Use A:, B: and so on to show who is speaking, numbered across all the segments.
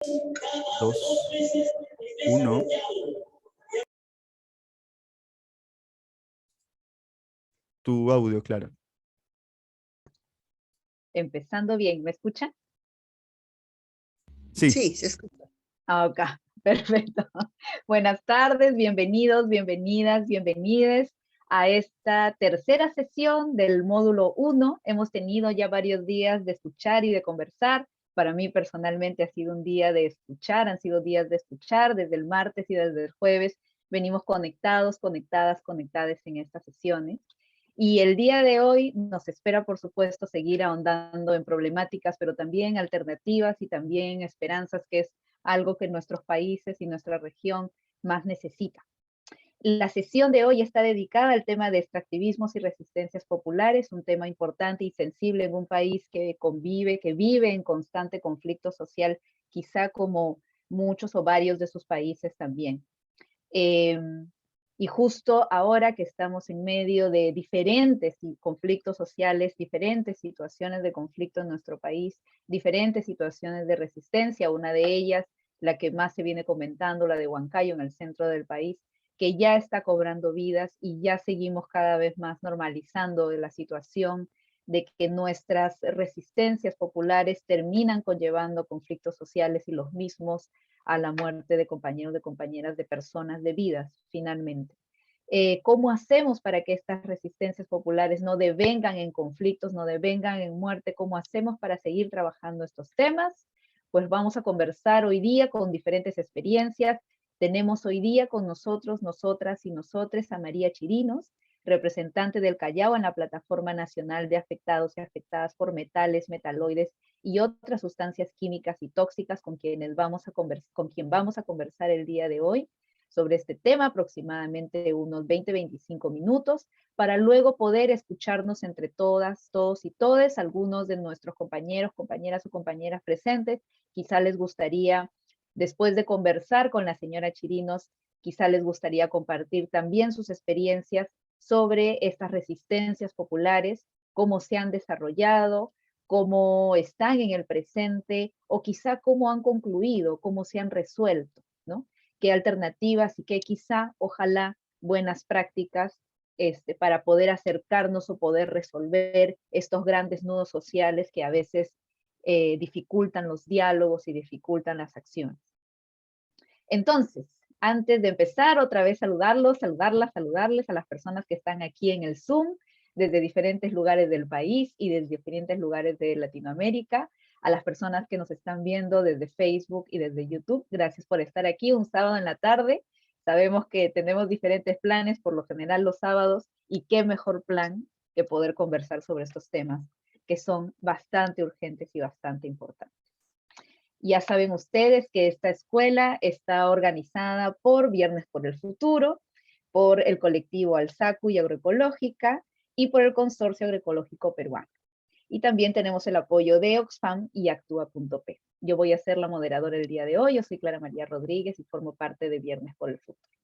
A: 2, 1. Tu audio, claro.
B: Empezando bien, ¿me escuchan?
A: Sí.
C: Sí, se escucha.
B: Ok, perfecto. Buenas tardes, bienvenidos, bienvenidas, bienvenides a esta tercera sesión del módulo 1. Hemos tenido ya varios días de escuchar y de conversar. Para mí personalmente ha sido un día de escuchar, han sido días de escuchar desde el martes y desde el jueves. Venimos conectados, conectadas en estas sesiones. Y el día de hoy nos espera, por supuesto, seguir ahondando en problemáticas, pero también alternativas y también esperanzas, que es algo que nuestros países y nuestra región más necesita. La sesión de hoy está dedicada al tema de extractivismos y resistencias populares, un tema importante y sensible en un país que convive, que vive en constante conflicto social, quizá como muchos o varios de sus países también. Y justo ahora que estamos en medio de diferentes conflictos sociales, diferentes situaciones de conflicto en nuestro país, diferentes situaciones de resistencia, una de ellas, la que más se viene comentando, la de Huancayo en el centro del país, que ya está cobrando vidas y ya seguimos cada vez más normalizando la situación de que nuestras resistencias populares terminan conllevando conflictos sociales y los mismos a la muerte de compañeros, de compañeras, de personas, de vidas, finalmente. ¿Cómo hacemos para que estas resistencias populares no devengan en conflictos, no devengan en muerte? ¿Cómo hacemos para seguir trabajando estos temas? Pues vamos a conversar hoy día con diferentes experiencias. Tenemos hoy día con nosotros, nosotras y nosotres a María Chirinos, representante del Callao en la Plataforma Nacional de Afectados y Afectadas por Metales, Metaloides y otras sustancias químicas y tóxicas, con quien vamos a conversar el día de hoy sobre este tema, aproximadamente unos 20-25 minutos, para luego poder escucharnos entre todas, todos y todes. Algunos de nuestros compañeros, compañeras o compañeras presentes, quizá les gustaría, después de conversar con la señora Chirinos, quizá les gustaría compartir también sus experiencias sobre estas resistencias populares, cómo se han desarrollado, cómo están en el presente, o quizá cómo han concluido, cómo se han resuelto, ¿no? Qué alternativas y qué quizá, ojalá, buenas prácticas para poder acercarnos o poder resolver estos grandes nudos sociales que a veces dificultan los diálogos y dificultan las acciones. Entonces, antes de empezar, otra vez saludarles a las personas que están aquí en el Zoom, desde diferentes lugares del país y desde diferentes lugares de Latinoamérica, a las personas que nos están viendo desde Facebook y desde YouTube. Gracias por estar aquí un sábado en la tarde. Sabemos que tenemos diferentes planes, por lo general los sábados, y qué mejor plan que poder conversar sobre estos temas que son bastante urgentes y bastante importantes. Ya saben ustedes que esta escuela está organizada por Viernes por el Futuro, por el colectivo Alzacu y Agroecológica y por el Consorcio Agroecológico Peruano. Y también tenemos el apoyo de Oxfam y Actúa.p. Yo voy a ser la moderadora el día de hoy. Yo soy Clara María Rodríguez y formo parte de Viernes por el Futuro.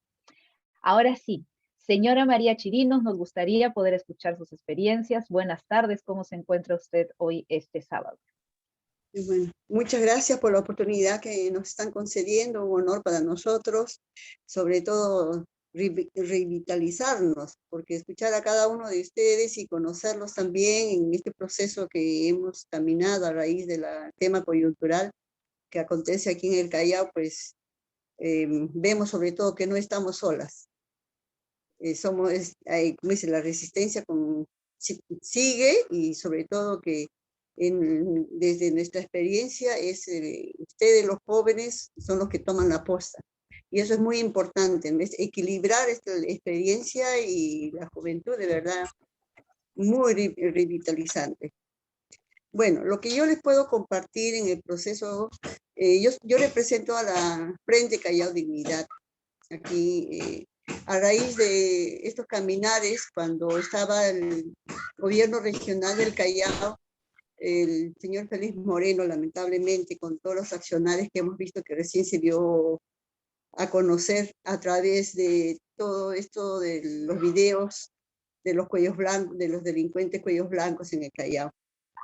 B: Ahora sí, señora María Chirinos, nos gustaría poder escuchar sus experiencias. Buenas tardes, ¿cómo se encuentra usted hoy este sábado?
C: Bueno, muchas gracias por la oportunidad que nos están concediendo, un honor para nosotros, sobre todo revitalizarnos, porque escuchar a cada uno de ustedes y conocerlos también en este proceso que hemos caminado a raíz del tema coyuntural que acontece aquí en el Callao, pues vemos sobre todo que no estamos solas. Como dice, la resistencia sigue, y sobre todo que desde nuestra experiencia ustedes los jóvenes son los que toman la posta, y eso es muy importante, ¿no? Es equilibrar esta experiencia y la juventud, de verdad, muy revitalizante. Bueno, lo que yo les puedo compartir en el proceso, yo represento a la Frente Callao Dignidad, aquí, a raíz de estos caminares, cuando estaba el gobierno regional del Callao, el señor Félix Moreno, lamentablemente, con todos los accionarios que hemos visto que recién se dio a conocer a través de todo esto de los videos de los cuellos blancos, de los delincuentes cuellos blancos en el Callao.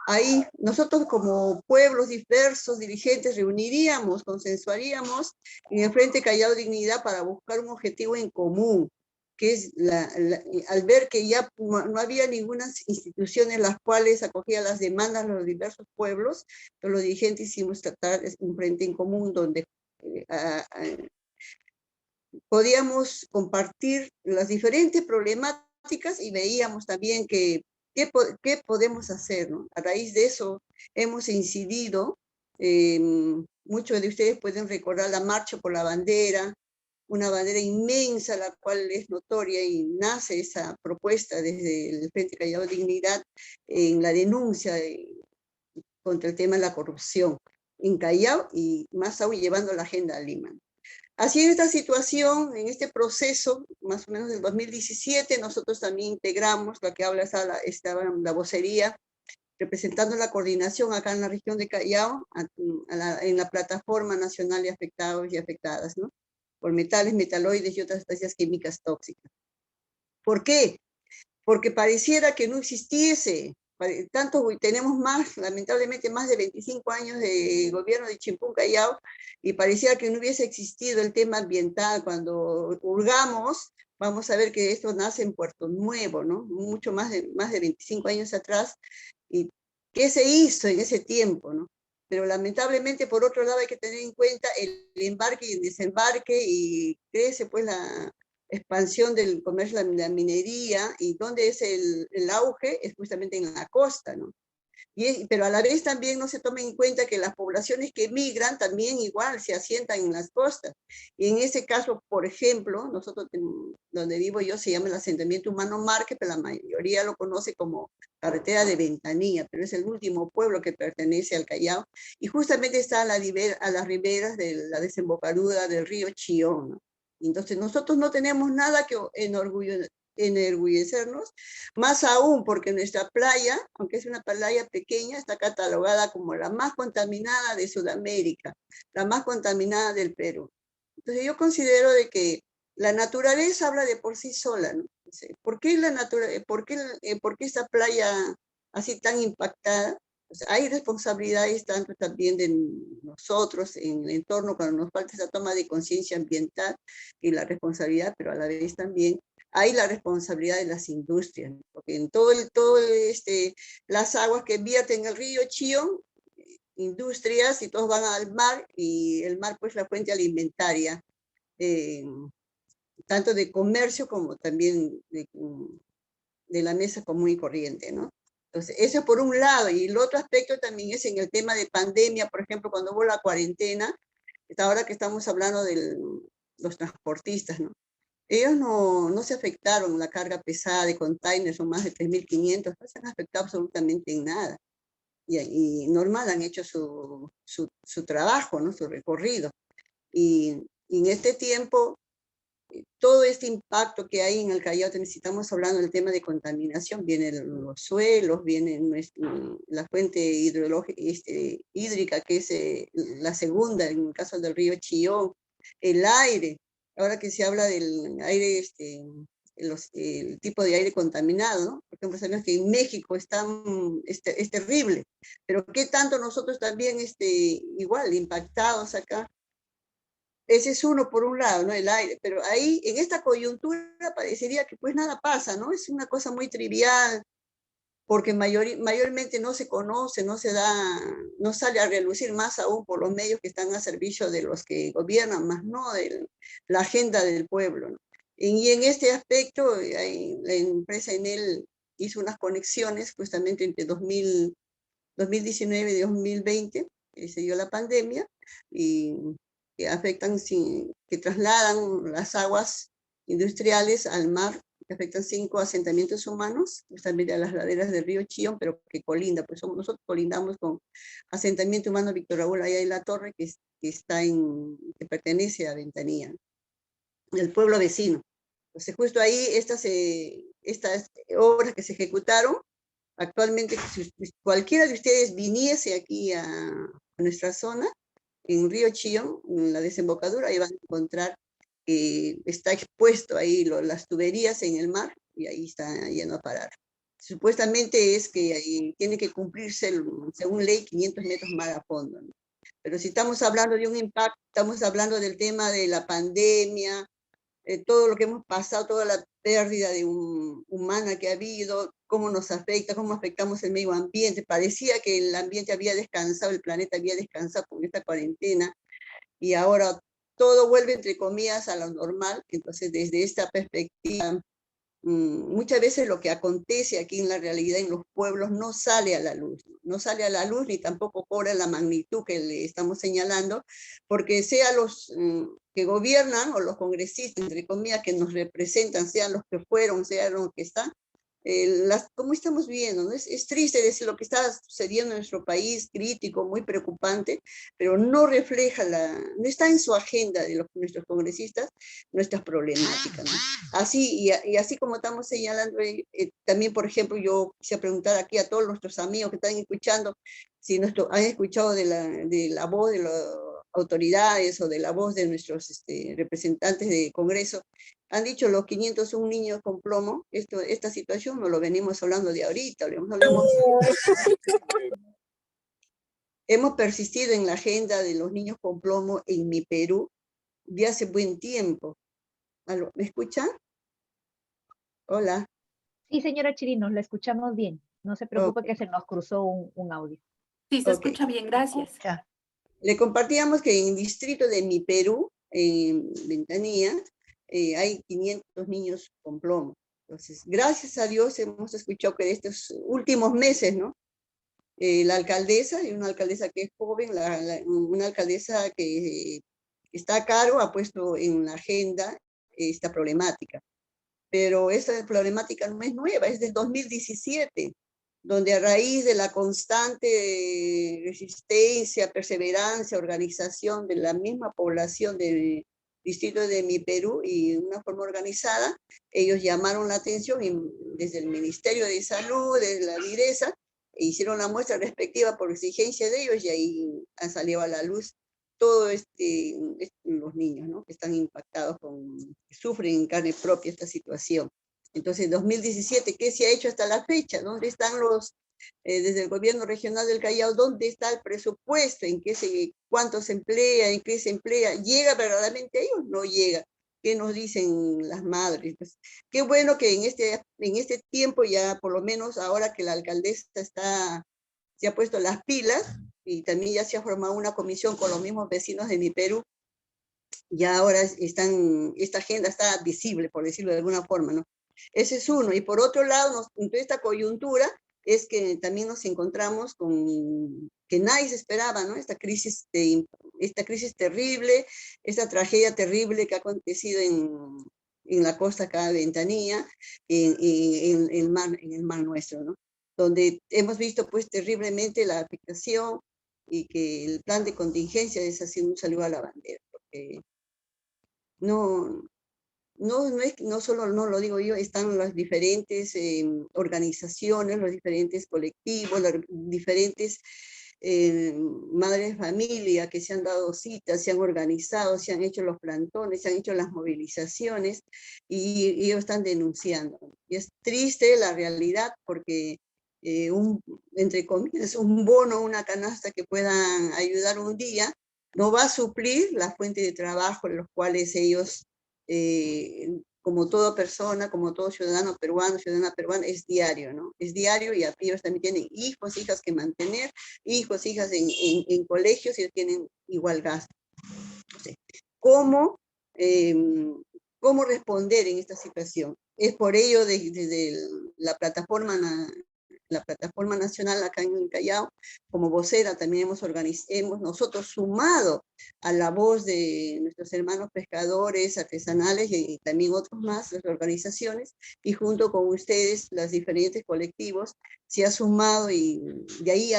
C: ahí nosotros como pueblos diversos, dirigentes, reuniríamos, consensuaríamos en el Frente Callao Dignidad para buscar un objetivo en común, que es al ver que ya no había ninguna institución en las cuales acogía las demandas de los diversos pueblos, pero los dirigentes hicimos tratar un frente en común donde podíamos compartir las diferentes problemáticas y veíamos también que qué podemos hacer, ¿no? A raíz de eso hemos incidido, muchos de ustedes pueden recordar la Marcha por la Bandera, una bandera inmensa, la cual es notoria y nace esa propuesta desde el Frente Callao Dignidad en la denuncia contra el tema de la corrupción en Callao y más aún llevando la agenda a Lima. Así en esta situación, en este proceso, más o menos del 2017, nosotros también integramos, la que habla estaba la vocería, representando la coordinación acá en la región de Callao, en la Plataforma Nacional de Afectados y Afectadas, ¿no? Por metales, metaloides y otras sustancias químicas tóxicas. ¿Por qué? Porque pareciera que no existiese, tenemos lamentablemente más de 25 años de gobierno de Chimpún Callao, y pareciera que no hubiese existido el tema ambiental. Cuando hurgamos, vamos a ver que esto nace en Puerto Nuevo, ¿no? Mucho más de 25 años atrás, y ¿qué se hizo en ese tiempo, no? Pero lamentablemente, por otro lado, hay que tener en cuenta el embarque y el desembarque, y crece pues la expansión del comercio de la minería, y donde es el auge es justamente en la costa, ¿no? Pero a la vez también no se toma en cuenta que las poblaciones que migran también igual se asientan en las costas. Y en ese caso, por ejemplo, nosotros, donde vivo yo, se llama el asentamiento humano Marque, pero la mayoría lo conoce como carretera de Ventanilla, pero es el último pueblo que pertenece al Callao, y justamente está a las riberas de la desembocadura del río Chillón, ¿no? Entonces nosotros no tenemos nada que enorgullecernos, más aún porque nuestra playa, aunque es una playa pequeña, está catalogada como la más contaminada de Sudamérica, la más contaminada del Perú. Entonces yo considero de que la naturaleza habla de por sí sola, ¿no? ¿Por qué por qué esta playa así tan impactada? O sea, hay responsabilidades tanto también de nosotros en el entorno cuando nos falta esa toma de conciencia ambiental y la responsabilidad, pero a la vez también hay la responsabilidad de las industrias, ¿no? Porque en las aguas que vierten en el río Chillón, industrias, y todos van al mar, y el mar pues la fuente alimentaria, tanto de comercio como también de la mesa común y corriente, ¿no? Entonces, eso por un lado. Y el otro aspecto también es en el tema de pandemia, por ejemplo, cuando hubo la cuarentena, ahora que estamos hablando de los transportistas, ¿no? Ellos no se afectaron, la carga pesada de containers son más de 3.500, no se han afectado absolutamente en nada. Y normal, han hecho su trabajo, ¿no? Su recorrido. Y en este tiempo, todo este impacto que hay en el Callao, necesitamos hablando del tema de contaminación, vienen los suelos, viene la fuente hídrica, que es la segunda, en el caso del río Chillón, el aire. Ahora que se habla del aire, el tipo de aire contaminado, ¿no? Por ejemplo, sabemos que en México es terrible, pero ¿qué tanto nosotros también igual impactados acá? Ese es uno por un lado, ¿no? El aire, pero ahí en esta coyuntura parecería que pues nada pasa, ¿no? Es una cosa muy trivial, porque mayormente no se conoce, no sale a relucir, más aún por los medios que están a servicio de los que gobiernan, más no de la agenda del pueblo, ¿no? Y en este aspecto, la empresa Enel hizo unas conexiones justamente entre 2019 y 2020, se dio la pandemia, y que trasladan las aguas industriales al mar, que afectan 5 asentamientos humanos, justamente a las laderas del río Chillón, pero que colinda, pues nosotros colindamos con asentamiento humano Víctor Raúl allá de la Torre, que pertenece a Ventanilla, el pueblo vecino. Entonces justo ahí estas obras que se ejecutaron, actualmente si cualquiera de ustedes viniese aquí a nuestra zona, en Río Chillón, en la desembocadura, ahí van a encontrar que está expuesto ahí las tuberías en el mar, y ahí está yendo a parar. supuestamente es que tiene que cumplirse, según ley, 500 metros mar a fondo, ¿no? Pero si estamos hablando de un impacto, estamos hablando del tema de la pandemia, todo lo que hemos pasado, toda la pérdida humana que ha habido, cómo nos afecta, cómo afectamos el medio ambiente. Parecía que el ambiente había descansado, el planeta había descansado con esta cuarentena, y ahora todo vuelve, entre comillas, a lo normal. Entonces, desde esta perspectiva, muchas veces lo que acontece aquí en la realidad en los pueblos no sale a la luz, no sale a la luz ni tampoco cobra la magnitud que le estamos señalando, porque sea los que gobiernan o los congresistas, entre comillas, que nos representan, sean los que fueron, sean los que están, como estamos viendo, ¿no? Es triste decir lo que está sucediendo en nuestro país, crítico, muy preocupante, pero no refleja, no está en su agenda de nuestros congresistas nuestras problemáticas, ¿no? Así, y así como estamos señalando, también, por ejemplo, yo quisiera preguntar aquí a todos nuestros amigos que están escuchando, si han escuchado de la voz de las autoridades o de la voz de nuestros representantes de Congreso. Han dicho los 501 niños con plomo. Esta situación no lo venimos hablando de ahorita, hemos persistido en la agenda de los niños con plomo en mi Perú de hace buen tiempo. ¿Me escuchan? Hola.
B: Sí, señora Chirinos, la escuchamos bien. No se preocupe que se nos cruzó un audio.
D: Sí, se escucha bien, gracias.
C: Le compartíamos que en el distrito de mi Perú, en Ventanilla, hay 500 niños con plomo. Entonces, gracias a Dios hemos escuchado que de estos últimos meses, ¿no? La alcaldesa, y una alcaldesa que es joven, una alcaldesa que está a cargo, ha puesto en la agenda esta problemática. Pero esta problemática no es nueva, es del 2017, donde a raíz de la constante resistencia, perseverancia, organización de la misma población del distrito de mi Perú y de una forma organizada, ellos llamaron la atención y desde el Ministerio de Salud, desde la DIRESA, hicieron la muestra respectiva por exigencia de ellos y ahí han salido a la luz todos los niños, ¿no? Que están impactados, que sufren en carne propia esta situación. Entonces, 2017, ¿qué se ha hecho hasta la fecha? ¿Dónde están desde el gobierno regional del Callao, dónde está el presupuesto? ¿Cuánto se emplea? ¿En qué se emplea? ¿Llega verdaderamente a ellos? No llega. ¿Qué nos dicen las madres? Pues, qué bueno que en este tiempo ya, por lo menos ahora que la alcaldesa se ha puesto las pilas, y también ya se ha formado una comisión con los mismos vecinos de mi Perú, ya ahora esta agenda está visible, por decirlo de alguna forma, ¿no? Ese es uno. Y por otro lado, en toda esta coyuntura, es que también nos encontramos con que nadie se esperaba, ¿no? Esta crisis terrible, esta tragedia terrible que ha acontecido en la costa acá de Ventanilla, en el mar nuestro, ¿no? Donde hemos visto pues terriblemente la afectación y que el plan de contingencia es así un saludo a la bandera, porque no solo no lo digo yo, están las diferentes organizaciones, los diferentes colectivos, las diferentes madres de familia que se han dado citas, se han organizado, se han hecho los plantones, se han hecho las movilizaciones y ellos están denunciando. Y es triste la realidad porque entre comillas, un bono, una canasta que puedan ayudar un día, no va a suplir la fuente de trabajo en los cuales ellos, como toda persona, como todo ciudadana peruana, es diario, ¿no? Es diario y ellos también tienen hijos, hijas que mantener, hijos, hijas en colegios y tienen igual gasto. Entonces, ¿cómo responder en esta situación? Es por ello desde la plataforma nacional acá en el Callao, como vocera también hemos nosotros sumado a la voz de nuestros hermanos pescadores artesanales y también otros más, las organizaciones, y junto con ustedes, los diferentes colectivos, se ha sumado y de ahí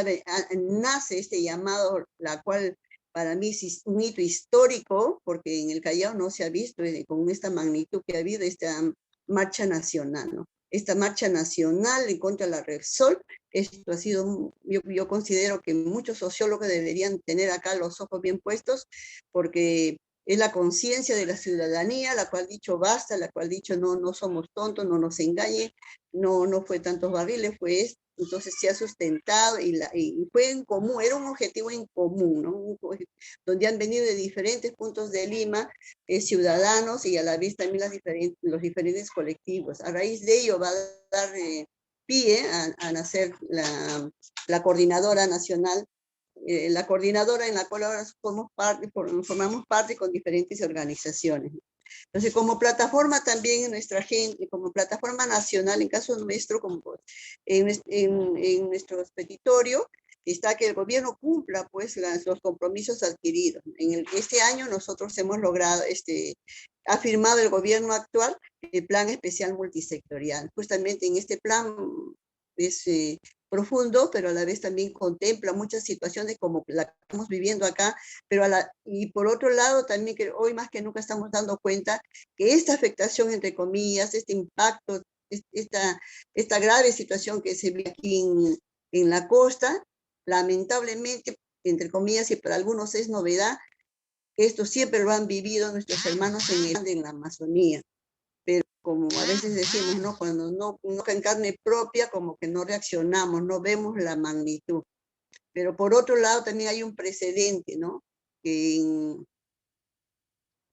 C: nace este llamado, la cual para mí es un hito histórico, porque en el Callao no se ha visto con esta magnitud que ha habido esta marcha nacional, ¿no? Esta marcha nacional en contra de la Repsol, esto ha sido, yo considero que muchos sociólogos deberían tener acá los ojos bien puestos, porque es la conciencia de la ciudadanía, la cual ha dicho basta, la cual ha dicho no somos tontos, no nos engañen, no fue tantos barriles, fue esto. Entonces se ha sustentado y fue en común, era un objetivo en común, ¿no? Donde han venido de diferentes puntos de Lima ciudadanos y a la vez también los diferentes colectivos. A raíz de ello va a dar pie a nacer la coordinadora nacional, la coordinadora en la cual ahora formamos parte con diferentes organizaciones. Entonces, como plataforma también en nuestra gente, como plataforma nacional, en caso nuestro, en nuestro petitorio, está que el gobierno cumpla pues los compromisos adquiridos. Este año nosotros hemos logrado, ha firmado el gobierno actual el plan especial multisectorial. Justamente en este plan es profundo, pero a la vez también contempla muchas situaciones como la que estamos viviendo acá, pero y por otro lado también que hoy más que nunca estamos dando cuenta que esta afectación, entre comillas, este impacto, esta grave situación que se ve aquí en la costa, lamentablemente, entre comillas, y para algunos es novedad, esto siempre lo han vivido nuestros hermanos en la Amazonía. Pero como a veces decimos, ¿no? Cuando no en carne propia, como que no reaccionamos, no vemos la magnitud. Pero por otro lado también hay un precedente, ¿no? Y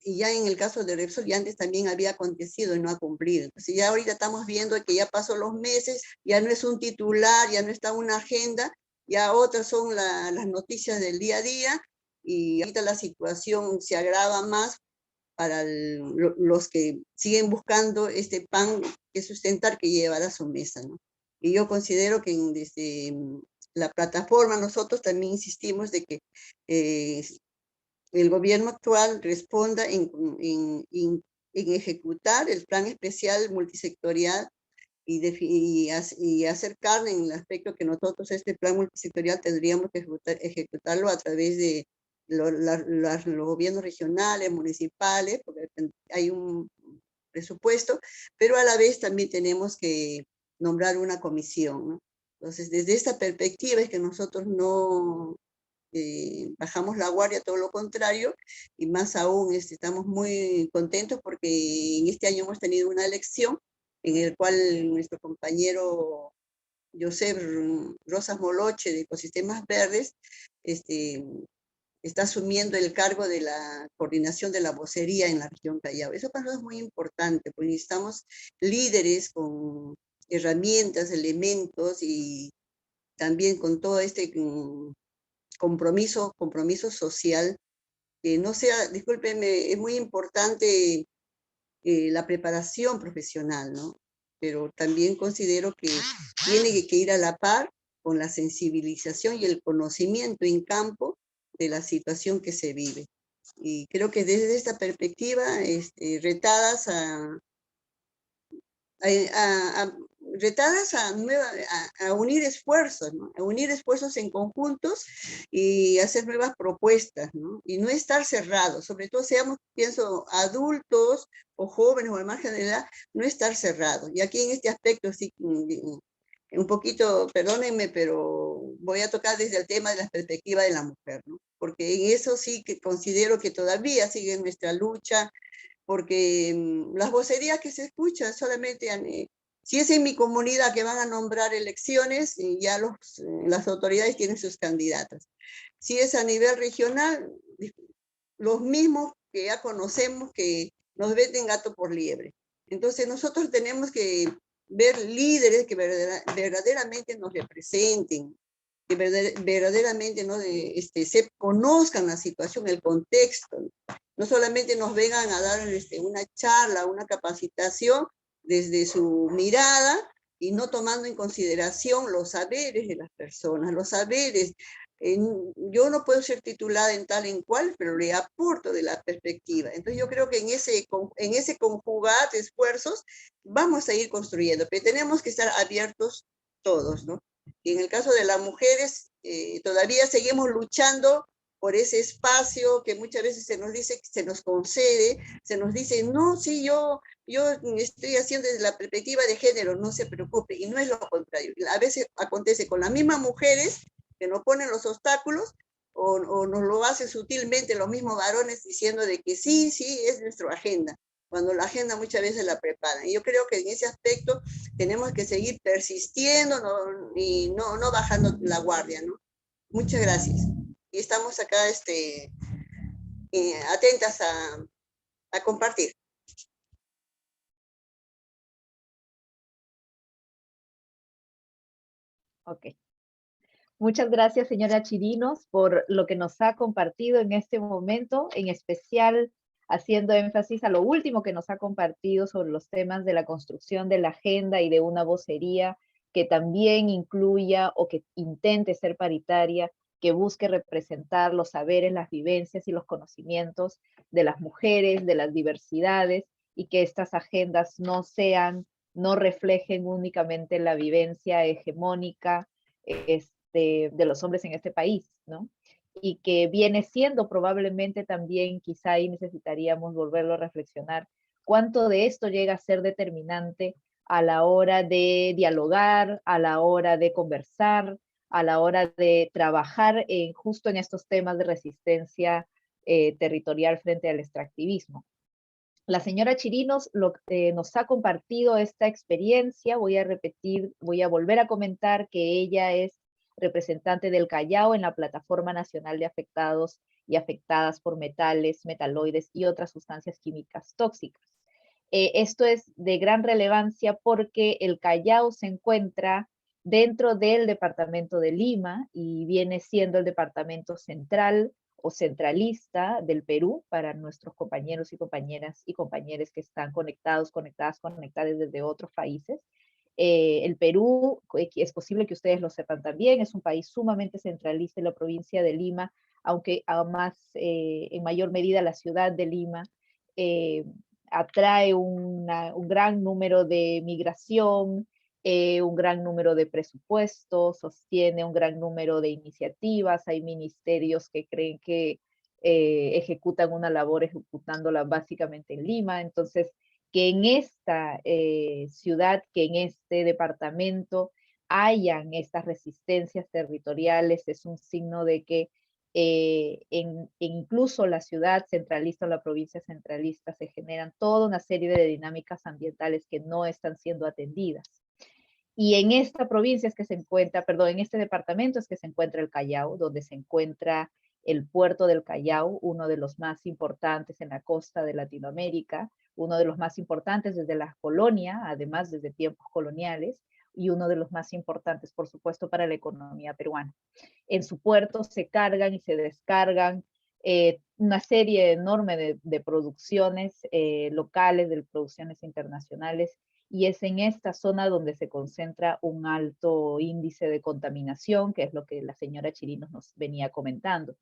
C: ya en el caso de Repsol, ya antes también había acontecido y no ha cumplido. Entonces ya ahorita estamos viendo que ya pasó los meses, ya no es un titular, ya no está una agenda, ya otras son las noticias del día a día, y ahorita la situación se agrava más para los que siguen buscando este pan que sustentar, que llevar a su mesa, ¿no? Y yo considero que desde la plataforma nosotros también insistimos de que el gobierno actual responda en ejecutar el plan especial multisectorial y hacer carne en el aspecto que nosotros este plan multisectorial tendríamos que ejecutarlo a través de los gobiernos regionales, municipales, porque hay un presupuesto, pero a la vez también tenemos que nombrar una comisión, ¿no? Entonces, desde esta perspectiva es que nosotros no bajamos la guardia, todo lo contrario, y más aún estamos muy contentos porque en este año hemos tenido una elección en el cual nuestro compañero Josep Rosas Moloche de Ecosistemas Verdes está asumiendo el cargo de la coordinación de la vocería en la región Callao. Eso para nosotros es muy importante, porque necesitamos líderes con herramientas, elementos y también con todo este compromiso social, que no sea, discúlpenme, es muy importante la preparación profesional, ¿no? Pero también considero que tiene que ir a la par con la sensibilización y el conocimiento en campo de la situación que se vive. Y creo que desde esta perspectiva, retadas a unir esfuerzos, ¿no? A unir esfuerzos en conjuntos y hacer nuevas propuestas, ¿no? Y no estar cerrados, sobre todo seamos, pienso, adultos o jóvenes o al margen de edad, no estar cerrados. Y aquí en este aspecto sí, un poquito, perdónenme, pero voy a tocar desde el tema de la perspectiva de la mujer, ¿no? Porque en eso sí que considero que todavía sigue nuestra lucha, porque las vocerías que se escuchan solamente, si es en mi comunidad que van a nombrar elecciones, ya las autoridades tienen sus candidatas. Si es a nivel regional, los mismos que ya conocemos que nos venden gato por liebre. Entonces nosotros tenemos que ver líderes que verdaderamente nos representen, que verdaderamente ¿no? se conozcan la situación, el contexto. No solamente nos vengan a dar una charla, una capacitación desde su mirada y no tomando en consideración los saberes de las personas, los saberes. Yo no puedo ser titulada en tal en cual, pero le aporto de la perspectiva. Entonces yo creo que en ese conjugar de esfuerzos vamos a ir construyendo, pero tenemos que estar abiertos todos, ¿no? Y en el caso de las mujeres, todavía seguimos luchando por ese espacio que muchas veces se nos dice, se nos concede, se nos dice, no, sí, yo estoy haciendo desde la perspectiva de género, no se preocupe, y no es lo contrario. A veces acontece con las mismas mujeres que nos ponen los obstáculos, o nos lo hacen sutilmente los mismos varones diciendo de que sí, sí, es nuestra agenda, cuando la agenda muchas veces la preparan. Y yo creo que en ese aspecto tenemos que seguir persistiendo y no bajando la guardia, ¿no? Muchas gracias. Y estamos acá atentas a compartir.
B: Ok. Muchas gracias, señora Chirinos, por lo que nos ha compartido en este momento, en especial haciendo énfasis a lo último que nos ha compartido sobre los temas de la construcción de la agenda y de una vocería que también incluya o que intente ser paritaria, que busque representar los saberes, las vivencias y los conocimientos de las mujeres, de las diversidades, y que estas agendas no reflejen únicamente la vivencia hegemónica, de los hombres en este país, ¿no? Y que viene siendo probablemente también, quizá ahí necesitaríamos volverlo a reflexionar, cuánto de esto llega a ser determinante a la hora de dialogar, a la hora de conversar, a la hora de trabajar justo en estos temas de resistencia territorial frente al extractivismo. La señora Chirinos nos ha compartido esta experiencia. Voy a volver a comentar que ella es representante del Callao en la Plataforma Nacional de Afectados y Afectadas por Metales, Metaloides y otras sustancias químicas tóxicas. Esto es de gran relevancia porque el Callao se encuentra dentro del departamento de Lima y viene siendo el departamento central o centralista del Perú para nuestros compañeros y compañeros que están conectadas desde otros países. El Perú, es posible que ustedes lo sepan también, es un país sumamente centralista en la provincia de Lima, aunque en mayor medida la ciudad de Lima atrae un gran número de migración, un gran número de presupuestos, sostiene un gran número de iniciativas, hay ministerios que creen que ejecutan una labor ejecutándola básicamente en Lima. Entonces, que en esta ciudad, que en este departamento hayan estas resistencias territoriales es un signo de que incluso la ciudad centralista o la provincia centralista se generan toda una serie de dinámicas ambientales que no están siendo atendidas. Y en esta provincia es que se encuentra, perdón, en este departamento es que se encuentra el Callao, donde se encuentra el puerto del Callao, uno de los más importantes en la costa de Latinoamérica, uno de los más importantes desde la colonia, además desde tiempos coloniales, y uno de los más importantes, por supuesto, para la economía peruana. En su puerto se cargan y se descargan una serie enorme de producciones locales, de producciones internacionales, y es en esta zona donde se concentra un alto índice de contaminación, que es lo que la señora Chirinos nos venía comentando.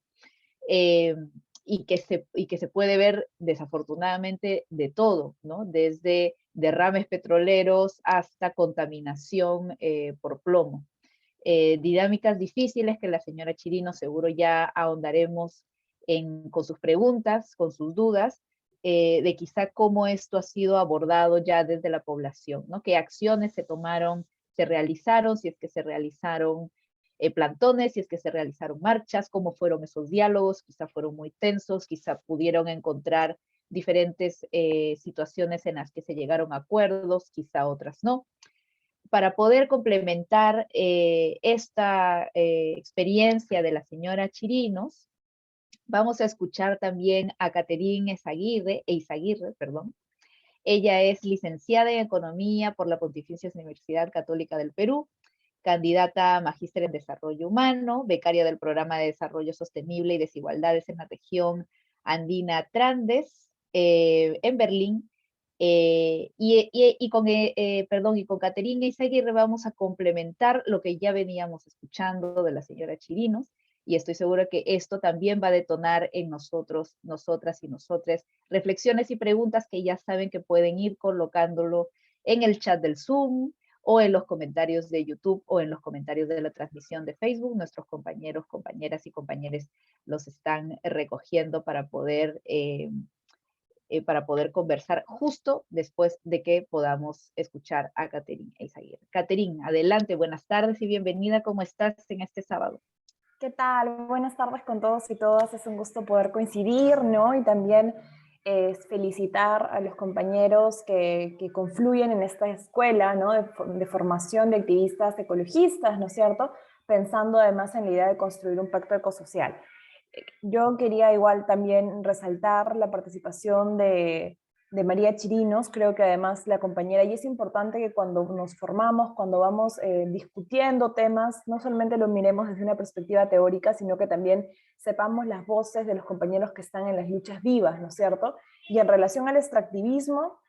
B: Y que se puede ver desafortunadamente de todo, ¿no? Desde derrames petroleros hasta contaminación por plomo. Dinámicas difíciles que la señora Chirino seguro ya ahondaremos con sus preguntas, con sus dudas, de quizá cómo esto ha sido abordado ya desde la población, ¿no? ¿Qué acciones se realizaron, si es que se realizaron plantones, si es que se realizaron marchas, cómo fueron esos diálogos? Quizá fueron muy tensos, quizá pudieron encontrar diferentes situaciones en las que se llegaron a acuerdos, quizá otras no. Para poder complementar esta experiencia de la señora Chirinos, vamos a escuchar también a Caterine Eizaguirre. Ella es licenciada en Economía por la Pontificia Universidad Católica del Perú, candidata a Magíster en Desarrollo Humano, becaria del Programa de Desarrollo Sostenible y Desigualdades en la región andina Trandes, en Berlín. Con Caterine Eizaguirre vamos a complementar lo que ya veníamos escuchando de la señora Chirinos, y estoy segura que esto también va a detonar en nosotros, nosotras y nosotres, reflexiones y preguntas que ya saben que pueden ir colocándolo en el chat del Zoom, o en los comentarios de YouTube, o en los comentarios de la transmisión de Facebook. Nuestros compañeros, compañeras y compañeros los están recogiendo para poder conversar justo después de que podamos escuchar a Caterine Eizaguirre. Caterine, adelante, buenas tardes y bienvenida. ¿Cómo estás en este sábado?
E: ¿Qué tal? Buenas tardes con todos y todas. Es un gusto poder coincidir, ¿no? Y también felicitar a los compañeros que confluyen en esta escuela, ¿no? De formación de activistas ecologistas, ¿no es cierto? Pensando además en la idea de construir un pacto ecosocial. Yo quería igual también resaltar la participación de María Chirinos, creo que además la compañera, y es importante que cuando nos formamos, cuando vamos discutiendo temas, no solamente lo miremos desde una perspectiva teórica, sino que también sepamos las voces de los compañeros que están en las luchas vivas, ¿no es cierto? Y en relación al extractivismo,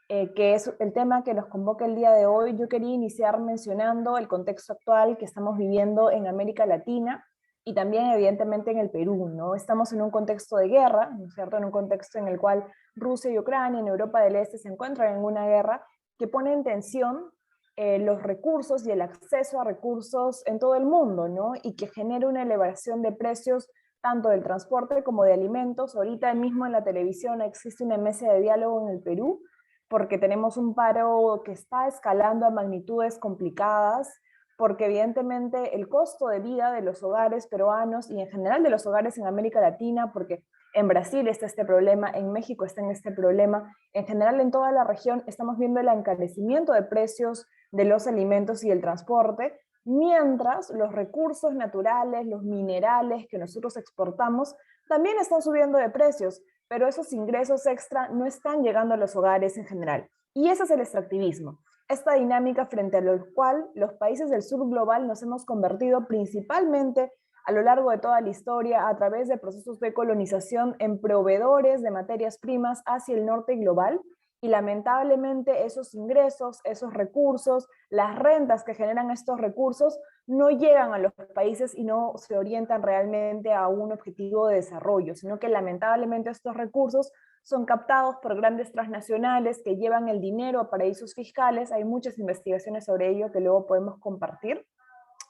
E: que es el tema que nos convoca el día de hoy, yo quería iniciar mencionando el contexto actual que estamos viviendo en América Latina, y también evidentemente en el Perú, ¿no? Estamos en un contexto de guerra, ¿no es cierto? En un contexto en el cual Rusia y Ucrania en Europa del Este se encuentran en una guerra que pone en tensión los recursos y el acceso a recursos en todo el mundo, ¿no? Y que genera una elevación de precios tanto del transporte como de alimentos. Ahorita mismo en la televisión existe una mesa de diálogo en el Perú porque tenemos un paro que está escalando a magnitudes complicadas, porque evidentemente el costo de vida de los hogares peruanos y en general de los hogares en América Latina, porque en Brasil está este problema, en México está en este problema, en general en toda la región estamos viendo el encarecimiento de precios de los alimentos y el transporte, mientras los recursos naturales, los minerales que nosotros exportamos, también están subiendo de precios, pero esos ingresos extra no están llegando a los hogares en general. Y ese es el extractivismo. Esta dinámica frente a la cual los países del sur global nos hemos convertido principalmente a lo largo de toda la historia a través de procesos de colonización en proveedores de materias primas hacia el norte global, y lamentablemente esos ingresos, esos recursos, las rentas que generan estos recursos no llegan a los países y no se orientan realmente a un objetivo de desarrollo, sino que lamentablemente estos recursos son captados por grandes transnacionales que llevan el dinero a paraísos fiscales. Hay muchas investigaciones sobre ello que luego podemos compartir.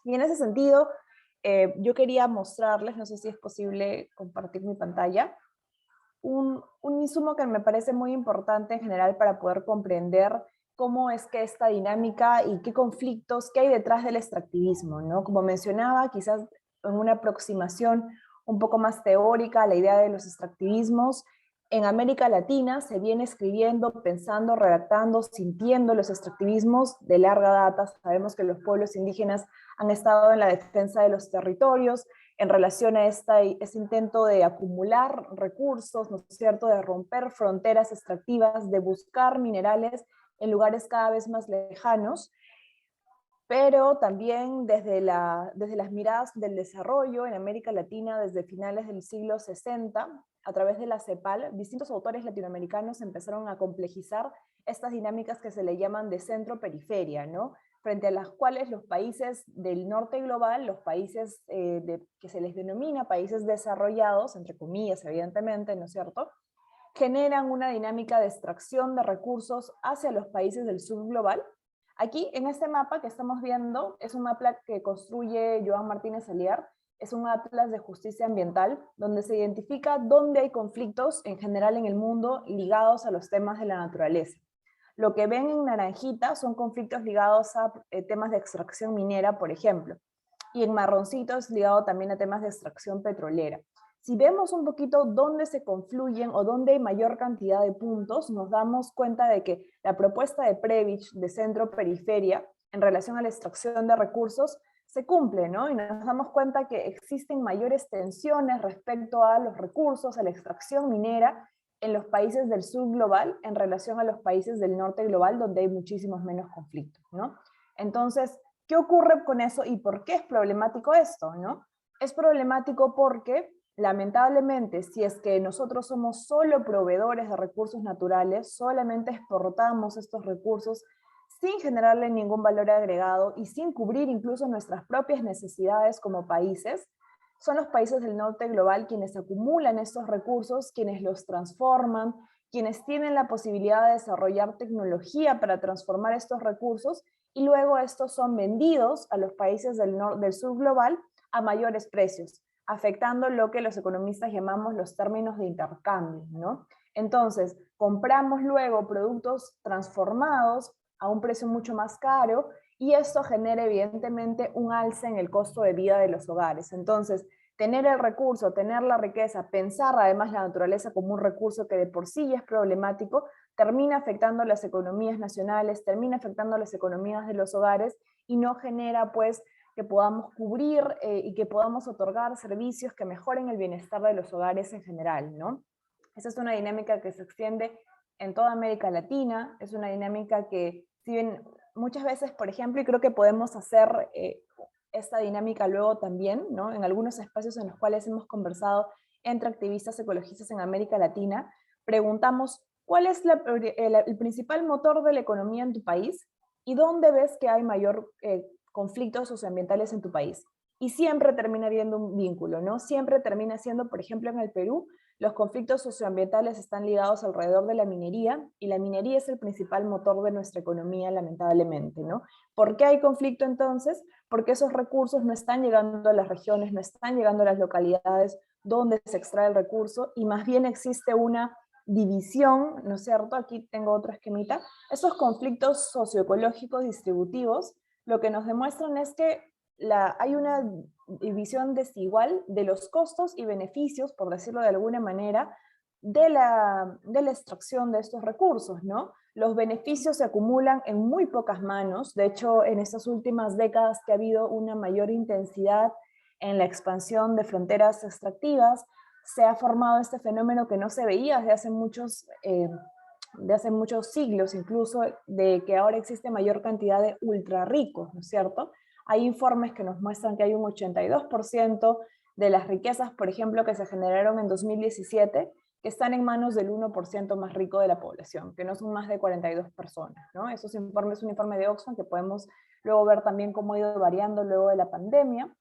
E: Y en ese sentido, yo quería mostrarles, no sé si es posible compartir mi pantalla, un insumo que me parece muy importante en general para poder comprender cómo es que esta dinámica y qué conflictos, qué hay detrás del extractivismo, ¿no? Como mencionaba, quizás en una aproximación un poco más teórica, la idea de los extractivismos, en América Latina se viene escribiendo, pensando, redactando, sintiendo los extractivismos de larga data. Sabemos que los pueblos indígenas han estado en la defensa de los territorios, en relación a este intento de acumular recursos, ¿no es cierto?, de romper fronteras extractivas, de buscar minerales en lugares cada vez más lejanos, pero también desde las miradas del desarrollo en América Latina desde finales del siglo 60, a través de la CEPAL, distintos autores latinoamericanos empezaron a complejizar estas dinámicas que se le llaman de centro-periferia, ¿no? Frente a las cuales los países del norte global, los países que se les denomina países desarrollados, entre comillas, evidentemente, ¿no es cierto?, generan una dinámica de extracción de recursos hacia los países del sur global. Aquí, en este mapa que estamos viendo, es un mapa que construye Joan Martínez Aliar, es un atlas de justicia ambiental, donde se identifica dónde hay conflictos en general en el mundo ligados a los temas de la naturaleza. Lo que ven en naranjita son conflictos ligados a temas de extracción minera, por ejemplo, y en marroncito es ligado también a temas de extracción petrolera. Si vemos un poquito dónde se confluyen o dónde hay mayor cantidad de puntos, nos damos cuenta de que la propuesta de Previch de centro-periferia en relación a la extracción de recursos se cumple, ¿no? Y nos damos cuenta que existen mayores tensiones respecto a los recursos, a la extracción minera en los países del sur global en relación a los países del norte global, donde hay muchísimos menos conflictos, ¿no? Entonces, ¿qué ocurre con eso y por qué es problemático esto, ¿no? Es problemático porque lamentablemente, si es que nosotros somos solo proveedores de recursos naturales, solamente exportamos estos recursos sin generarle ningún valor agregado y sin cubrir incluso nuestras propias necesidades como países, son los países del norte global quienes acumulan estos recursos, quienes los transforman, quienes tienen la posibilidad de desarrollar tecnología para transformar estos recursos, y luego estos son vendidos a los países del sur global a mayores precios, afectando lo que los economistas llamamos los términos de intercambio, ¿no? Entonces, compramos luego productos transformados a un precio mucho más caro y esto genera evidentemente un alza en el costo de vida de los hogares. Entonces, tener el recurso, tener la riqueza, pensar además la naturaleza como un recurso que de por sí ya es problemático, termina afectando las economías nacionales, termina afectando las economías de los hogares y no genera pues que podamos cubrir y que podamos otorgar servicios que mejoren el bienestar de los hogares en general, ¿no? Esa es una dinámica que se extiende en toda América Latina, es una dinámica que, si bien muchas veces, por ejemplo, y creo que podemos hacer esta dinámica luego también, ¿no? En algunos espacios en los cuales hemos conversado entre activistas ecologistas en América Latina, preguntamos, ¿cuál es el principal motor de la economía en tu país? ¿Y dónde ves que hay mayor conflictos socioambientales en tu país? Y siempre termina habiendo un vínculo, ¿no? Siempre termina siendo, por ejemplo, en el Perú, los conflictos socioambientales están ligados alrededor de la minería, y la minería es el principal motor de nuestra economía, lamentablemente, ¿no? ¿Por qué hay conflicto entonces? Porque esos recursos no están llegando a las regiones, no están llegando a las localidades donde se extrae el recurso, y más bien existe una división, ¿no es cierto? Aquí tengo otro esquemita. Esos conflictos socioecológicos distributivos lo que nos demuestran es que hay una división desigual de los costos y beneficios, por decirlo de alguna manera, de la extracción de estos recursos, ¿no? Los beneficios se acumulan en muy pocas manos. De hecho, en estas últimas décadas que ha habido una mayor intensidad en la expansión de fronteras extractivas, se ha formado este fenómeno que no se veía desde hace muchos siglos, incluso, de que ahora existe mayor cantidad de ultra ricos, ¿no es cierto? Hay informes que nos muestran que hay un 82% de las riquezas, por ejemplo, que se generaron en 2017, que están en manos del 1% más rico de la población, que no son más de 42 personas, ¿no? Esos informes, es un informe de Oxfam que podemos luego ver también cómo ha ido variando luego de la pandemia.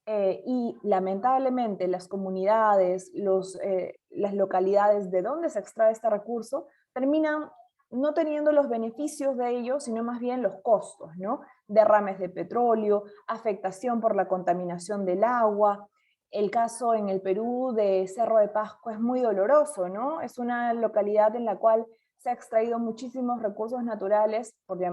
E: Y lamentablemente las comunidades, las localidades de donde se extrae este recurso, terminan no teniendo los beneficios de ello, sino más bien los costos, ¿no? Derrames de petróleo, afectación por la contaminación del agua. El caso en el Perú de Cerro de Pasco es muy doloroso, ¿no? Es una localidad en la cual se ha extraído muchísimos recursos naturales, porque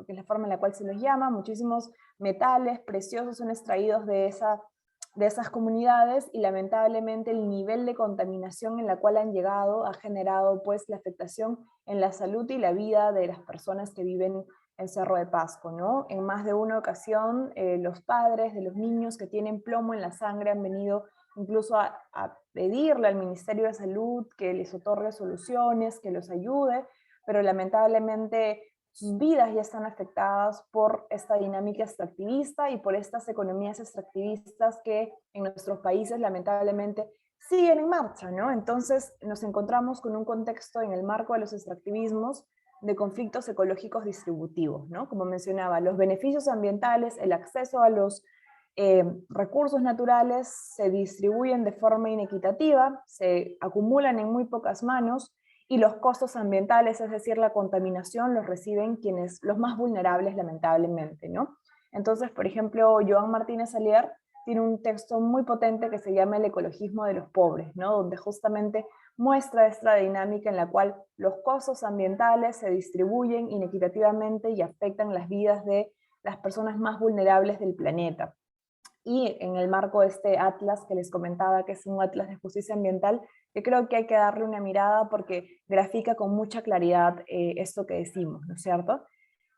E: es la forma en la cual se los llama, muchísimos metales preciosos son extraídos de esas comunidades, y lamentablemente el nivel de contaminación en la cual han llegado ha generado pues la afectación en la salud y la vida de las personas que viven en Cerro de Pasco, ¿no? En más de una ocasión los padres de los niños que tienen plomo en la sangre han venido incluso a pedirle al Ministerio de Salud que les otorgue soluciones, que los ayude, pero lamentablemente sus vidas ya están afectadas por esta dinámica extractivista y por estas economías extractivistas que en nuestros países lamentablemente siguen en marcha, ¿no? Entonces nos encontramos con un contexto en el marco de los extractivismos de conflictos ecológicos distributivos, ¿no? Como mencionaba, los beneficios ambientales, el acceso a los recursos naturales se distribuyen de forma inequitativa, se acumulan en muy pocas manos, y los costos ambientales, es decir, la contaminación, los reciben los más vulnerables, lamentablemente, ¿no? Entonces, por ejemplo, Joan Martínez Alier tiene un texto muy potente que se llama El ecologismo de los pobres, ¿no? Donde justamente muestra esta dinámica en la cual los costos ambientales se distribuyen inequitativamente y afectan las vidas de las personas más vulnerables del planeta. Y en el marco de este atlas que les comentaba, que es un atlas de justicia ambiental, yo creo que hay que darle una mirada porque grafica con mucha claridad esto que decimos, ¿no es cierto?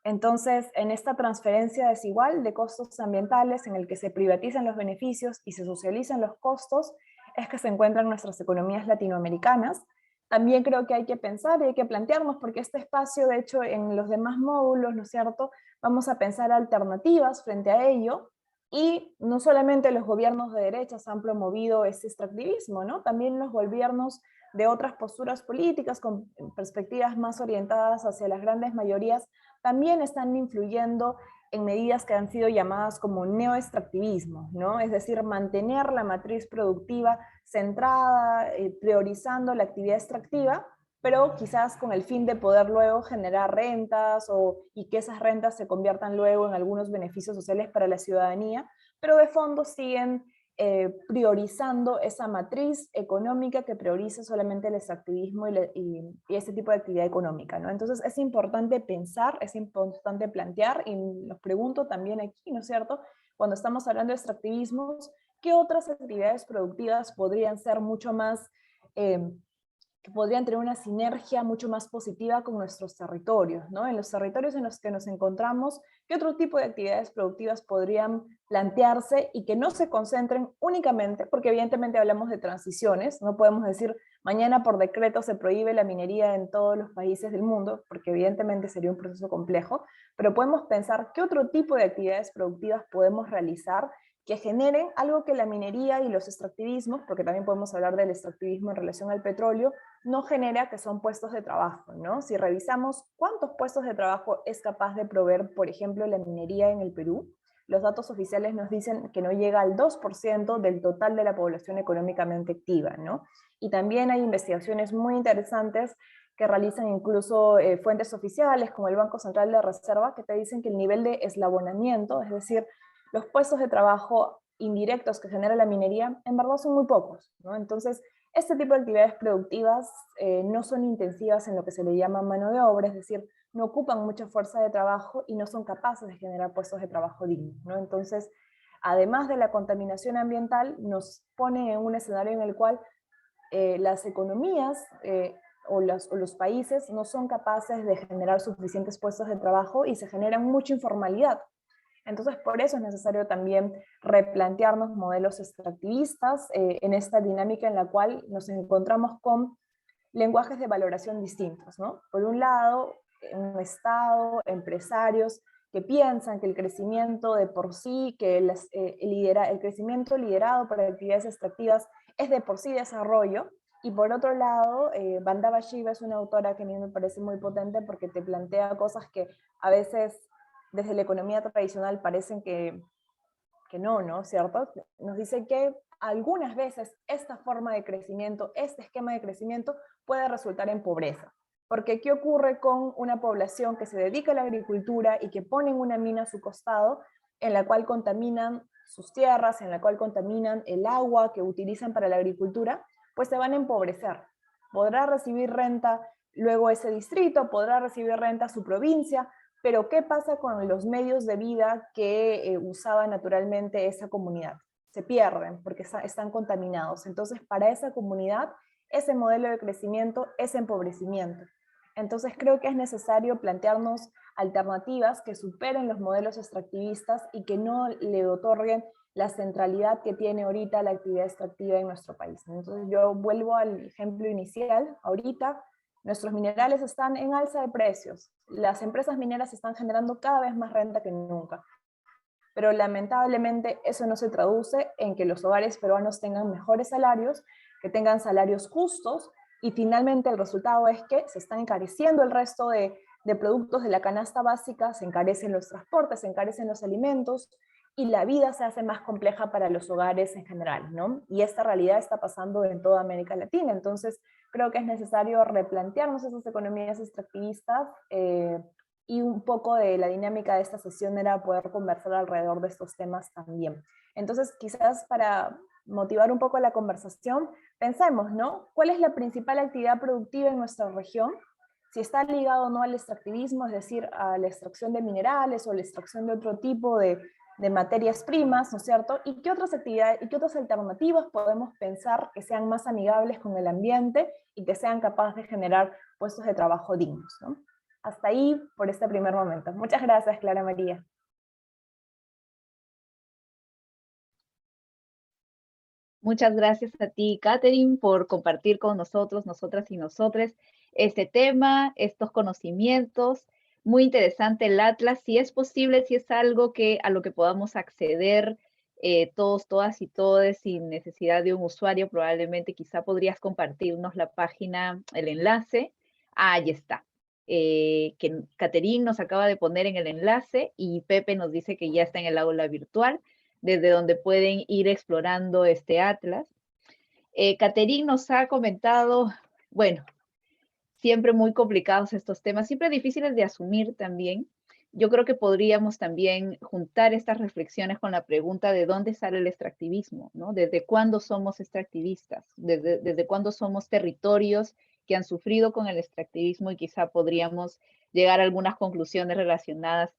E: Entonces, en esta transferencia desigual de costos ambientales, en el que se privatizan los beneficios y se socializan los costos, es que se encuentran nuestras economías latinoamericanas. También creo que hay que pensar y hay que plantearnos, porque este espacio, de hecho, en los demás módulos, ¿no es cierto?, vamos a pensar alternativas frente a ello. Y no solamente los gobiernos de derechas han promovido ese extractivismo, ¿no? También los gobiernos de otras posturas políticas con perspectivas más orientadas hacia las grandes mayorías también están influyendo en medidas que han sido llamadas como neoextractivismo, ¿no? Es decir, mantener la matriz productiva centrada, priorizando la actividad extractiva, pero quizás con el fin de poder luego generar rentas y que esas rentas se conviertan luego en algunos beneficios sociales para la ciudadanía, pero de fondo siguen priorizando esa matriz económica que prioriza solamente el extractivismo y ese tipo de actividad económica, ¿no? Entonces es importante pensar, es importante plantear, y nos pregunto también aquí, ¿no es cierto?, cuando estamos hablando de extractivismos, ¿qué otras actividades productivas podrían ser mucho más, que podrían tener una sinergia mucho más positiva con nuestros territorios, ¿no? En los territorios en los que nos encontramos, ¿qué otro tipo de actividades productivas podrían plantearse y que no se concentren únicamente, porque evidentemente hablamos de transiciones, no podemos decir mañana por decreto se prohíbe la minería en todos los países del mundo, porque evidentemente sería un proceso complejo, pero podemos pensar qué otro tipo de actividades productivas podemos realizar que generen algo que la minería y los extractivismos, porque también podemos hablar del extractivismo en relación al petróleo, no genera, que son puestos de trabajo, ¿no? Si revisamos cuántos puestos de trabajo es capaz de proveer, por ejemplo, la minería en el Perú, los datos oficiales nos dicen que no llega al 2% del total de la población económicamente activa, ¿no? Y también hay investigaciones muy interesantes que realizan incluso fuentes oficiales como el Banco Central de Reserva, que te dicen que el nivel de eslabonamiento, es decir, los puestos de trabajo indirectos que genera la minería, en verdad son muy pocos, ¿no? Entonces, este tipo de actividades productivas no son intensivas en lo que se le llama mano de obra, es decir, no ocupan mucha fuerza de trabajo y no son capaces de generar puestos de trabajo dignos, ¿no? Entonces, además de la contaminación ambiental, nos pone en un escenario en el cual las economías o los países no son capaces de generar suficientes puestos de trabajo y se genera mucha informalidad. Entonces, por eso es necesario también replantearnos modelos extractivistas en esta dinámica en la cual nos encontramos con lenguajes de valoración distintos, ¿no? Por un lado, un Estado, empresarios que piensan que el crecimiento de por sí, que el crecimiento liderado por actividades extractivas es de por sí desarrollo, y por otro lado, Vandana Shiva es una autora que a mí me parece muy potente porque te plantea cosas que a veces desde la economía tradicional parecen que no, ¿no? ¿Cierto? Nos dice que algunas veces esta forma de crecimiento, este esquema de crecimiento puede resultar en pobreza. Porque ¿qué ocurre con una población que se dedica a la agricultura y que ponen una mina a su costado en la cual contaminan sus tierras, en la cual contaminan el agua que utilizan para la agricultura? Pues se van a empobrecer. Podrá recibir renta luego ese distrito, podrá recibir renta su provincia, pero ¿qué pasa con los medios de vida que usaba naturalmente esa comunidad? Se pierden porque están contaminados. Entonces, para esa comunidad, ese modelo de crecimiento es empobrecimiento. Entonces, creo que es necesario plantearnos alternativas que superen los modelos extractivistas y que no le otorguen la centralidad que tiene ahorita la actividad extractiva en nuestro país. Entonces, yo vuelvo al ejemplo inicial. Ahorita, nuestros minerales están en alza de precios. Las empresas mineras están generando cada vez más renta que nunca. Pero lamentablemente eso no se traduce en que los hogares peruanos tengan mejores salarios, que tengan salarios justos, y finalmente el resultado es que se están encareciendo el resto de productos de la canasta básica, se encarecen los transportes, se encarecen los alimentos, y la vida se hace más compleja para los hogares en general, ¿no? Y esta realidad está pasando en toda América Latina. Entonces, creo que es necesario replantearnos esas economías extractivistas y un poco de la dinámica de esta sesión era poder conversar alrededor de estos temas también. Entonces, quizás para motivar un poco la conversación, pensemos, ¿no? ¿Cuál es la principal actividad productiva en nuestra región? Si está ligado o no al extractivismo, es decir, a la extracción de minerales o la extracción de otro tipo de materias primas, ¿no es cierto? ¿Y qué otras actividades y qué otras alternativas podemos pensar que sean más amigables con el ambiente y que sean capaces de generar puestos de trabajo dignos, ¿no? Hasta ahí por este primer momento. Muchas gracias, Clara María.
B: Muchas gracias a ti, Catherine, por compartir con nosotros, nosotras y nosotres, este tema, estos conocimientos. Muy interesante el Atlas, si es posible, si es algo a lo que podamos acceder todos, todas y todes sin necesidad de un usuario, probablemente quizá podrías compartirnos la página, el enlace. Ahí está. Que Catherine nos acaba de poner en el enlace y Pepe nos dice que ya está en el aula virtual, desde donde pueden ir explorando este atlas. Catherine nos ha comentado, bueno, siempre muy complicados estos temas, siempre difíciles de asumir también, yo creo que podríamos también juntar estas reflexiones con la pregunta de dónde sale el extractivismo, ¿no? ¿Desde cuándo somos extractivistas? ¿Desde cuándo somos territorios que han sufrido con el extractivismo? Y quizá podríamos llegar a algunas conclusiones relacionadas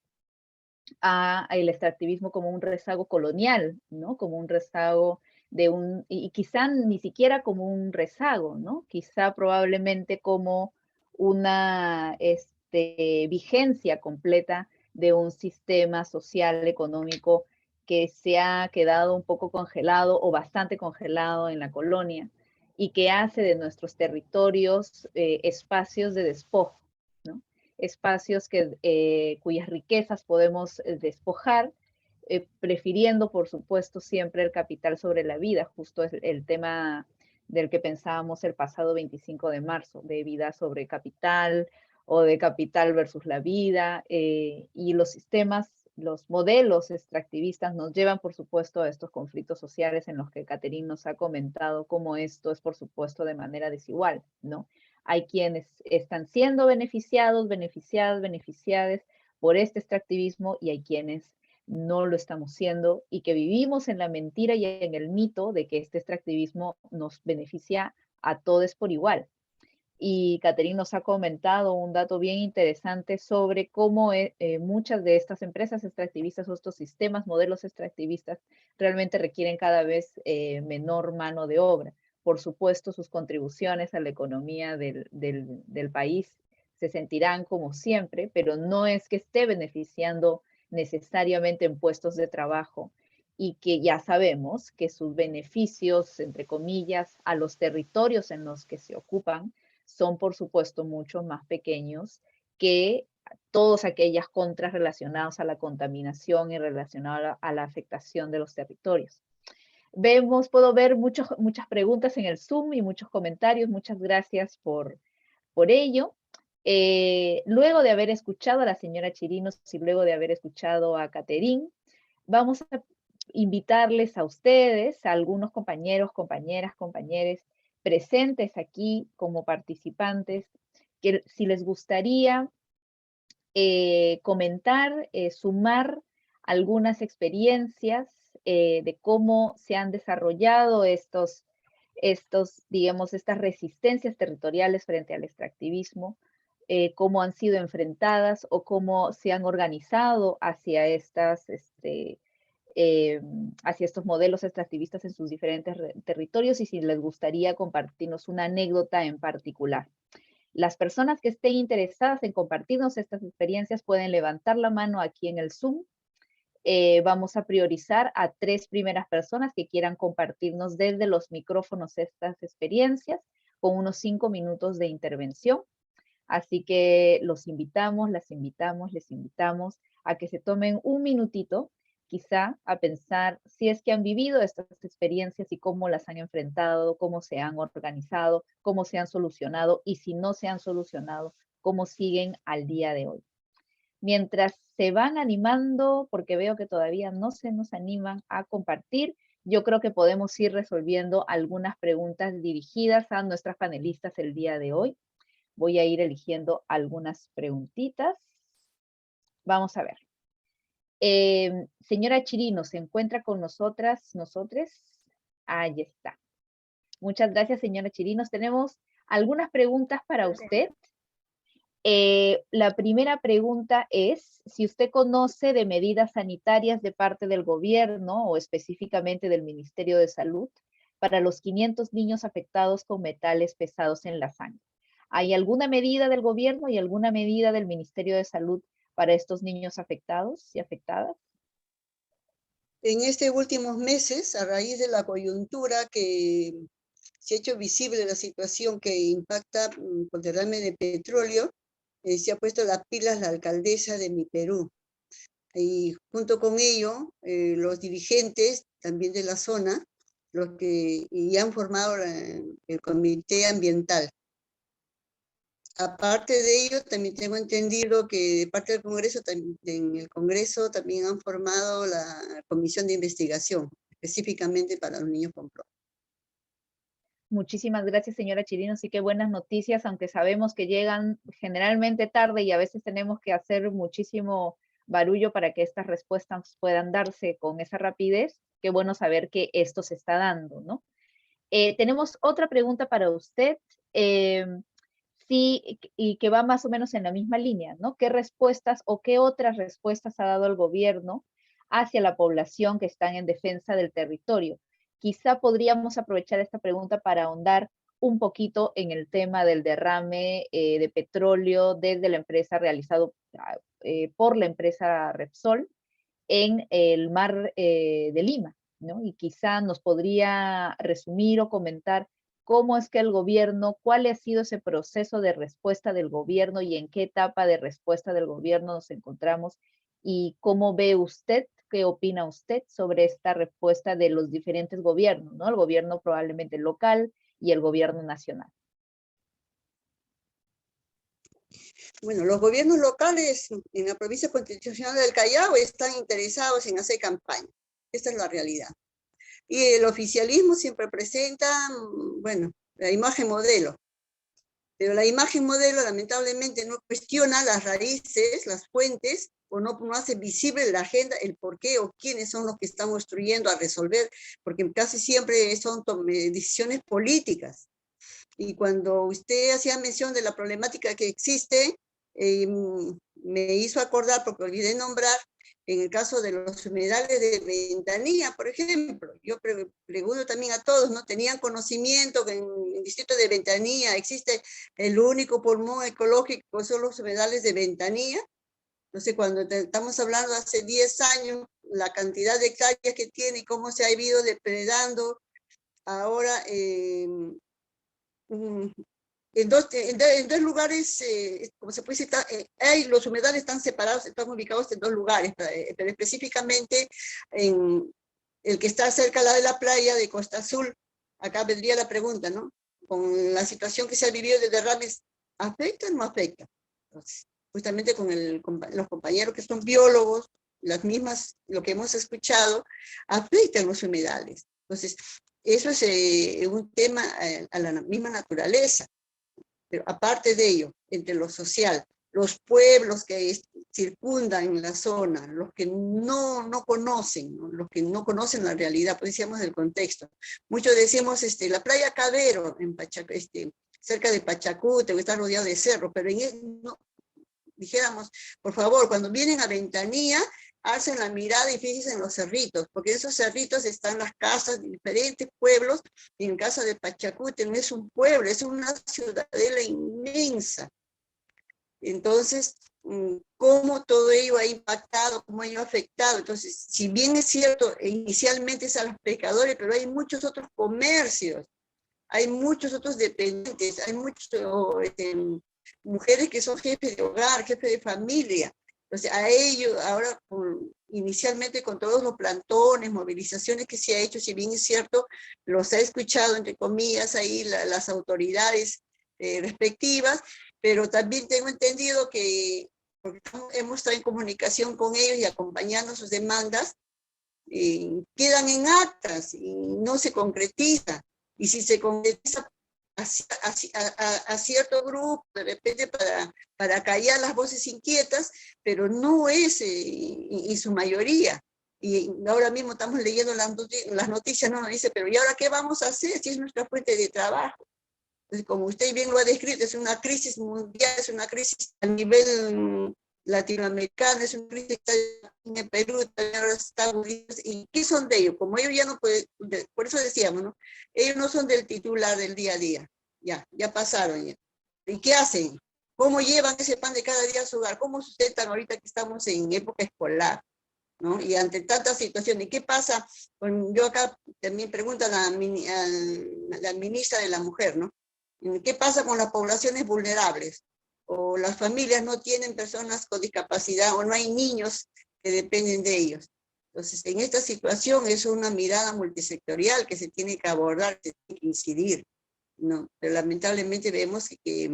B: a el extractivismo como un rezago colonial, ¿no? Como un rezago y quizá ni siquiera como un rezago, ¿no? Quizá probablemente como una vigencia completa de un sistema social, económico que se ha quedado un poco congelado o bastante congelado en la colonia y que hace de nuestros territorios espacios de despojo, ¿no? Espacios cuyas riquezas podemos despojar, prefiriendo, por supuesto, siempre el capital sobre la vida. Justo es el tema del que pensábamos el pasado 25 de marzo, de vida sobre capital o de capital versus la vida, y los sistemas, los modelos extractivistas nos llevan, por supuesto, a estos conflictos sociales en los que Catherine nos ha comentado cómo esto es, por supuesto, de manera desigual, ¿no? Hay quienes están siendo beneficiados, beneficiadas por este extractivismo y hay quienes no lo estamos siendo y que vivimos en la mentira y en el mito de que este extractivismo nos beneficia a todos por igual. Y Catherine nos ha comentado un dato bien interesante sobre cómo muchas de estas empresas extractivistas o estos sistemas, modelos extractivistas, realmente requieren cada vez menor mano de obra. Por supuesto, sus contribuciones a la economía del país se sentirán como siempre, pero no es que esté beneficiando necesariamente en puestos de trabajo y que ya sabemos que sus beneficios, entre comillas, a los territorios en los que se ocupan, son por supuesto mucho más pequeños que todas aquellas contras relacionadas a la contaminación y relacionadas a la afectación de los territorios. Puedo ver muchas preguntas en el Zoom y muchos comentarios. Muchas gracias por ello. Luego de haber escuchado a la señora Chirinos y luego de haber escuchado a Catherine, vamos a invitarles a ustedes, a algunos compañeros, compañeros presentes aquí como participantes, que si les gustaría comentar, sumar algunas experiencias de cómo se han desarrollado digamos, estas resistencias territoriales frente al extractivismo, cómo han sido enfrentadas o cómo se han organizado hacia hacia estos modelos extractivistas en sus diferentes territorios y si les gustaría compartirnos una anécdota en particular. Las personas que estén interesadas en compartirnos estas experiencias pueden levantar la mano aquí en el Zoom. Vamos a priorizar a 3 primeras personas que quieran compartirnos desde los micrófonos estas experiencias con unos 5 minutos de intervención. Así que los invitamos, les invitamos a que se tomen un minutito, quizá a pensar si es que han vivido estas experiencias y cómo las han enfrentado, cómo se han organizado, cómo se han solucionado y si no se han solucionado, cómo siguen al día de hoy. Mientras se van animando, porque veo que todavía no se nos animan a compartir, yo creo que podemos ir resolviendo algunas preguntas dirigidas a nuestras panelistas el día de hoy. Voy a ir eligiendo algunas preguntitas. Vamos a ver. Señora Chirino, ¿se encuentra con nosotros? Ahí está. Muchas gracias, señora Chirinos. Tenemos algunas preguntas para usted. La primera pregunta es si usted conoce de medidas sanitarias de parte del gobierno o específicamente del Ministerio de Salud para los 500 niños afectados con metales pesados en la sangre. ¿Hay alguna medida del gobierno y alguna medida del Ministerio de Salud para estos niños afectados y afectadas?
C: En estos últimos meses, a raíz de la coyuntura que se ha hecho visible la situación que impacta por derrame de petróleo, se ha puesto las pilas la alcaldesa de Mi Perú. Y junto con ello, los dirigentes también de la zona, y han formado el comité ambiental. Aparte de ello, también tengo entendido que de parte del Congreso, en el Congreso también han formado la comisión de investigación, específicamente para los niños con problemas.
B: Muchísimas gracias, señora Chirino. Sí que buenas noticias, aunque sabemos que llegan generalmente tarde y a veces tenemos que hacer muchísimo barullo para que estas respuestas puedan darse con esa rapidez, qué bueno saber que esto se está dando, ¿no? Tenemos otra pregunta para usted, sí, y que va más o menos en la misma línea, ¿no? ¿Qué respuestas o qué otras respuestas ha dado el gobierno hacia la población que están en defensa del territorio? Quizá podríamos aprovechar esta pregunta para ahondar un poquito en el tema del derrame de petróleo desde la empresa realizado por la empresa Repsol en el mar de Lima, ¿no? Y quizá nos podría resumir o comentar cómo es que el gobierno, cuál ha sido ese proceso de respuesta del gobierno y en qué etapa de respuesta del gobierno nos encontramos y cómo ve usted, qué opina usted sobre esta respuesta de los diferentes gobiernos, ¿no? El gobierno probablemente local y el gobierno nacional.
C: Bueno, los gobiernos locales en la provincia constitucional del Callao están interesados en hacer campaña. Esta es la realidad. Y el oficialismo siempre presenta, bueno, la imagen modelo. Pero la imagen modelo lamentablemente no cuestiona las raíces, las fuentes, o no hace visible la agenda, el por qué o quiénes son los que están obstruyendo a resolver, porque casi siempre son decisiones políticas. Y cuando usted hacía mención de la problemática que existe, me hizo acordar, porque olvidé nombrar, en el caso de los humedales de Ventanilla, por ejemplo, yo pregunto también a todos, ¿no? ¿Tenían conocimiento que en el distrito de Ventanilla existe el único pulmón ecológico, son los humedales de Ventanilla? Entonces, cuando estamos hablando hace 10 años, la cantidad de hectáreas que tiene y cómo se ha ido depredando, ahora en dos lugares, como se puede decir, los humedales están separados, están ubicados en 2 lugares, pero específicamente en el que está cerca de la playa de Costa Azul. Acá vendría la pregunta, ¿no? Con la situación que se ha vivido de derrames, ¿afecta o no afecta? Entonces, justamente con los compañeros que son biólogos, las mismas, lo que hemos escuchado, afectan los humedales. Entonces, eso es un tema a la misma naturaleza. Pero aparte de ello, entre lo social, los pueblos que circundan en la zona, los que no conocen, ¿no? Los que no conocen la realidad, pues decíamos el contexto. Muchos decimos la playa Cabero, en cerca de Pachacute, que está rodeado de cerros, pero no, dijéramos, por favor, cuando vienen a Ventanilla, alcen la mirada y fíjense en los cerritos, porque en esos cerritos están las casas de diferentes pueblos, y en el caso de Pachacute no es un pueblo, es una ciudadela inmensa. Entonces, cómo todo ello ha impactado, cómo ello ha afectado. Entonces, si bien es cierto, inicialmente es a los pescadores, pero hay muchos otros comercios, hay muchos otros dependientes, hay muchas mujeres que son jefes de hogar, jefes de familia. Entonces, a ellos, ahora, inicialmente con todos los plantones, movilizaciones que se ha hecho, si bien es cierto, los ha escuchado, entre comillas, ahí las autoridades respectivas, pero también tengo entendido que, porque hemos estado en comunicación con ellos y acompañando sus demandas, quedan en actas y no se concretiza. Y si se concretiza a cierto grupo, de repente para callar las voces inquietas, pero no es en su mayoría. Y ahora mismo estamos leyendo las noticias, no nos dice, pero ¿y ahora qué vamos a hacer si es nuestra fuente de trabajo? Entonces, como usted bien lo ha descrito, es una crisis mundial, es una crisis a nivel latinoamericano, es una crisis que está en Perú, también ahora Estados Unidos. ¿Y qué son de ellos? Como ellos ya no pueden, por eso decíamos, ¿no? Ellos no son del titular del día a día, ya pasaron ya. ¿Y qué hacen? ¿Cómo llevan ese pan de cada día a su hogar? ¿Cómo sustentan ahorita que estamos en época escolar? ¿No? Y ante tanta situación, ¿y qué pasa? Yo acá también pregunto a la ministra de la Mujer, ¿no? ¿Qué pasa con las poblaciones vulnerables? O las familias no tienen personas con discapacidad, o no hay niños que dependen de ellos. Entonces, en esta situación es una mirada multisectorial que se tiene que abordar, se tiene que incidir, ¿no? Pero lamentablemente vemos que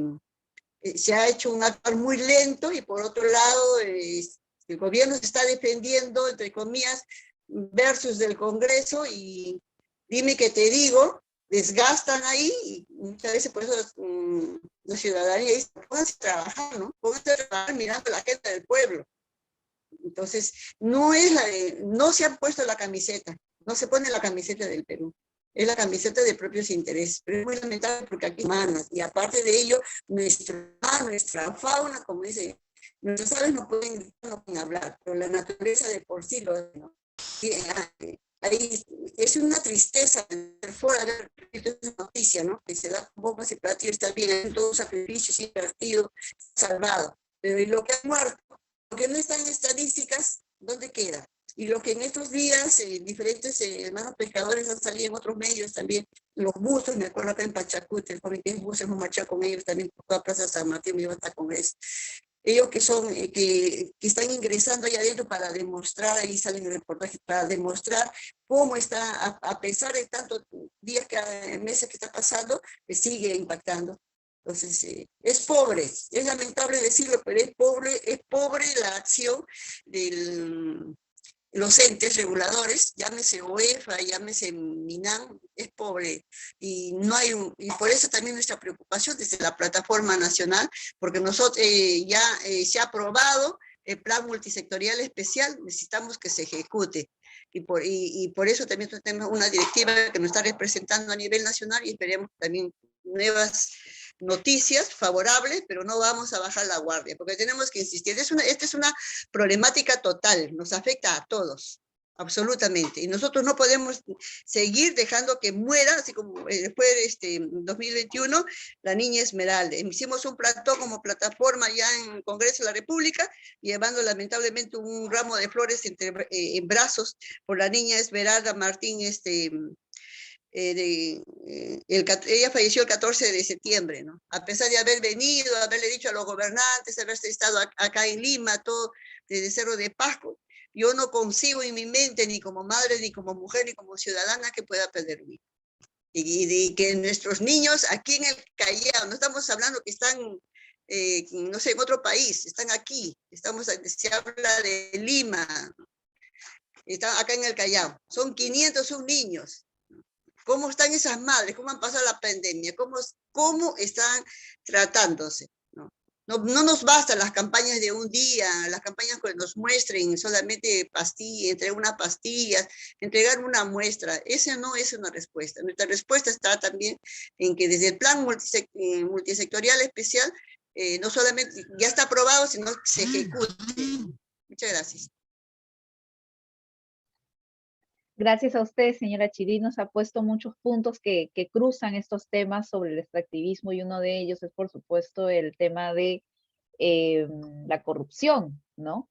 C: se ha hecho un actuar muy lento, y por otro lado, el gobierno se está defendiendo, entre comillas, versus del Congreso, y dime que te digo, desgastan ahí, y muchas veces por eso la ciudadanía dice, pónganse a trabajar, ¿no? Pónganse a trabajar mirando a la gente del pueblo. Entonces, no se han puesto la camiseta, no se pone la camiseta del Perú. Es la camiseta de propios intereses, pero es muy lamentable porque aquí humanas, y aparte de ello, nuestra fauna, como dice, nuestras aves no pueden hablar, pero la naturaleza de por sí lo hace, ¿no? Ahí es una tristeza ver fuera de esta noticia, ¿no? Que se da con bombas y platillos, está bien, en todo sacrificio, sí, partido, salvado. Pero ¿y lo que ha muerto? Lo que no está en estadísticas, ¿dónde queda? Y lo que en estos días diferentes hermanos pescadores han salido en otros medios también, los buzos, me acuerdo acá en Pachacute, el joven que es buzo, hemos marchado con ellos también por toda Plaza San Martín, me iba hasta Congreso. Ellos que son, que están ingresando allá adentro para demostrar, ahí salen el reportaje, para demostrar cómo está, a pesar de tantos días, meses que está pasando, sigue impactando. Entonces, es pobre, es lamentable decirlo, pero es pobre la acción de los entes reguladores, llámese OEFA, llámese MINAM, es pobre. Y por eso también nuestra preocupación desde la plataforma nacional, porque nosotros ya se ha aprobado el plan multisectorial especial, necesitamos que se ejecute. Y por eso también tenemos una directiva que nos está representando a nivel nacional y esperemos también nuevas noticias favorables, pero no vamos a bajar la guardia, porque tenemos que insistir. Esta es una problemática total, nos afecta a todos, absolutamente, y nosotros no podemos seguir dejando que muera, así como fue 2021, la niña Esmeralda. Hicimos un plató como plataforma ya en el Congreso de la República, llevando lamentablemente un ramo de flores en brazos por la niña Esmeralda Martín, ella falleció el 14 de septiembre, ¿no? A pesar de haber venido, haberle dicho a los gobernantes, haberse estado acá en Lima, todo desde Cerro de Pasco, yo no consigo en mi mente, ni como madre, ni como mujer, ni como ciudadana, que pueda perder vida. Y que nuestros niños aquí en el Callao, no estamos hablando que están, no sé, en otro país, están aquí, se habla de Lima, están acá en el Callao, son 501 niños. ¿Cómo están esas madres? ¿Cómo han pasado la pandemia? ¿Cómo están tratándose? No nos bastan las campañas de un día, las campañas que nos muestren solamente pastillas, entregar una pastilla, entregar una muestra. Esa no es una respuesta. Nuestra respuesta está también en que desde el plan multisectorial especial, no solamente ya está aprobado, sino que se ejecute. Muchas gracias.
B: Gracias a usted, señora Chiri, nos ha puesto muchos puntos que cruzan estos temas sobre el extractivismo y uno de ellos es, por supuesto, el tema de la corrupción, ¿no?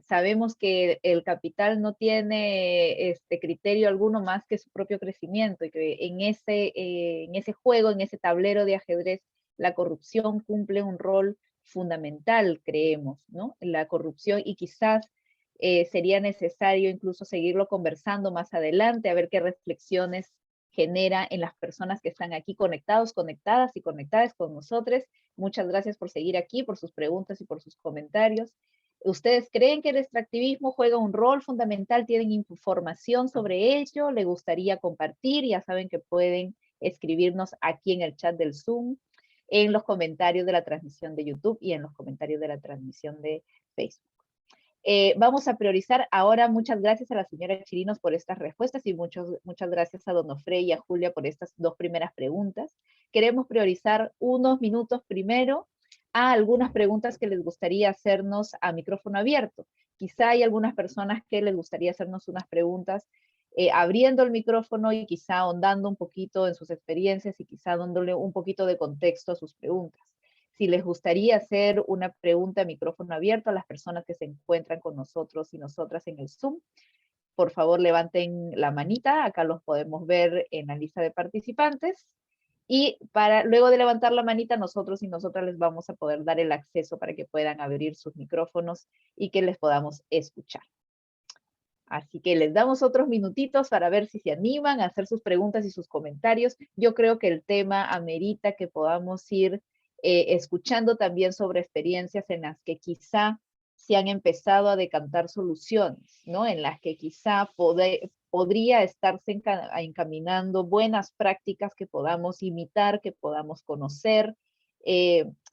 B: Sabemos que el capital no tiene criterio alguno más que su propio crecimiento y que en ese juego, en ese tablero de ajedrez, la corrupción cumple un rol fundamental, creemos, ¿no? La corrupción y quizás sería necesario incluso seguirlo conversando más adelante, a ver qué reflexiones genera en las personas que están aquí conectados, conectadas y conectadas con nosotros. Muchas gracias por seguir aquí, por sus preguntas y por sus comentarios. ¿Ustedes creen que el extractivismo juega un rol fundamental? ¿Tienen información sobre ello? ¿Le gustaría compartir? Ya saben que pueden escribirnos aquí en el chat del Zoom, en los comentarios de la transmisión de YouTube y en los comentarios de la transmisión de Facebook. Vamos a priorizar ahora. Muchas gracias a la señora Chirinos por estas respuestas y muchas gracias a don Ofré y a Julia por estas dos primeras preguntas. Queremos priorizar unos minutos primero a algunas preguntas que les gustaría hacernos a micrófono abierto. Quizá hay algunas personas que les gustaría hacernos unas preguntas abriendo el micrófono y quizá ahondando un poquito en sus experiencias y quizá dándole un poquito de contexto a sus preguntas. Si les gustaría hacer una pregunta a micrófono abierto a las personas que se encuentran con nosotros y nosotras en el Zoom, por favor levanten la manita, acá los podemos ver en la lista de participantes, y luego de levantar la manita, nosotros y nosotras les vamos a poder dar el acceso para que puedan abrir sus micrófonos y que les podamos escuchar. Así que les damos otros minutitos para ver si se animan a hacer sus preguntas y sus comentarios. Yo creo que el tema amerita que podamos ir escuchando también sobre experiencias en las que quizá se han empezado a decantar soluciones, ¿no? En las que quizá podría estarse encaminando buenas prácticas que podamos imitar, que podamos conocer,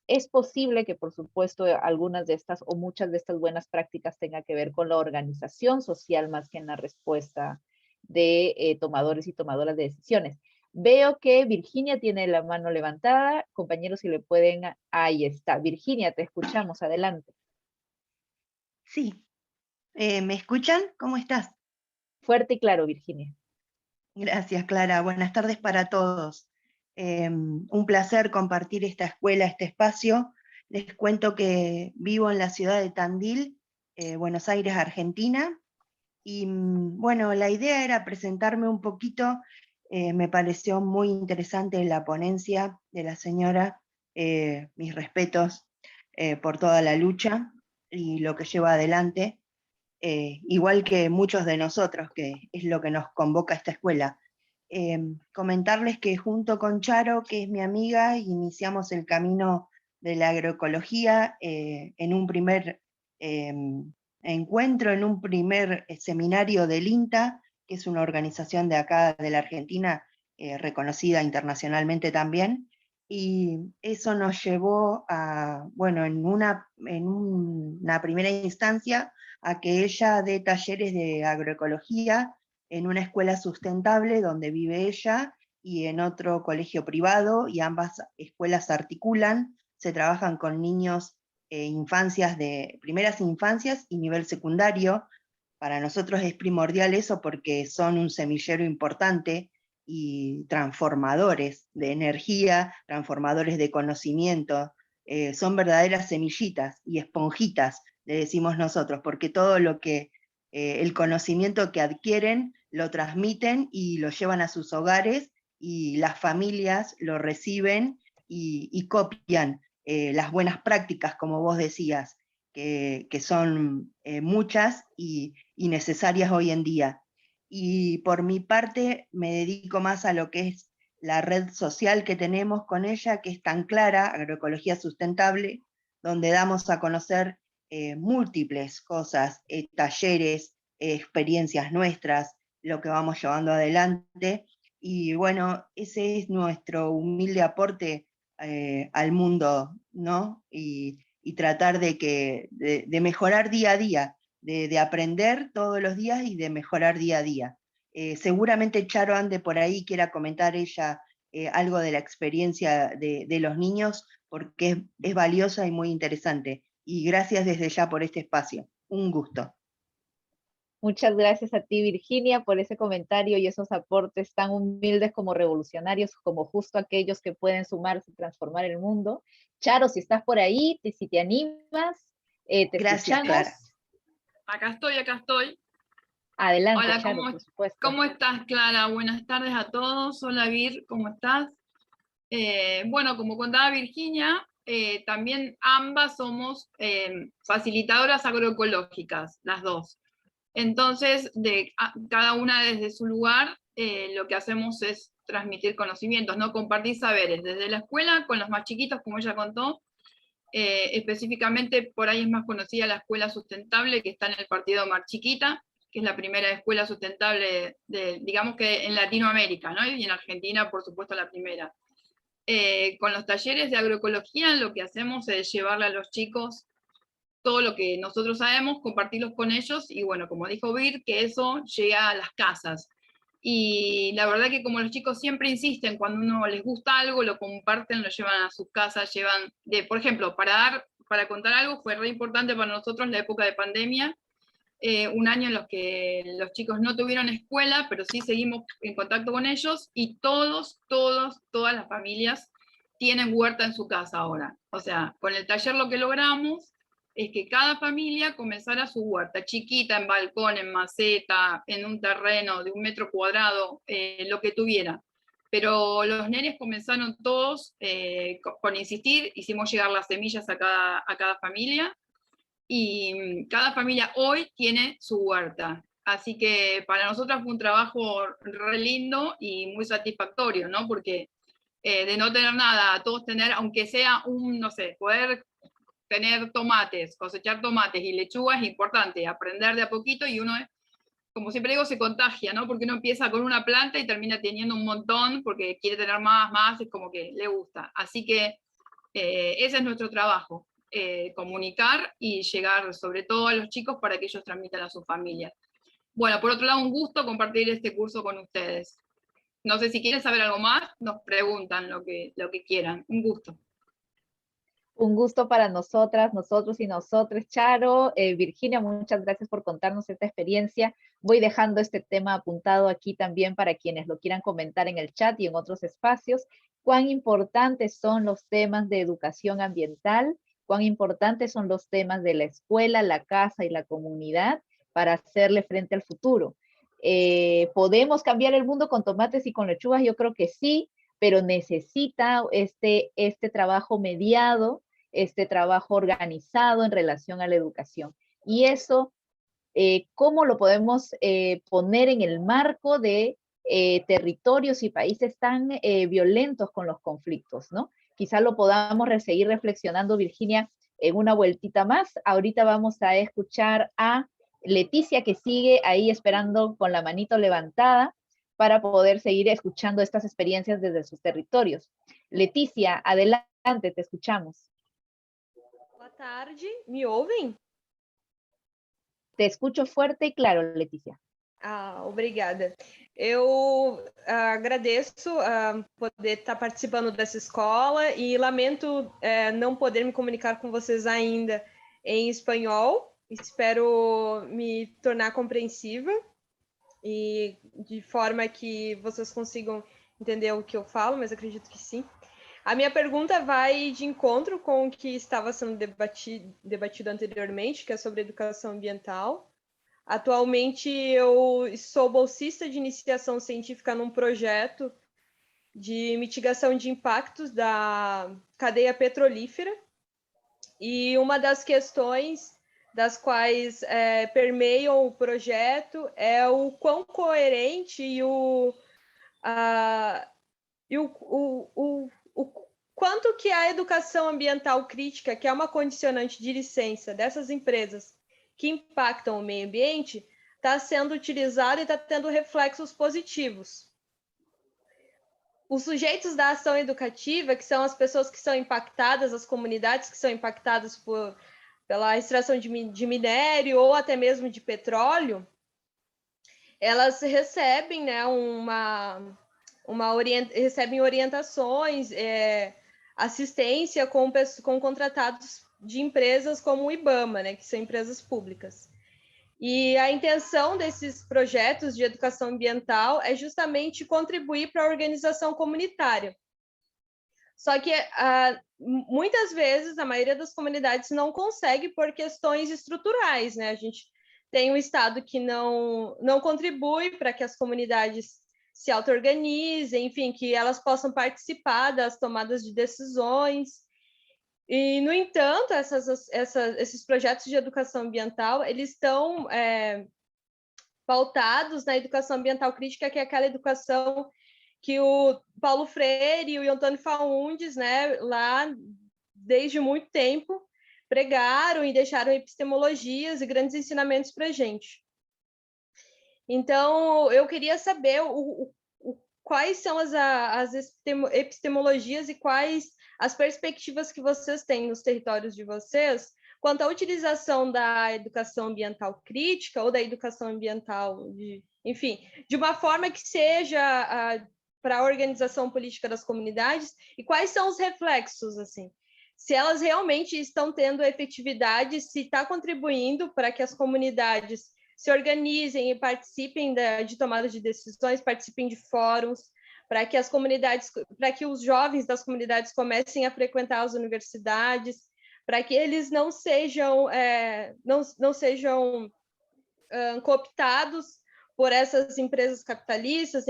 B: Es posible que, por supuesto, algunas de estas o muchas de estas buenas prácticas tengan que ver con la organización social más que en la respuesta de tomadores y tomadoras de decisiones. Veo que Virginia tiene la mano levantada. Compañeros, si le pueden... Ahí está. Virginia, te escuchamos. Adelante.
F: Sí. ¿Me escuchan? ¿Cómo estás?
B: Fuerte y claro, Virginia.
F: Gracias, Clara. Buenas tardes para todos. Un placer compartir esta escuela, este espacio. Les cuento que vivo en la ciudad de Tandil, Buenos Aires, Argentina. Y bueno, la idea era presentarme un poquito. Me pareció muy interesante la ponencia de la señora. Mis respetos por toda la lucha y lo que lleva adelante. Igual que muchos de nosotros, que es lo que nos convoca a esta escuela. Comentarles que junto con Charo, que es mi amiga, iniciamos el camino de la agroecología en un primer encuentro, en un primer seminario del INTA, que es una organización de acá de la Argentina, reconocida internacionalmente también, y eso nos llevó a, bueno, en una primera instancia, a que ella dé talleres de agroecología en una escuela sustentable donde vive ella y en otro colegio privado, y ambas escuelas articulan, se trabajan con niños infancias de primeras infancias y nivel secundario. Para nosotros es primordial eso porque son un semillero importante y transformadores de energía, transformadores de conocimiento, son verdaderas semillitas y esponjitas, le decimos nosotros, porque todo lo que el conocimiento que adquieren lo transmiten y lo llevan a sus hogares, y las familias lo reciben y copian las buenas prácticas, como vos decías, que son muchas y necesarias hoy en día. Y por mi parte me dedico más a lo que es la red social que tenemos con ella, que es tan clara, Agroecología Sustentable, donde damos a conocer múltiples cosas, talleres, experiencias nuestras, lo que vamos llevando adelante. Y bueno, ese es nuestro humilde aporte al mundo, ¿no? Y tratar de mejorar día a día, de aprender todos los días y de mejorar día a día. Seguramente Charo ande por ahí, quiera comentar ella algo de la experiencia de los niños, porque es valiosa y muy interesante. Y gracias desde ya por este espacio. Un gusto.
B: Muchas gracias a ti, Virginia, por ese comentario y esos aportes tan humildes como revolucionarios, como justo aquellos que pueden sumarse y transformar el mundo. Charo, si estás por ahí, si te animas, te
F: Gracias,
B: escuchamos.
F: Clara.
D: Acá estoy.
B: Adelante,
D: Hola,
B: Charo, por supuesto.
D: ¿cómo estás, Clara? Buenas tardes a todos. Hola, Vir, ¿cómo estás? Bueno, como contaba Virginia, también ambas somos facilitadoras agroecológicas, las dos. Entonces, cada una desde su lugar, lo que hacemos es transmitir conocimientos, ¿no? Compartir saberes, desde la escuela con los más chiquitos, como ella contó. Específicamente, por ahí es más conocida la Escuela Sustentable, que está en el partido Mar Chiquita, que es la primera escuela sustentable, digamos que en Latinoamérica, ¿no? Y en Argentina, por supuesto, la primera. Con los talleres de agroecología, lo que hacemos es llevarle a los chicos todo lo que nosotros sabemos, compartirlos con ellos, y bueno, como dijo Vir, que eso llega a las casas. Y la verdad que como los chicos siempre insisten, cuando uno les gusta algo, lo comparten, lo llevan a sus casas, por ejemplo, para contar algo, fue re importante para nosotros la época de pandemia, un año en los que los chicos no tuvieron escuela, pero sí seguimos en contacto con ellos, y todas las familias tienen huerta en su casa ahora. O sea, con el taller lo que logramos es que cada familia comenzara su huerta, chiquita, en balcón, en maceta, en un terreno de 1 metro cuadrado, lo que tuviera. Pero los nenes comenzaron todos, con insistir, hicimos llegar las semillas a cada familia, y cada familia hoy tiene su huerta. Así que para nosotros fue un trabajo re lindo y muy satisfactorio, ¿no? Porque de no tener nada, todos tener, aunque sea no sé, poder tener tomates, cosechar tomates y lechuga es importante, aprender de a poquito, y uno, como siempre digo, se contagia, ¿no? Porque uno empieza con una planta y termina teniendo un montón porque quiere tener más, es como que le gusta. Así que Ese es nuestro trabajo, comunicar y llegar sobre todo a los chicos para que ellos transmitan a sus familias. Bueno, por otro lado, un gusto compartir este curso con ustedes. No sé si quieren saber algo más, nos preguntan lo que quieran. Un gusto.
B: Un gusto para nosotras, nosotros y nosotros, Charo. Virginia, muchas gracias por contarnos esta experiencia. Voy dejando este tema apuntado aquí también para quienes lo quieran comentar en el chat y en otros espacios. Cuán importantes son los temas de educación ambiental, cuán importantes son los temas de la escuela, la casa y la comunidad para hacerle frente al futuro. ¿Podemos cambiar el mundo con tomates y con lechugas? Yo creo que sí, pero necesita este trabajo mediado, este trabajo organizado en relación a la educación. Y eso, ¿cómo lo podemos poner en el marco de territorios y países tan violentos con los conflictos, ¿no? Quizá lo podamos seguir reflexionando, Virginia, en una vueltita más. Ahorita vamos a escuchar a Leticia, que sigue ahí esperando con la manito levantada para poder seguir escuchando estas experiencias desde sus territorios. Leticia, adelante, te escuchamos.
G: Boa tarde, me ouvem?
B: Te escucho fuerte y claro, Leticia.
G: Obrigada. Eu agradeço poder estar participando dessa escola e lamento não poder me comunicar com vocês ainda em espanhol. Espero me tornar compreensiva e de forma que vocês consigam entender o que eu falo, mas acredito que sim. A minha pergunta vai de encontro com o que estava sendo debatido anteriormente, que é sobre educação ambiental. Atualmente, eu sou bolsista de iniciação científica num projeto de mitigação de impactos da cadeia petrolífera. E uma das questões das quais permeiam o projeto é o quão coerente e o quanto que a educação ambiental crítica, que é uma condicionante de licença dessas empresas que impactam o meio ambiente, está sendo utilizada e está tendo reflexos positivos. Os sujeitos da ação educativa, que são as pessoas que são impactadas, as comunidades que são impactadas pela extração de minério ou até mesmo de petróleo, elas recebem, né, recebem orientações, assistência com contratados de empresas como o IBAMA, né, que são empresas públicas. E a intenção desses projetos de educação ambiental é justamente contribuir para a organização comunitária. Só que muitas vezes a maioria das comunidades não consegue por questões estruturais, né? A gente tem um Estado que não contribui para que as comunidades se auto-organizem, enfim, que elas possam participar das tomadas de decisões. E, no entanto, esses projetos de educação ambiental, eles estão pautados na educação ambiental crítica, que é aquela educação que o Paulo Freire e o Antônio Faundes, né, lá desde muito tempo, pregaram e deixaram epistemologias e grandes ensinamentos para a gente. Então, eu queria saber quais são as epistemologias e quais as perspectivas que vocês têm nos territórios de vocês quanto à utilização da educação ambiental crítica ou da educação ambiental, enfim, de uma forma que seja para a organização política das comunidades, e quais são os reflexos, assim, se elas realmente estão tendo efetividade, se está contribuindo para que as comunidades se organizem e participem de tomada de decisões, participem de fóruns, para que as comunidades, para que os jovens das comunidades comecem a frequentar as universidades, para que eles não sejam cooptados por essas empresas capitalistas,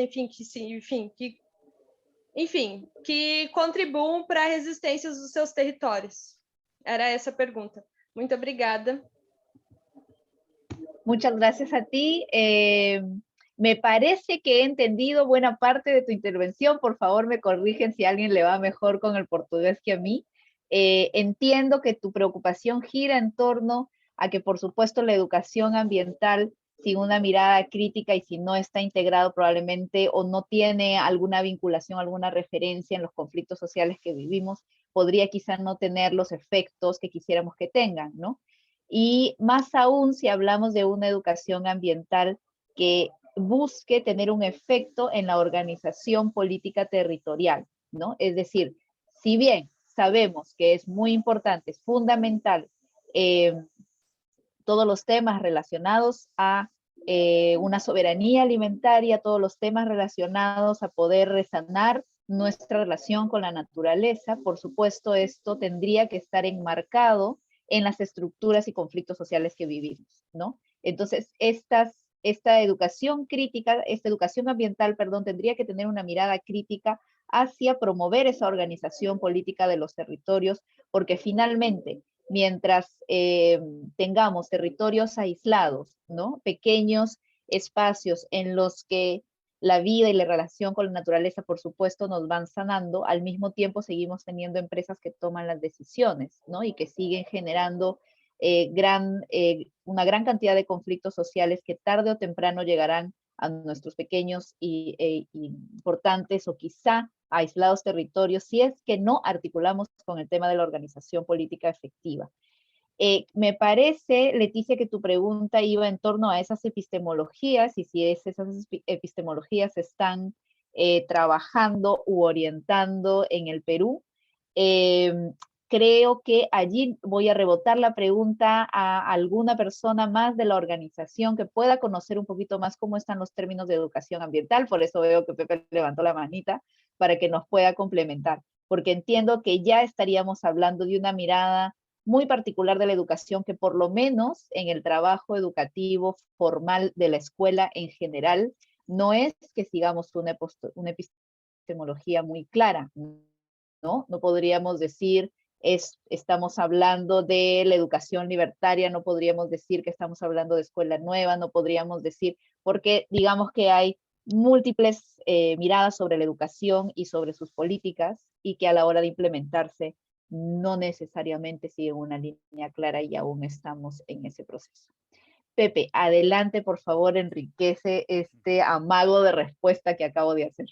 G: enfim, que contribuam para a resistência dos seus territórios. Era essa a pergunta. Muito obrigada.
B: Muchas gracias a ti. Me parece que he entendido buena parte de tu intervención. Por favor, me corrigen si a alguien le va mejor con el portugués que a mí. Entiendo que tu preocupación gira en torno a que, por supuesto, la educación ambiental, sin una mirada crítica y si no está integrado probablemente o no tiene alguna vinculación, alguna referencia en los conflictos sociales que vivimos, podría quizá no tener los efectos que quisiéramos que tengan, ¿no? Y más aún si hablamos de una educación ambiental que busque tener un efecto en la organización política territorial, ¿no? Es decir, si bien sabemos que es muy importante, es fundamental, todos los temas relacionados a una soberanía alimentaria, todos los temas relacionados a poder resanar nuestra relación con la naturaleza, por supuesto esto tendría que estar enmarcado en las estructuras y conflictos sociales que vivimos, ¿no? Entonces, esta educación crítica, esta educación ambiental, perdón, tendría que tener una mirada crítica hacia promover esa organización política de los territorios, porque finalmente, mientras tengamos territorios aislados, ¿no? Pequeños espacios en los que la vida y la relación con la naturaleza, por supuesto, nos van sanando, al mismo tiempo seguimos teniendo empresas que toman las decisiones, ¿no? Y que siguen generando una gran cantidad de conflictos sociales que tarde o temprano llegarán a nuestros pequeños y importantes o quizá aislados territorios, si es que no articulamos con el tema de la organización política efectiva. Me parece, Leticia, que tu pregunta iba en torno a esas epistemologías y si esas epistemologías se están trabajando u orientando en el Perú. Creo que allí voy a rebotar la pregunta a alguna persona más de la organización que pueda conocer un poquito más cómo están los términos de educación ambiental, por eso veo que Pepe levantó la manita para que nos pueda complementar, porque entiendo que ya estaríamos hablando de una mirada muy particular de la educación que por lo menos en el trabajo educativo formal de la escuela en general, no es que sigamos una epistemología muy clara, ¿no? No podríamos decir estamos hablando de la educación libertaria, no podríamos decir que estamos hablando de escuela nueva, no podríamos decir, porque digamos que hay múltiples miradas sobre la educación y sobre sus políticas y que a la hora de implementarse no necesariamente siguen una línea clara y aún estamos en ese proceso. Pepe, adelante, por favor, enriquece este amago de respuesta que acabo de hacer.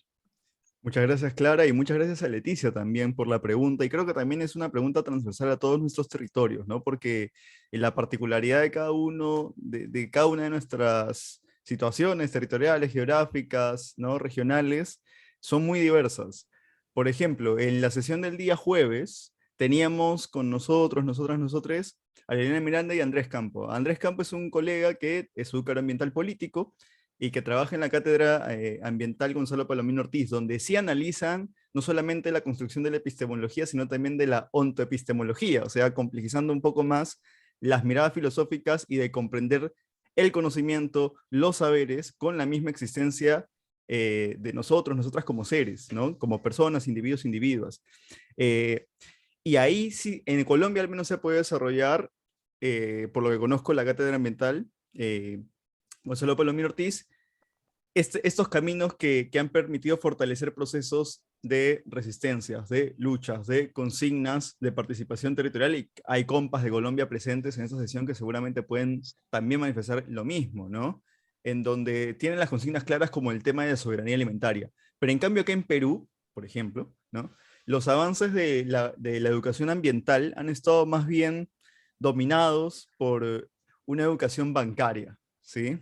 A: Muchas gracias, Clara, y muchas gracias a Leticia también por la pregunta. Y creo que también es una pregunta transversal a todos nuestros territorios, ¿no? Porque la particularidad de cada uno, de cada una de nuestras situaciones territoriales, geográficas, ¿no? Regionales, son muy diversas. Por ejemplo, en la sesión del día jueves, teníamos con nosotros, nosotres, a Elena Miranda y Andrés Campo. Andrés Campo es un colega que es educador ambiental político, y que trabaja en la Cátedra Ambiental Gonzalo Palomino Ortiz, donde sí analizan no solamente la construcción de la epistemología, sino también de la ontoepistemología, o sea, complejizando un poco más las miradas filosóficas y de comprender el conocimiento, los saberes, con la misma existencia de nosotras como seres, ¿no? Como personas, individuos. Y ahí sí, en Colombia al menos se puede desarrollar, por lo que conozco, la Cátedra Ambiental, Gonzalo Palomino Ortiz, estos caminos que han permitido fortalecer procesos de resistencias, de luchas, de consignas, de participación territorial, y hay compas de Colombia presentes en esta sesión que seguramente pueden también manifestar lo mismo, ¿no? En donde tienen las consignas claras como el tema de la soberanía alimentaria. Pero en cambio acá en Perú, por ejemplo, ¿no? Los avances de la educación ambiental han estado más bien dominados por una educación bancaria, ¿sí?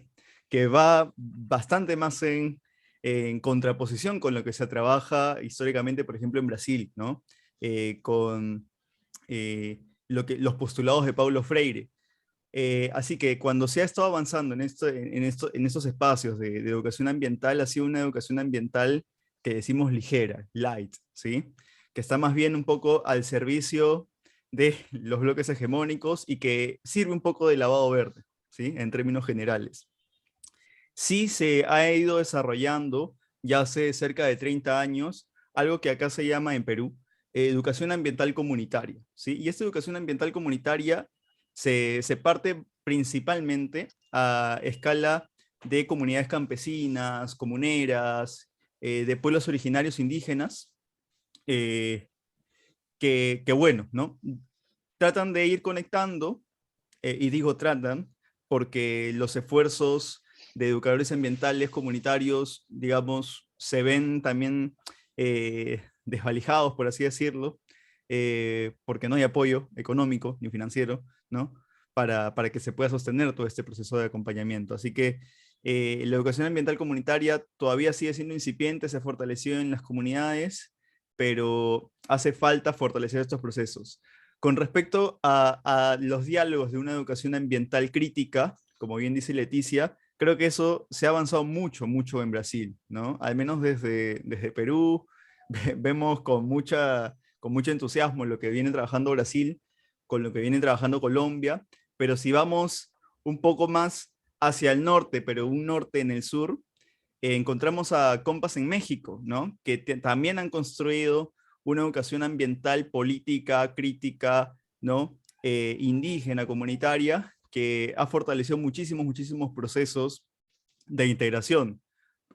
A: Que va bastante más en contraposición con lo que se trabaja históricamente, por ejemplo, en Brasil, ¿no? Con los postulados de Paulo Freire. Así que cuando se ha estado avanzando en estos espacios de educación ambiental, ha sido una educación ambiental que decimos ligera, light, ¿sí? Que está más bien un poco al servicio de los bloques hegemónicos y que sirve un poco de lavado verde, ¿sí? En términos generales. Sí se ha ido desarrollando ya hace cerca de 30 años algo que acá se llama en Perú educación ambiental comunitaria, ¿sí? Y esta educación ambiental comunitaria se parte principalmente a escala de comunidades campesinas, comuneras, de pueblos originarios indígenas, que bueno, ¿no? Tratan de ir conectando, y digo tratan, porque los esfuerzos de educadores ambientales comunitarios, digamos, se ven también desvalijados, por así decirlo, porque no hay apoyo económico ni financiero, ¿no? Para que se pueda sostener todo este proceso de acompañamiento. Así que la educación ambiental comunitaria todavía sigue siendo incipiente, se ha fortalecido en las comunidades, pero hace falta fortalecer estos procesos. Con respecto a los diálogos de una educación ambiental crítica, como bien dice Leticia, creo que eso se ha avanzado mucho, mucho en Brasil, ¿no? Al menos desde Perú, vemos con mucho entusiasmo lo que viene trabajando Brasil, con lo que viene trabajando Colombia, pero si vamos un poco más hacia el norte, pero un norte en el sur, encontramos a compas en México, ¿no? Que también han construido una educación ambiental, política, crítica, ¿no? Indígena, comunitaria, que ha fortalecido muchísimos, muchísimos procesos de integración.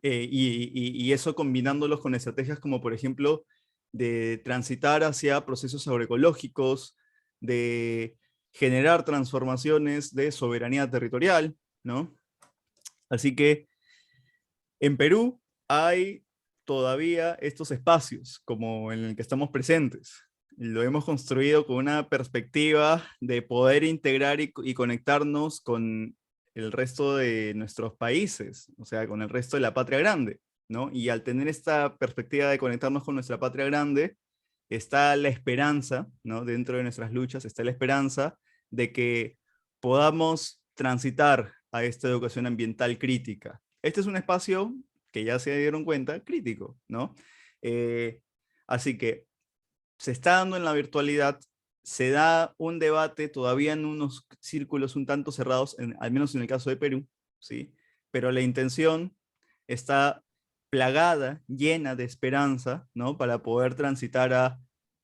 A: Y eso combinándolos con estrategias como, por ejemplo, de transitar hacia procesos agroecológicos, de generar transformaciones de soberanía territorial, ¿no? Así que en Perú hay todavía estos espacios, como en el que estamos presentes. Lo hemos construido con una perspectiva de poder integrar y conectarnos con el resto de nuestros países, o sea, con el resto de la patria grande, ¿no? Y al tener esta perspectiva de conectarnos con nuestra patria grande, está la esperanza, ¿no? Dentro de nuestras luchas está la esperanza de que podamos transitar a esta educación ambiental crítica. Este es un espacio que ya se dieron cuenta, crítico, ¿no? Así que se está dando en la virtualidad, se da un debate todavía en unos círculos un tanto cerrados, al menos en el caso de Perú, ¿sí? Pero la intención está plagada, llena de esperanza, ¿no? Para poder transitar a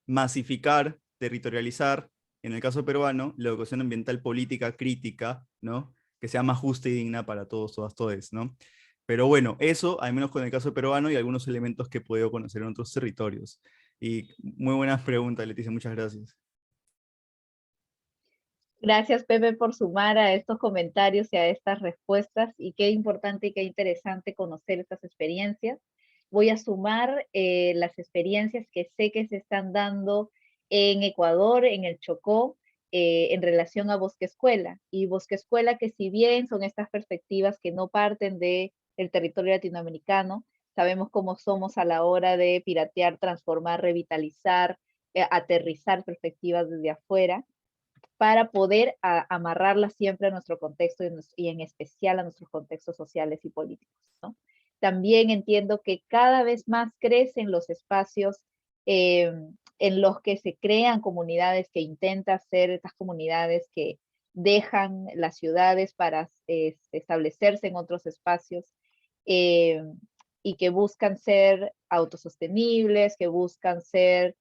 A: masificar, territorializar, en el caso peruano, la educación ambiental política crítica, ¿no? Que sea más justa y digna para todos, todas, todes, ¿no? Pero bueno, eso, al menos con el caso peruano y algunos elementos que he podido conocer en otros territorios. Y muy buenas preguntas, Leticia, muchas gracias.
B: Gracias, Pepe, por sumar a estos comentarios y a estas respuestas. Y qué importante y qué interesante conocer estas experiencias. Voy a sumar las experiencias que sé que se están dando en Ecuador, en el Chocó, en relación a Bosque Escuela. Y Bosque Escuela, que si bien son estas perspectivas que no parten del territorio latinoamericano, sabemos cómo somos a la hora de piratear, transformar, revitalizar, aterrizar perspectivas desde afuera, para poder amarrarla siempre a nuestro contexto y en especial a nuestros contextos sociales y políticos, ¿no? También entiendo que cada vez más crecen los espacios en los que se crean comunidades, que intentan ser estas comunidades que dejan las ciudades para establecerse en otros espacios, y que buscan ser autosostenibles, que buscan ser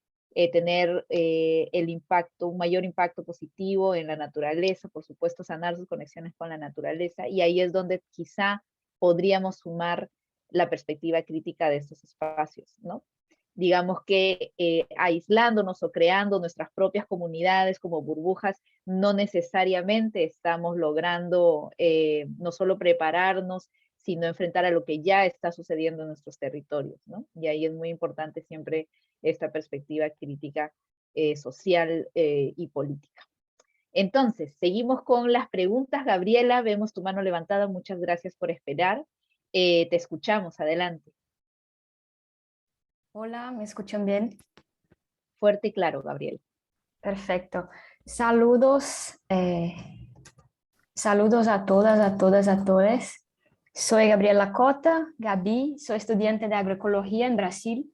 B: tener el impacto, un mayor impacto positivo en la naturaleza, por supuesto, sanar sus conexiones con la naturaleza, y ahí es donde quizá podríamos sumar la perspectiva crítica de estos espacios, ¿no? Digamos que aislándonos o creando nuestras propias comunidades como burbujas, no necesariamente estamos logrando no solo prepararnos, sino enfrentar a lo que ya está sucediendo en nuestros territorios, ¿no? Y ahí es muy importante siempre esta perspectiva crítica social y política. Entonces, seguimos con las preguntas. Gabriela, vemos tu mano levantada. Muchas gracias por esperar. Te escuchamos. Adelante.
H: Hola, ¿me escuchan bien?
B: Fuerte y claro, Gabriela.
H: Perfecto. Saludos, saludos a todas, a todos. Soy Gabriela Cota, Gabi, soy estudiante de agroecología en Brasil.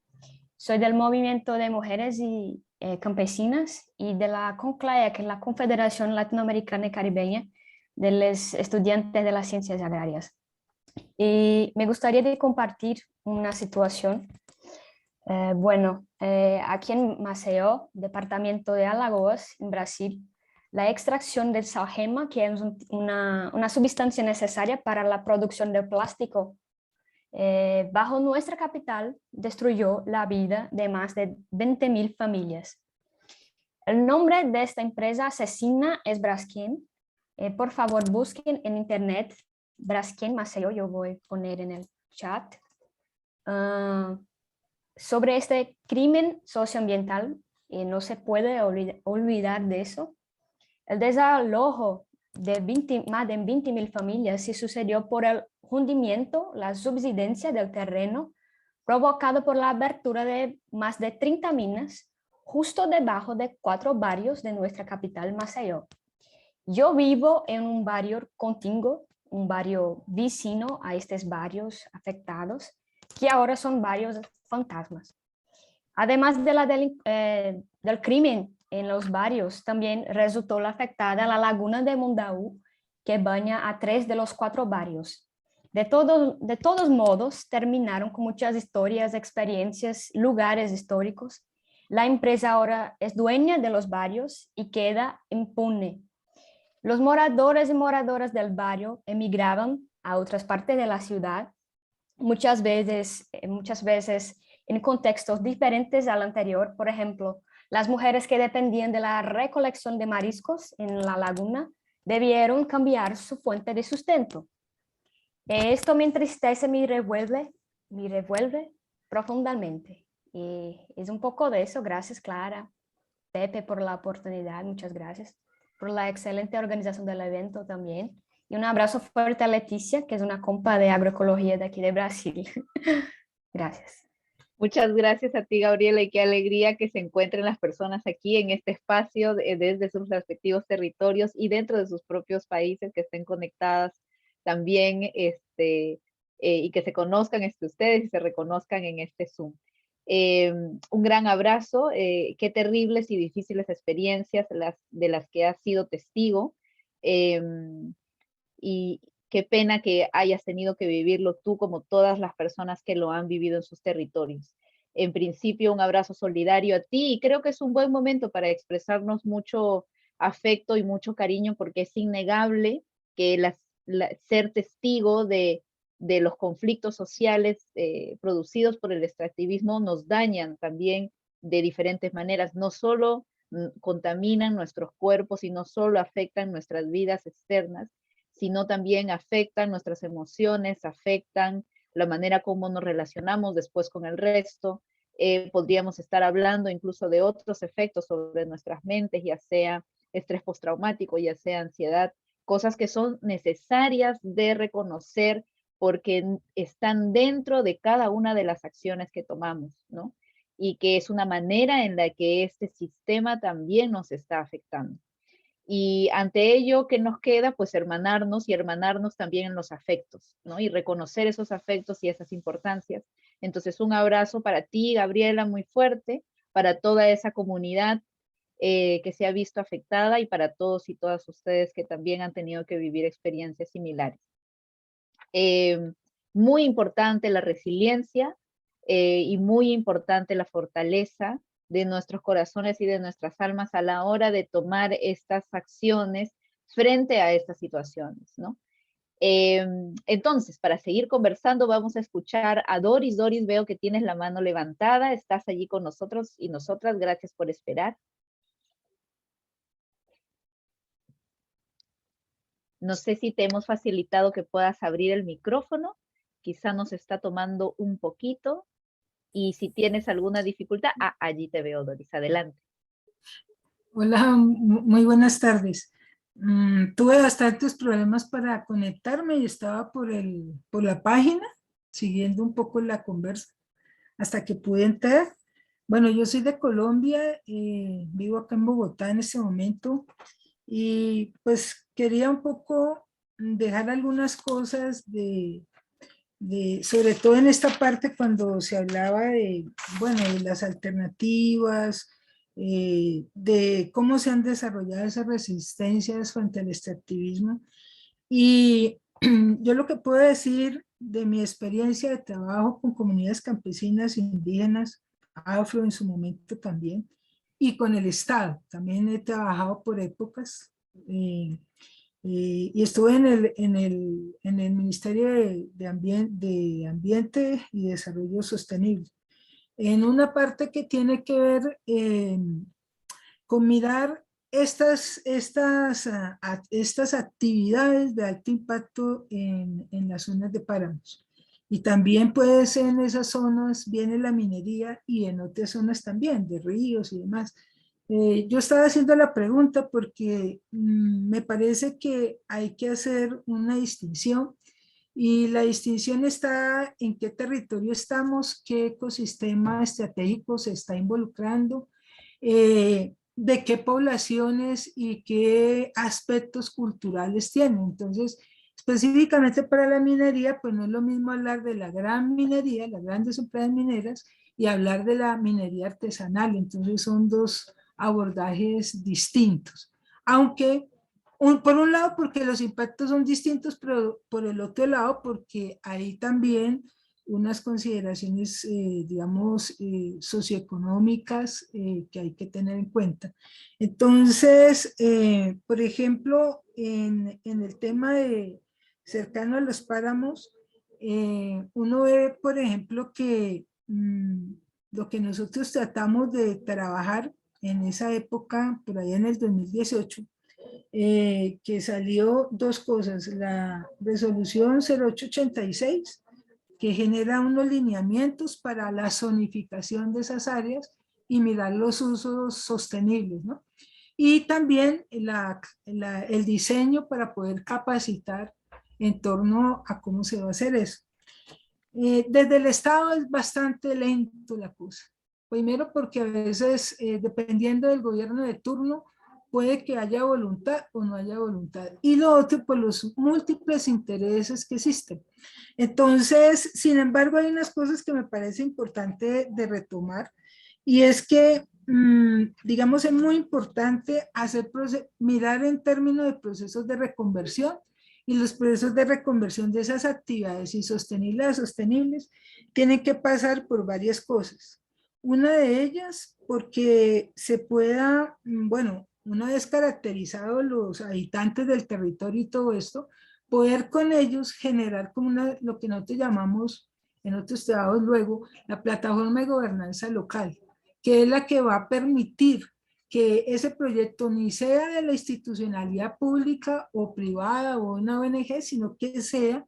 H: Soy del movimiento de mujeres y campesinas y de la CONCLAE, que es la Confederación Latinoamericana y Caribeña de los Estudiantes de las Ciencias Agrarias. Y me gustaría de compartir una situación. Aquí en Maceió, departamento de Alagoas, en Brasil, la extracción del salgema, que es una sustancia necesaria para la producción de plástico, bajo nuestra capital, destruyó la vida de más de 20.000 familias. El nombre de esta empresa asesina es Braskem. Por favor, busquen en internet Braskem Maceió, yo voy a poner en el chat. Sobre este crimen socioambiental y no se puede olvidar de eso. El desalojo de más de 20.000 familias se sucedió por el hundimiento, la subsidencia del terreno, provocado por la abertura de más de 30 minas, justo debajo de 4 barrios de nuestra capital, Maceió. Yo vivo en un barrio contigüo, un barrio vecino a estos barrios afectados, que ahora son barrios fantasmas. Además de del crimen en los barrios, también resultó afectada la laguna de Mundaú, que baña a 3 de los 4 barrios. De todos modos, terminaron con muchas historias, experiencias, lugares históricos. La empresa ahora es dueña de los barrios y queda impune. Los moradores y moradoras del barrio emigraban a otras partes de la ciudad, muchas veces en contextos diferentes al anterior. Por ejemplo, las mujeres que dependían de la recolección de mariscos en la laguna debieron cambiar su fuente de sustento. Esto me entristece, me revuelve profundamente. Y es un poco de eso. Gracias, Clara, Pepe, por la oportunidad. Muchas gracias por la excelente organización del evento también. Y un abrazo fuerte a Leticia, que es una compa de agroecología de aquí de Brasil. Gracias.
B: Muchas gracias a ti, Gabriela, y qué alegría que se encuentren las personas aquí en este espacio desde sus respectivos territorios y dentro de sus propios países, que estén conectadas también y que se conozcan ustedes y se reconozcan en este Zoom. Un gran abrazo, qué terribles y difíciles experiencias de las que has sido testigo, y qué pena que hayas tenido que vivirlo tú como todas las personas que lo han vivido en sus territorios. En principio, un abrazo solidario a ti, y creo que es un buen momento para expresarnos mucho afecto y mucho cariño, porque es innegable que ser testigo de los conflictos sociales producidos por el extractivismo nos dañan también de diferentes maneras. No solo contaminan nuestros cuerpos y no solo afectan nuestras vidas externas, sino también afectan nuestras emociones, afectan la manera como nos relacionamos después con el resto. Podríamos estar hablando incluso de otros efectos sobre nuestras mentes, ya sea estrés postraumático, ya sea ansiedad, cosas que son necesarias de reconocer porque están dentro de cada una de las acciones que tomamos, ¿no? Y que es una manera en la que este sistema también nos está afectando. Y ante ello, ¿qué nos queda? Pues hermanarnos y hermanarnos también en los afectos, ¿no? Y reconocer esos afectos y esas importancias. Entonces, un abrazo para ti, Gabriela, muy fuerte, para toda esa comunidad que se ha visto afectada y para todos y todas ustedes que también han tenido que vivir experiencias similares. Muy importante la resiliencia y muy importante la fortaleza de nuestros corazones y de nuestras almas a la hora de tomar estas acciones frente a estas situaciones, ¿no? Entonces, para seguir conversando, vamos a escuchar a Doris. Doris, veo que tienes la mano levantada, estás allí con nosotros y nosotras, gracias por esperar. No sé si te hemos facilitado que puedas abrir el micrófono, quizá nos está tomando un poquito, y si tienes alguna dificultad, allí te veo, Doris, adelante.
I: Hola, muy buenas tardes. Tuve bastantes problemas para conectarme y estaba por la página, siguiendo un poco la conversa, hasta que pude entrar. Bueno, yo soy de Colombia, vivo acá en Bogotá en este momento, y pues quería un poco dejar algunas cosas sobre todo en esta parte cuando se hablaba de las alternativas, de cómo se han desarrollado esas resistencias frente al extractivismo. Y yo lo que puedo decir de mi experiencia de trabajo con comunidades campesinas, indígenas, afro en su momento también, y con el Estado. También he trabajado por épocas y estuve en el Ministerio de Ambiente y Desarrollo Sostenible. En una parte que tiene que ver con mirar estas actividades de alto impacto en las zonas de páramos. Y también puede ser en esas zonas, viene la minería y en otras zonas también, de ríos y demás. Yo estaba haciendo la pregunta porque me parece que hay que hacer una distinción y la distinción está en qué territorio estamos, qué ecosistema estratégico se está involucrando, de qué poblaciones y qué aspectos culturales tienen. Entonces, específicamente para la minería, pues no es lo mismo hablar de la gran minería, las grandes empresas mineras, y hablar de la minería artesanal. Entonces son dos abordajes distintos. Aunque, por un lado, porque los impactos son distintos, pero por el otro lado, porque hay también unas consideraciones, digamos, socioeconómicas que hay que tener en cuenta. Entonces, por ejemplo, en el tema de cercano a los páramos, uno ve, por ejemplo, que lo que nosotros tratamos de trabajar en esa época, por allá en el 2018, que salió dos cosas, la resolución 0886, que genera unos lineamientos para la zonificación de esas áreas y mirar los usos sostenibles, ¿no? Y también el diseño para poder capacitar en torno a cómo se va a hacer eso. Desde el Estado es bastante lento la cosa. Primero porque a veces, dependiendo del gobierno de turno, puede que haya voluntad o no haya voluntad. Y lo otro, por los múltiples intereses que existen. Entonces, sin embargo, hay unas cosas que me parece importante de retomar, y es que, digamos, es muy importante mirar en términos de procesos de reconversión, y los procesos de reconversión de esas actividades insostenibles a sostenibles tienen que pasar por varias cosas. Una de ellas, porque se pueda, bueno, una vez caracterizados los habitantes del territorio y todo esto, poder con ellos generar como lo que nosotros llamamos en otros estados luego la plataforma de gobernanza local, que es la que va a permitir que ese proyecto ni sea de la institucionalidad pública o privada o una ONG, sino que sea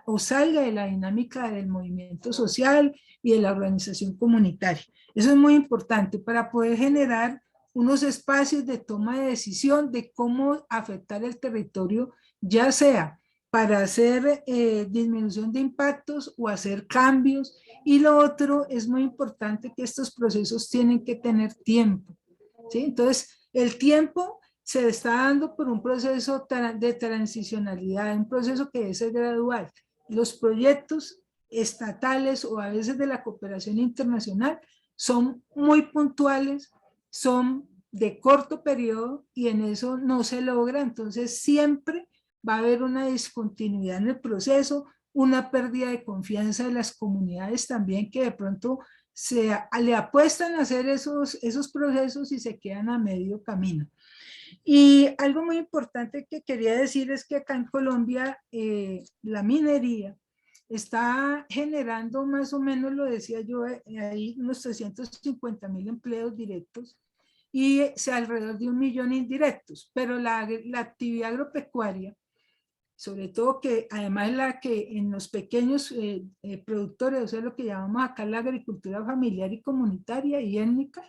I: o salga de la dinámica del movimiento social y de la organización comunitaria. Eso es muy importante para poder generar unos espacios de toma de decisión de cómo afectar el territorio, ya sea para hacer disminución de impactos o hacer cambios. Y lo otro es muy importante, que estos procesos tienen que tener tiempo, ¿sí? Entonces, el tiempo se está dando por un proceso de transicionalidad, un proceso que debe ser gradual. Los proyectos estatales o a veces de la cooperación internacional son muy puntuales, son de corto periodo y en eso no se logra. Entonces siempre va a haber una discontinuidad en el proceso, una pérdida de confianza de las comunidades también, que de pronto le apuestan a hacer esos procesos y se quedan a medio camino. Y algo muy importante que quería decir es que acá en Colombia la minería está generando más o menos, lo decía yo, ahí unos 350.000 empleos directos y alrededor de 1 millón indirectos, pero la actividad agropecuaria, sobre todo que además es la que en los pequeños productores, o sea, lo que llamamos acá la agricultura familiar y comunitaria y étnica,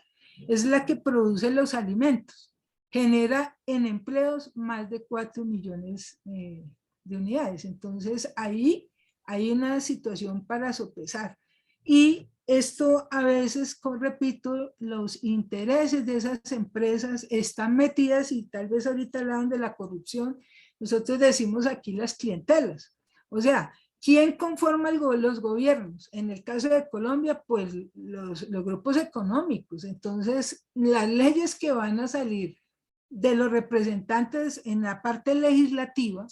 I: es la que produce los alimentos. Genera en empleos más de 4 millones de unidades. Entonces ahí hay una situación para sopesar. Y esto a veces, repito, los intereses de esas empresas están metidas, y tal vez ahorita hablaban de la corrupción. Nosotros decimos aquí las clientelas. O sea, ¿quién conforma los gobiernos? En el caso de Colombia, pues los grupos económicos. Entonces, las leyes que van a salir de los representantes en la parte legislativa,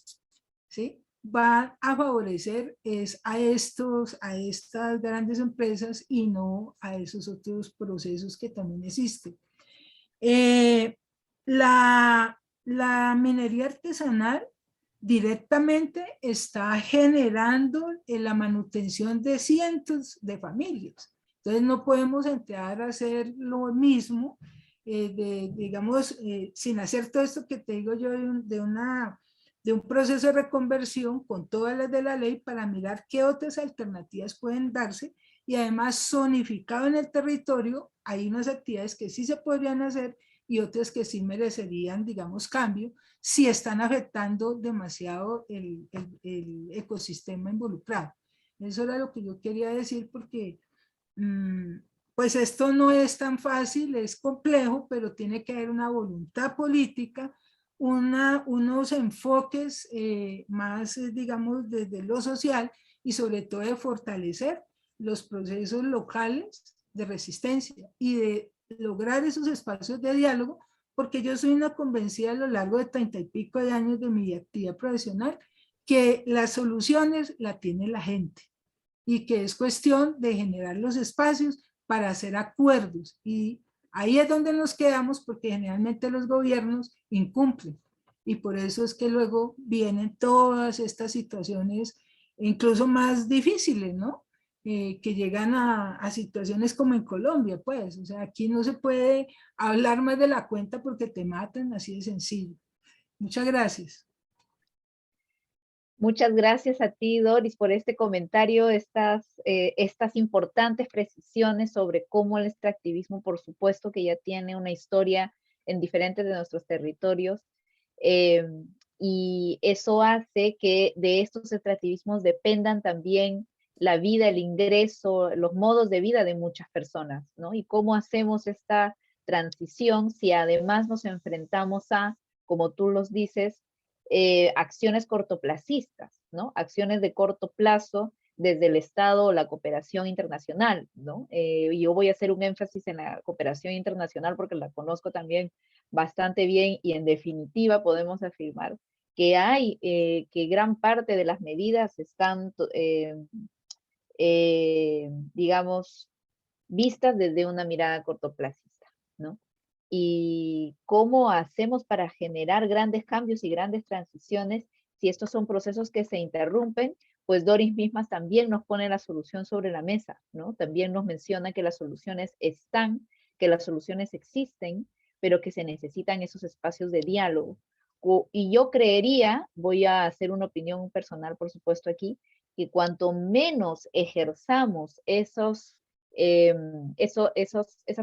I: ¿sí?, van a favorecer a estas grandes empresas y no a esos otros procesos que también existen. La minería artesanal directamente está generando la manutención de cientos de familias. Entonces no podemos entrar a hacer lo mismo, digamos, sin hacer todo esto que te digo yo de una de un proceso de reconversión con todas las de la ley para mirar qué otras alternativas pueden darse, y además zonificado en el territorio hay unas actividades que sí se podrían hacer y otras que sí merecerían, digamos, cambio, si están afectando demasiado el ecosistema involucrado. Eso era lo que yo quería decir, porque pues esto no es tan fácil, es complejo, pero tiene que haber una voluntad política, unos enfoques más, digamos, desde lo social, y sobre todo de fortalecer los procesos locales de resistencia y de lograr esos espacios de diálogo, porque yo soy una convencida a lo largo de 30 y pico de años de mi actividad profesional que las soluciones la tiene la gente, y que es cuestión de generar los espacios para hacer acuerdos, y ahí es donde nos quedamos, porque generalmente los gobiernos incumplen, y por eso es que luego vienen todas estas situaciones incluso más difíciles, ¿no? Que llegan a situaciones como en Colombia, pues, o sea, aquí no se puede hablar más de la cuenta porque te matan, así de sencillo. Muchas gracias.
B: Muchas gracias a ti, Doris, por este comentario, estas importantes precisiones sobre cómo el extractivismo, por supuesto que ya tiene una historia en diferentes de nuestros territorios, y eso hace que de estos extractivismos dependan también la vida, el ingreso, los modos de vida de muchas personas, ¿no? Y cómo hacemos esta transición si además nos enfrentamos a, como tú los dices, acciones cortoplacistas, ¿no? Acciones de corto plazo desde el Estado o la cooperación internacional, ¿no? Yo voy a hacer un énfasis en la cooperación internacional porque la conozco también bastante bien, y en definitiva podemos afirmar que que gran parte de las medidas están, digamos, vistas desde una mirada cortoplacista, ¿no? Y cómo hacemos para generar grandes cambios y grandes transiciones si estos son procesos que se interrumpen. Pues Doris misma también nos pone la solución sobre la mesa, ¿no? También nos menciona que las soluciones están, que las soluciones existen, pero que se necesitan esos espacios de diálogo. Y yo creería, voy a hacer una opinión personal, por supuesto, aquí, que cuanto menos ejerzamos esas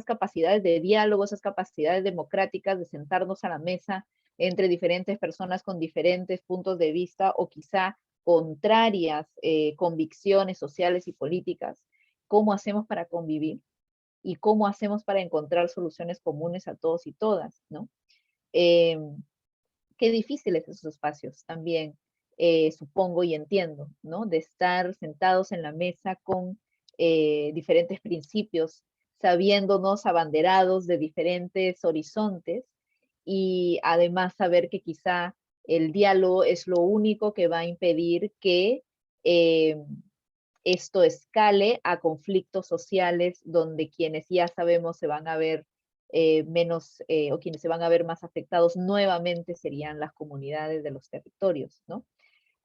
B: capacidades de diálogo, esas capacidades democráticas de sentarnos a la mesa entre diferentes personas con diferentes puntos de vista o quizá contrarias convicciones sociales y políticas, ¿cómo hacemos para convivir? ¿Y cómo hacemos para encontrar soluciones comunes a todos y todas, ¿no? Qué difíciles esos espacios también, supongo y entiendo, ¿no? De estar sentados en la mesa con diferentes principios, sabiéndonos abanderados de diferentes horizontes, y además saber que quizá el diálogo es lo único que va a impedir que esto escale a conflictos sociales donde quienes ya sabemos se van a ver menos, o quienes se van a ver más afectados nuevamente serían las comunidades de los territorios, ¿no?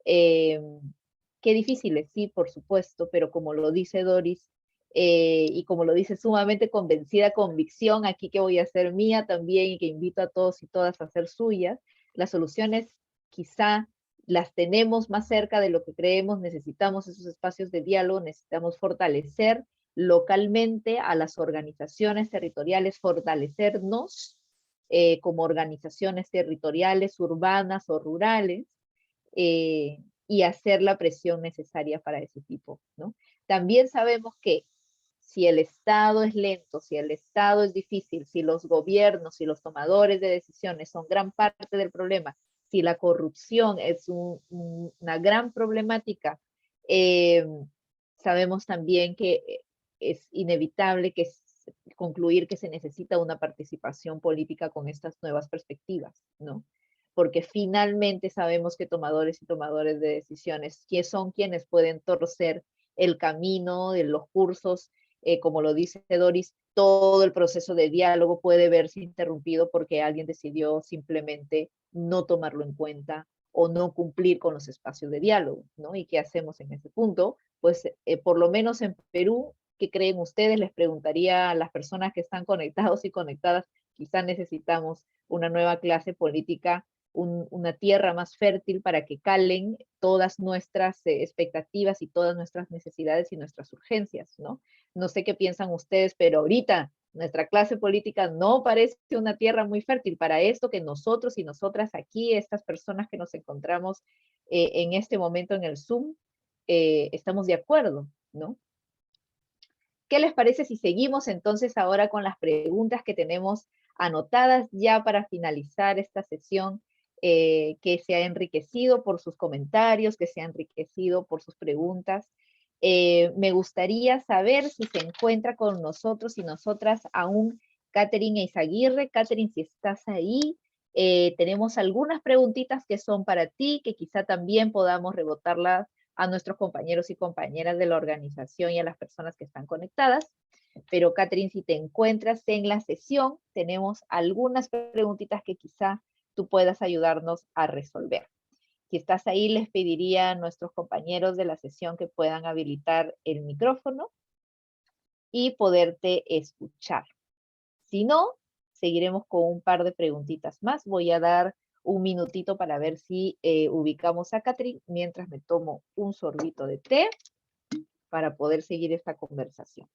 B: Qué difíciles, sí, por supuesto, pero como lo dice Doris, y como lo dice sumamente convencida, convicción, aquí que voy a hacer mía también y que invito a todos y todas a hacer suyas, las soluciones quizá las tenemos más cerca de lo que creemos. Necesitamos esos espacios de diálogo, necesitamos fortalecer localmente a las organizaciones territoriales, fortalecernos como organizaciones territoriales, urbanas o rurales, y hacer la presión necesaria para ese tipo, ¿no? También sabemos que si el Estado es lento, si el Estado es difícil, si los gobiernos y los tomadores de decisiones son gran parte del problema, si la corrupción es una gran problemática, sabemos también que es inevitable concluir que se necesita una participación política con estas nuevas perspectivas, ¿no? Porque finalmente sabemos que tomadores y tomadores de decisiones, que son quienes pueden torcer el camino de los cursos, como lo dice Doris, todo el proceso de diálogo puede verse interrumpido porque alguien decidió simplemente no tomarlo en cuenta o no cumplir con los espacios de diálogo, ¿no? ¿Y qué hacemos en ese punto? Pues por lo menos en Perú, ¿qué creen ustedes? Les preguntaría a las personas que están conectados y conectadas, quizás necesitamos una nueva clase política una tierra más fértil para que calen todas nuestras expectativas y todas nuestras necesidades y nuestras urgencias, ¿no? No sé qué piensan ustedes, pero ahorita nuestra clase política no parece una tierra muy fértil para esto que nosotros y nosotras aquí, estas personas que nos encontramos en este momento en el Zoom, estamos de acuerdo, ¿no? ¿Qué les parece si seguimos entonces ahora con las preguntas que tenemos anotadas ya para finalizar esta sesión, que se ha enriquecido por sus comentarios, que se ha enriquecido por sus preguntas? Me gustaría saber si se encuentra con nosotros y nosotras aún Catherine Eizaguirre. Catherine, si estás ahí, tenemos algunas preguntitas que son para ti, que quizá también podamos rebotarlas a nuestros compañeros y compañeras de la organización y a las personas que están conectadas. Pero Catherine, si te encuentras en la sesión, tenemos algunas preguntitas que quizá tú puedas ayudarnos a resolver. Si estás ahí, les pediría a nuestros compañeros de la sesión que puedan habilitar el micrófono y poderte escuchar. Si no, seguiremos con un par de preguntitas más. Voy a dar un minutito para ver si ubicamos a Catherine mientras me tomo un sorbito de té para poder seguir esta conversación.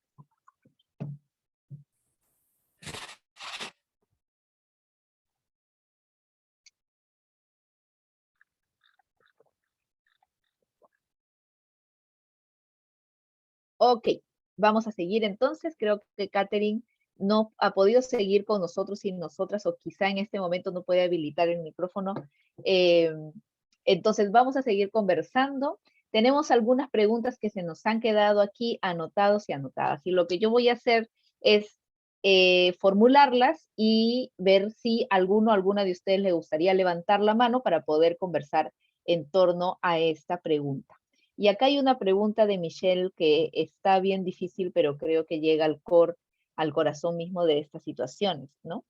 B: Ok, vamos a seguir entonces. Creo que Catherine no ha podido seguir con nosotros y nosotras, o quizá en este momento no puede habilitar el micrófono. Entonces vamos a seguir conversando. Tenemos algunas preguntas que se nos han quedado aquí anotados y anotadas. Y lo que yo voy a hacer es formularlas y ver si alguno o alguna de ustedes le gustaría levantar la mano para poder conversar en torno a esta pregunta. Y acá hay una pregunta de Michelle que está bien difícil, pero creo que llega al corazón mismo de estas situaciones, ¿no?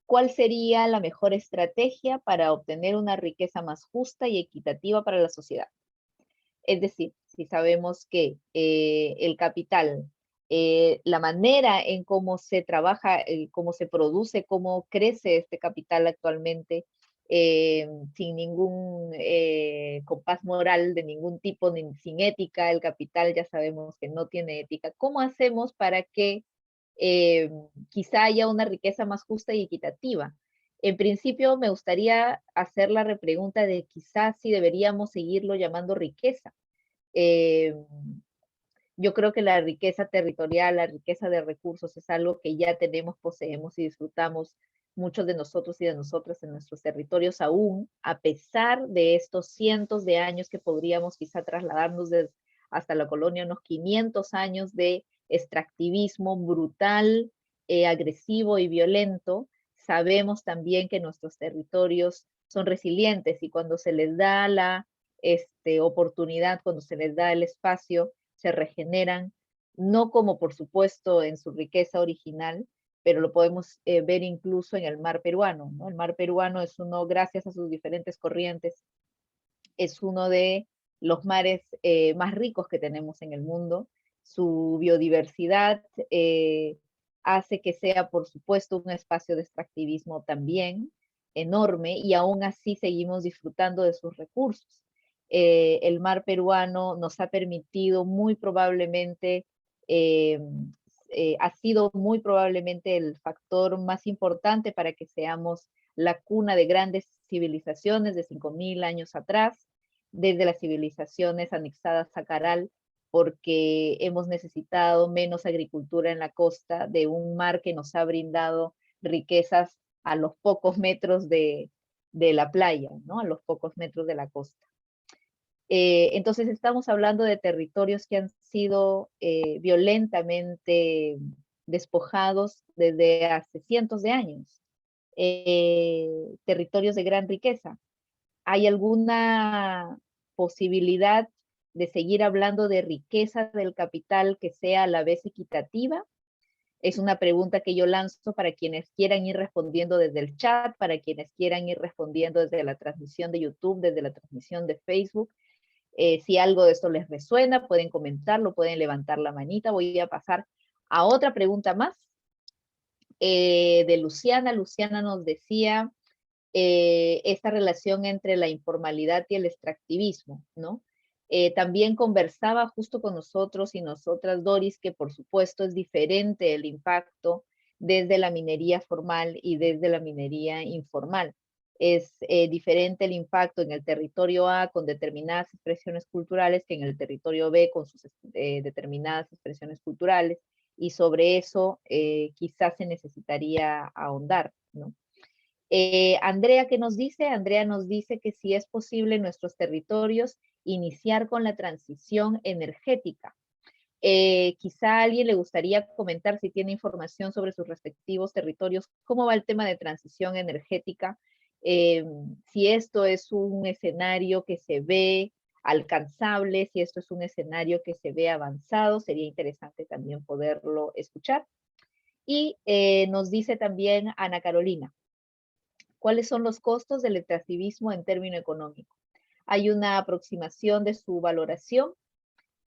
B: ¿Cuál sería la mejor estrategia para obtener una riqueza más justa y equitativa para la sociedad? Es decir, si sabemos que el capital, la manera en cómo se trabaja, cómo se produce, cómo crece este capital actualmente, sin ningún compás moral de ningún tipo, ni sin ética, el capital ya sabemos que no tiene ética. ¿Cómo hacemos para que quizá haya una riqueza más justa y equitativa? En principio me gustaría hacer la repregunta de quizás si deberíamos seguirlo llamando riqueza. Yo creo que la riqueza territorial, la riqueza de recursos es algo que ya tenemos, poseemos y disfrutamos muchos de nosotros y de nosotras en nuestros territorios aún, a pesar de estos cientos de años que podríamos quizá trasladarnos hasta la colonia, unos 500 años de extractivismo brutal, agresivo y violento. Sabemos también que nuestros territorios son resilientes y cuando se les da la oportunidad, cuando se les da el espacio, se regeneran, no como por supuesto en su riqueza original, pero lo podemos ver incluso en el mar peruano, ¿no? El mar peruano es uno, gracias a sus diferentes corrientes, es uno de los mares más ricos que tenemos en el mundo. Su biodiversidad hace que sea, por supuesto, un espacio de extractivismo también enorme, y aún así seguimos disfrutando de sus recursos. El mar peruano nos ha permitido muy probablemente, ha sido muy probablemente el factor más importante para que seamos la cuna de grandes civilizaciones de 5.000 años atrás, desde las civilizaciones anexadas a Caral, porque hemos necesitado menos agricultura en la costa, de un mar que nos ha brindado riquezas a los pocos metros de la playa, ¿no? A los pocos metros de la costa. Entonces estamos hablando de territorios que han sido violentamente despojados desde hace cientos de años, territorios de gran riqueza. ¿Hay alguna posibilidad de seguir hablando de riqueza del capital que sea a la vez equitativa? Es una pregunta que yo lanzo para quienes quieran ir respondiendo desde el chat, para quienes quieran ir respondiendo desde la transmisión de YouTube, desde la transmisión de Facebook. Si algo de esto les resuena, pueden comentarlo, pueden levantar la manita. Voy a pasar a otra pregunta más de Luciana. Luciana nos decía, esta relación entre la informalidad y el extractivismo, ¿no? También conversaba justo con nosotros y nosotras, Doris, que por supuesto es diferente el impacto desde la minería formal y desde la minería informal. Es diferente el impacto en el territorio A con determinadas expresiones culturales que en el territorio B con sus determinadas expresiones culturales, y sobre eso quizás se necesitaría ahondar, ¿no? Andrea, ¿qué nos dice? Andrea nos dice que si es posible en nuestros territorios iniciar con la transición energética. Quizá a alguien le gustaría comentar, si tiene información sobre sus respectivos territorios, cómo va el tema de transición energética, si esto es un escenario que se ve alcanzable, si esto es un escenario que se ve avanzado, sería interesante también poderlo escuchar. Y nos dice también Ana Carolina, ¿cuáles son los costos del extractivismo en término económico? ¿Hay una aproximación de su valoración?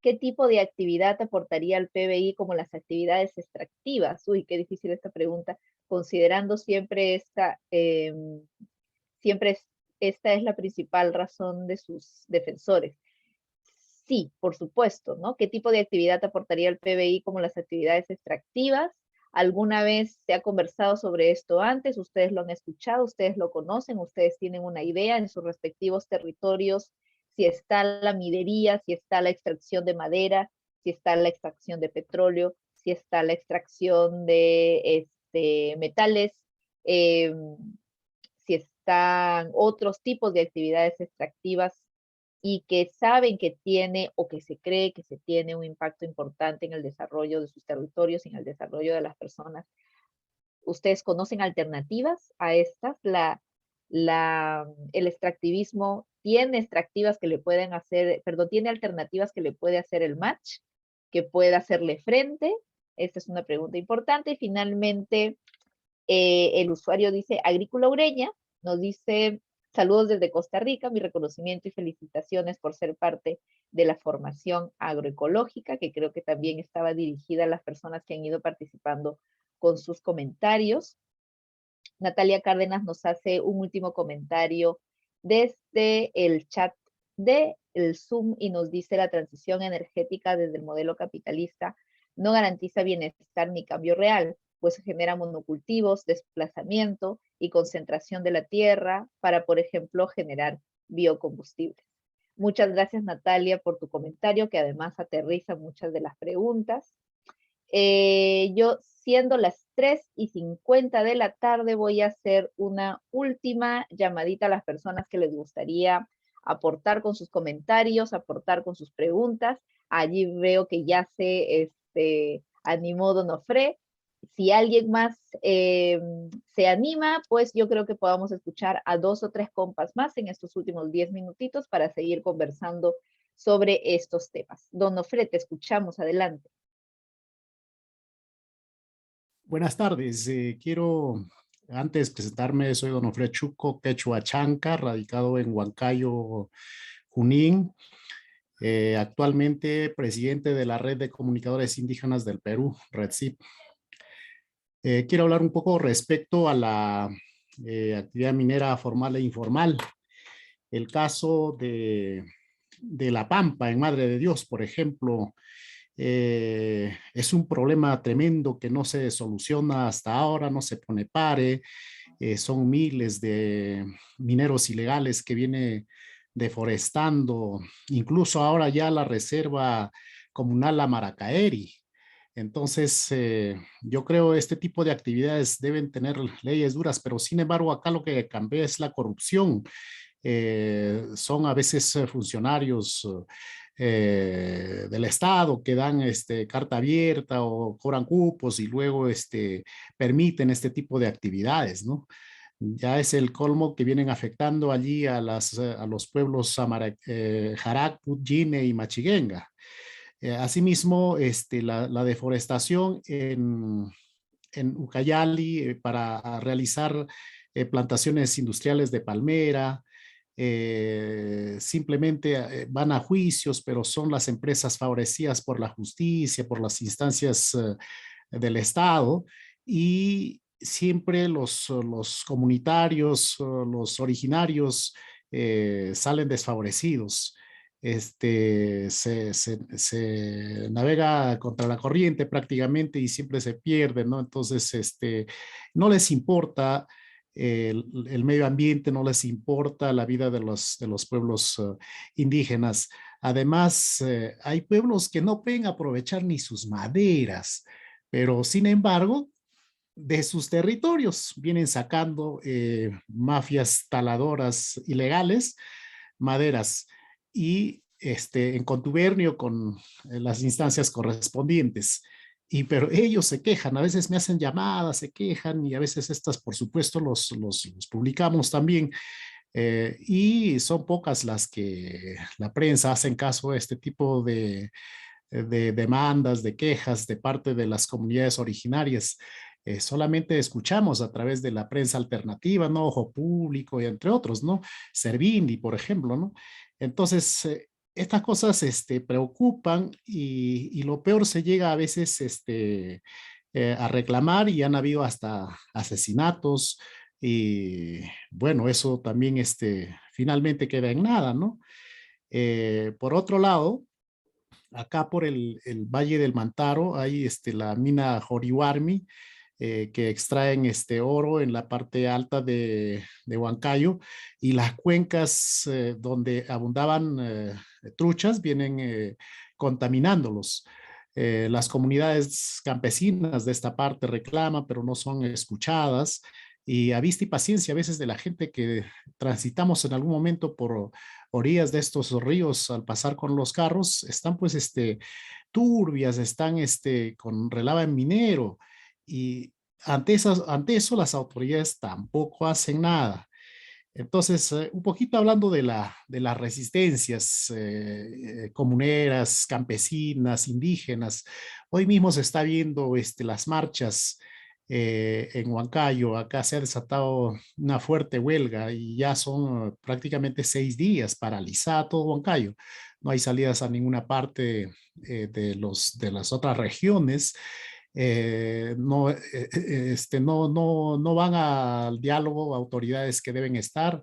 B: ¿Qué tipo de actividad aportaría al PBI como las actividades extractivas? Uy, qué difícil esta pregunta, considerando siempre esta es la principal razón de sus defensores. Sí, por supuesto, ¿no? ¿Qué tipo de actividad aportaría el PBI como las actividades extractivas? ¿Alguna vez se ha conversado sobre esto antes? ¿Ustedes lo han escuchado? ¿Ustedes lo conocen? ¿Ustedes tienen una idea en sus respectivos territorios? Si está la minería, si está la extracción de madera, si está la extracción de petróleo, si está la extracción de metales, si están otros tipos de actividades extractivas y que saben que tiene o que se cree que se tiene un impacto importante en el desarrollo de sus territorios, en el desarrollo de las personas. ¿Ustedes conocen alternativas a estas? El extractivismo tiene extractivas que le pueden hacer, perdón, tiene alternativas que le puede hacer el match, que puede hacerle frente. Esta es una pregunta importante. Y finalmente, el usuario dice, Agrícola Ureña, nos dice, saludos desde Costa Rica, mi reconocimiento y felicitaciones por ser parte de la formación agroecológica, que creo que también estaba dirigida a las personas que han ido participando con sus comentarios. Natalia Cárdenas nos hace un último comentario desde el chat del Zoom y nos dice, la transición energética desde el modelo capitalista no garantiza bienestar ni cambio real, pues genera monocultivos, desplazamiento y concentración de la tierra para, por ejemplo, generar biocombustibles. Muchas gracias, Natalia, por tu comentario, que además aterriza muchas de las preguntas. Yo, siendo las 3:50 de la tarde, voy a hacer una última llamadita a las personas que les gustaría aportar con sus comentarios, aportar con sus preguntas. Allí veo que ya se animó Donofre. Si alguien más se anima, pues yo creo que podamos escuchar a 2 o 3 compas más en estos últimos 10 minutitos para seguir conversando sobre estos temas. Donofre, te escuchamos, adelante.
J: Buenas tardes, quiero antes presentarme, soy Donofre Chuco Quechua Chanca, radicado en Huancayo, Junín, actualmente presidente de la Red de Comunicadores Indígenas del Perú, REDCIP. Quiero hablar un poco respecto a la actividad minera formal e informal. El caso de La Pampa, en Madre de Dios, por ejemplo, es un problema tremendo que no se soluciona hasta ahora, no se pone pare. Son miles de mineros ilegales que vienen deforestando, incluso ahora ya la reserva comunal La Maracaeri. Entonces, yo creo este tipo de actividades deben tener leyes duras, pero sin embargo acá lo que cambia es la corrupción. Son a veces funcionarios del Estado que dan carta abierta o cobran cupos y luego permiten este tipo de actividades, ¿no? Ya es el colmo que vienen afectando allí a los pueblos Jaracu, Yine y Machiguenga. Asimismo, la deforestación en Ucayali para realizar plantaciones industriales de palmera, simplemente van a juicios, pero son las empresas favorecidas por la justicia, por las instancias del Estado, y siempre los comunitarios, los originarios salen desfavorecidos. Se navega contra la corriente prácticamente y siempre se pierde, ¿no? Entonces, no les importa el medio ambiente, no les importa la vida de los pueblos indígenas. Además, hay pueblos que no pueden aprovechar ni sus maderas, pero sin embargo, de sus territorios vienen sacando mafias taladoras ilegales maderas y en contubernio con las instancias correspondientes. Pero ellos se quejan, a veces me hacen llamadas, se quejan y a veces estas, por supuesto, los publicamos también. Y son pocas las que la prensa hacen caso a este tipo de demandas, de quejas de parte de las comunidades originarias. Solamente escuchamos a través de la prensa alternativa, ¿no? Ojo Público y entre otros, ¿no? Servindi, por ejemplo, ¿no? Entonces, estas cosas preocupan y lo peor se llega a veces a reclamar y han habido hasta asesinatos y bueno, eso también finalmente queda en nada, ¿no? Por otro lado, acá por el Valle del Mantaro hay la mina Joriwarmi, que extraen oro en la parte alta de Huancayo y las cuencas donde abundaban truchas vienen contaminándolos. Las comunidades campesinas de esta parte reclaman, pero no son escuchadas. Y a vista y paciencia a veces de la gente que transitamos en algún momento por orillas de estos ríos al pasar con los carros, están pues turbias, están con relave minero y ante eso las autoridades tampoco hacen nada. Entonces, un poquito hablando de las resistencias comuneras, campesinas, indígenas, hoy mismo se está viendo las marchas en Huancayo. Acá se ha desatado una fuerte huelga y ya son prácticamente 6 días paralizada todo Huancayo. No hay salidas a ninguna parte de las otras regiones. No van al diálogo autoridades que deben estar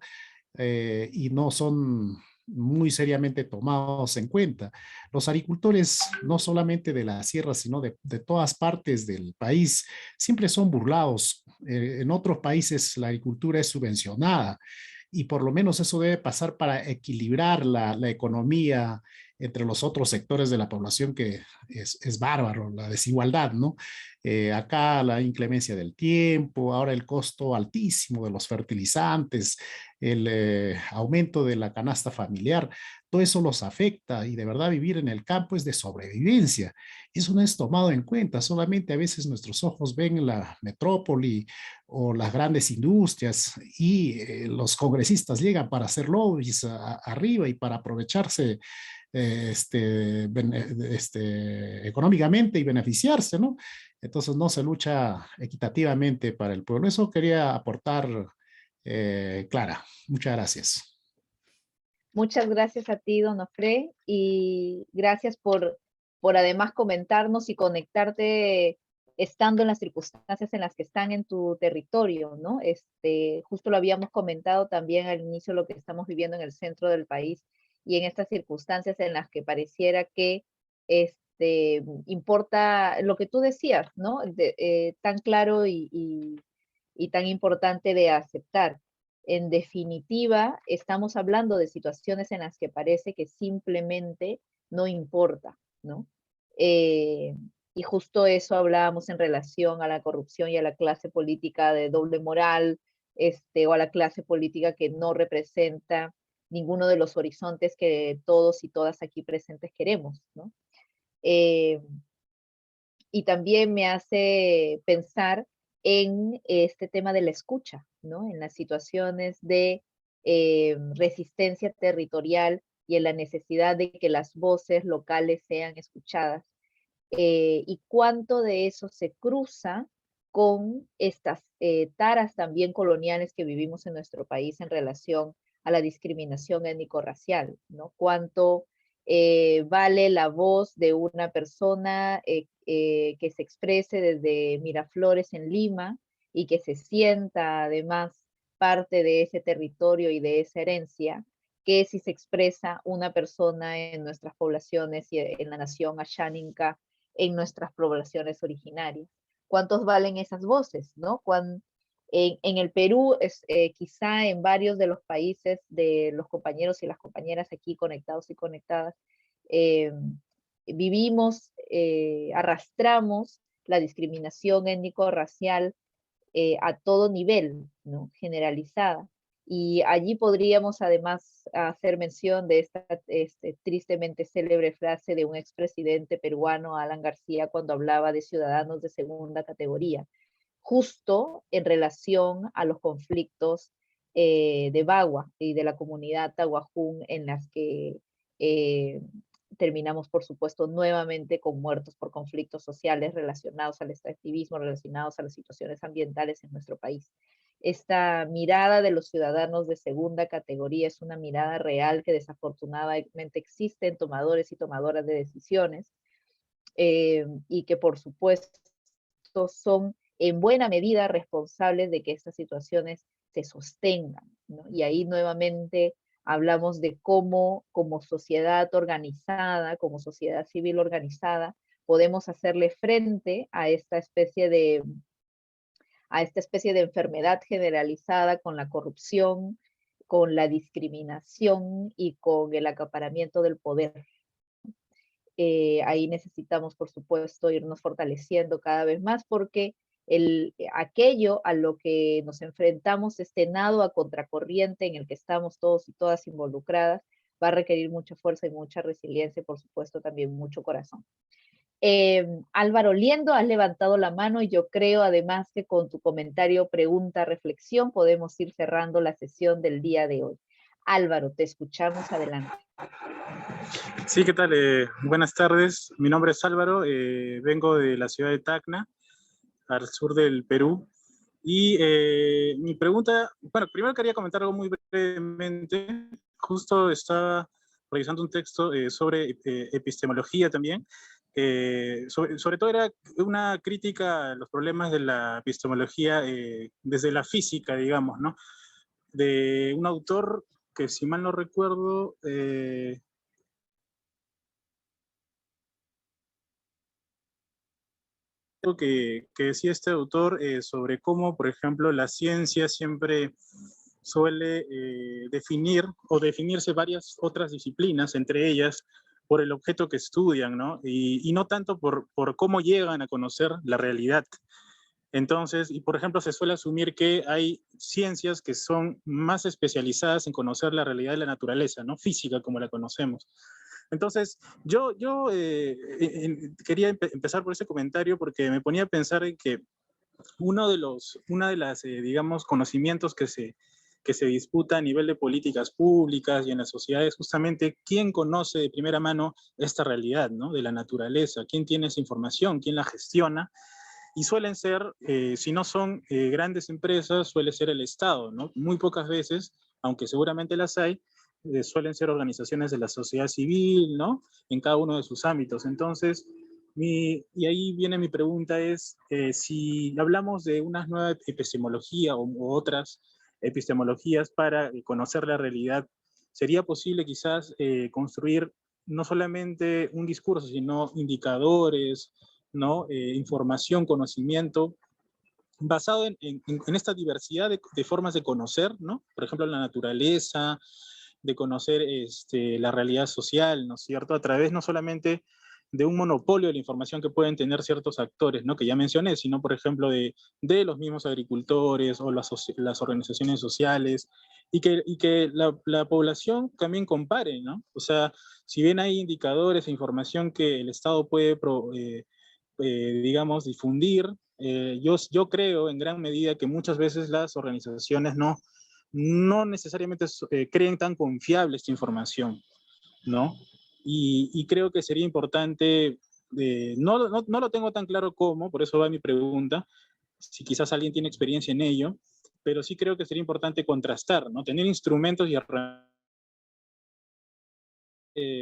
J: y no son muy seriamente tomados en cuenta. Los agricultores, no solamente de la sierra, sino de todas partes del país, siempre son burlados. En otros países la agricultura es subvencionada y por lo menos eso debe pasar para equilibrar la economía entre los otros sectores de la población, que es bárbaro, la desigualdad, ¿no? Acá la inclemencia del tiempo, ahora el costo altísimo de los fertilizantes, el aumento de la canasta familiar, todo eso los afecta y de verdad vivir en el campo es de sobrevivencia. Eso no es tomado en cuenta, solamente a veces nuestros ojos ven la metrópoli o las grandes industrias y los congresistas llegan para hacer lobbies arriba y para aprovecharse económicamente y beneficiarse, ¿no? Entonces no se lucha equitativamente para el pueblo. Eso quería aportar, Clara. Muchas gracias.
B: Muchas gracias a ti, Donofre, y gracias por además comentarnos y conectarte estando en las circunstancias en las que están en tu territorio, ¿no? Justo lo habíamos comentado también al inicio, lo que estamos viviendo en el centro del país y en estas circunstancias en las que pareciera que importa lo que tú decías, ¿no? Tan claro y tan importante de aceptar. En definitiva, estamos hablando de situaciones en las que parece que simplemente no importa, ¿no? Y justo eso hablábamos en relación a la corrupción y a la clase política de doble moral, o a la clase política que no representa ninguno de los horizontes que todos y todas aquí presentes queremos, ¿no? Y también me hace pensar en este tema de la escucha, ¿no? En las situaciones de resistencia territorial y en la necesidad de que las voces locales sean escuchadas. Y cuánto de eso se cruza con estas taras también coloniales que vivimos en nuestro país en relación a la discriminación étnico-racial, ¿no? Cuánto vale la voz de una persona que se exprese desde Miraflores en Lima y que se sienta además parte de ese territorio y de esa herencia, que si se expresa una persona en nuestras poblaciones y en la nación asháninca, en nuestras poblaciones originarias. ¿Cuántos valen esas voces, no? En el Perú, quizá en varios de los países de los compañeros y las compañeras aquí conectados y conectadas, vivimos, arrastramos la discriminación étnico-racial a todo nivel, ¿no? Generalizada. Y allí podríamos además hacer mención de esta tristemente célebre frase de un expresidente peruano, Alan García, cuando hablaba de ciudadanos de segunda categoría, justo en relación a los conflictos de Bagua y de la comunidad Tahuajún, en las que terminamos, por supuesto, nuevamente con muertos por conflictos sociales relacionados al extractivismo, relacionados a las situaciones ambientales en nuestro país. Esta mirada de los ciudadanos de segunda categoría es una mirada real que desafortunadamente existe en tomadores y tomadoras de decisiones, y que por supuesto son en buena medida responsables de que estas situaciones se sostengan, ¿no? Y ahí nuevamente hablamos de cómo como sociedad organizada, como sociedad civil organizada, podemos hacerle frente a esta especie de enfermedad generalizada con la corrupción, con la discriminación y con el acaparamiento del poder. Ahí necesitamos, por supuesto, irnos fortaleciendo cada vez más, porque aquello a lo que nos enfrentamos, este nado a contracorriente en el que estamos todos y todas involucradas, va a requerir mucha fuerza y mucha resiliencia y, por supuesto, también mucho corazón. Álvaro Liendo, has levantado la mano y yo creo además que con tu comentario, pregunta, reflexión, podemos ir cerrando la sesión del día de hoy. Álvaro, te escuchamos, adelante.
K: Sí, ¿qué tal? Buenas tardes, mi nombre es Álvaro, vengo de la ciudad de Tacna, al sur del Perú, y mi pregunta, bueno, primero quería comentar algo muy brevemente. Justo estaba revisando un texto sobre epistemología también. Sobre todo era una crítica a los problemas de la epistemología desde la física, digamos, ¿no? De un autor que, si mal no recuerdo, que decía este autor sobre cómo, por ejemplo, la ciencia siempre suele definir o definirse varias otras disciplinas, entre ellas por el objeto que estudian, ¿no? Y no tanto por cómo llegan a conocer la realidad. Entonces, y por ejemplo, se suele asumir que hay ciencias que son más especializadas en conocer la realidad de la naturaleza, ¿no? Física como la conocemos. Entonces, yo quería empezar por ese comentario porque me ponía a pensar en que una de las, digamos, conocimientos que se disputa a nivel de políticas públicas y en la sociedad es justamente quién conoce de primera mano esta realidad, ¿no? De la naturaleza, quién tiene esa información, quién la gestiona. Y suelen ser, si no son grandes empresas, suele ser el Estado, ¿no? Muy pocas veces, aunque seguramente las hay, suelen ser organizaciones de la sociedad civil, ¿no? En cada uno de sus ámbitos. Entonces, y ahí viene mi pregunta es, si hablamos de una nueva epistemología o otras epistemologías para conocer la realidad, ¿sería posible quizás construir no solamente un discurso, sino indicadores, ¿no? Información, conocimiento, basado en esta diversidad de formas de conocer, ¿no? Por ejemplo, la naturaleza, de conocer la realidad social, ¿no es cierto? A través no solamente de un monopolio de la información que pueden tener ciertos actores, ¿no? Que ya mencioné, sino, por ejemplo, de los mismos agricultores o las organizaciones sociales, y que la población también compare, ¿no? O sea, si bien hay indicadores e información que el Estado puede digamos, difundir. Yo creo en gran medida que muchas veces las organizaciones no necesariamente creen tan confiable esta información, ¿no? Y creo que sería importante, no lo tengo tan claro cómo, por eso va mi pregunta, si quizás alguien tiene experiencia en ello, pero sí creo que sería importante contrastar, ¿no? Tener instrumentos y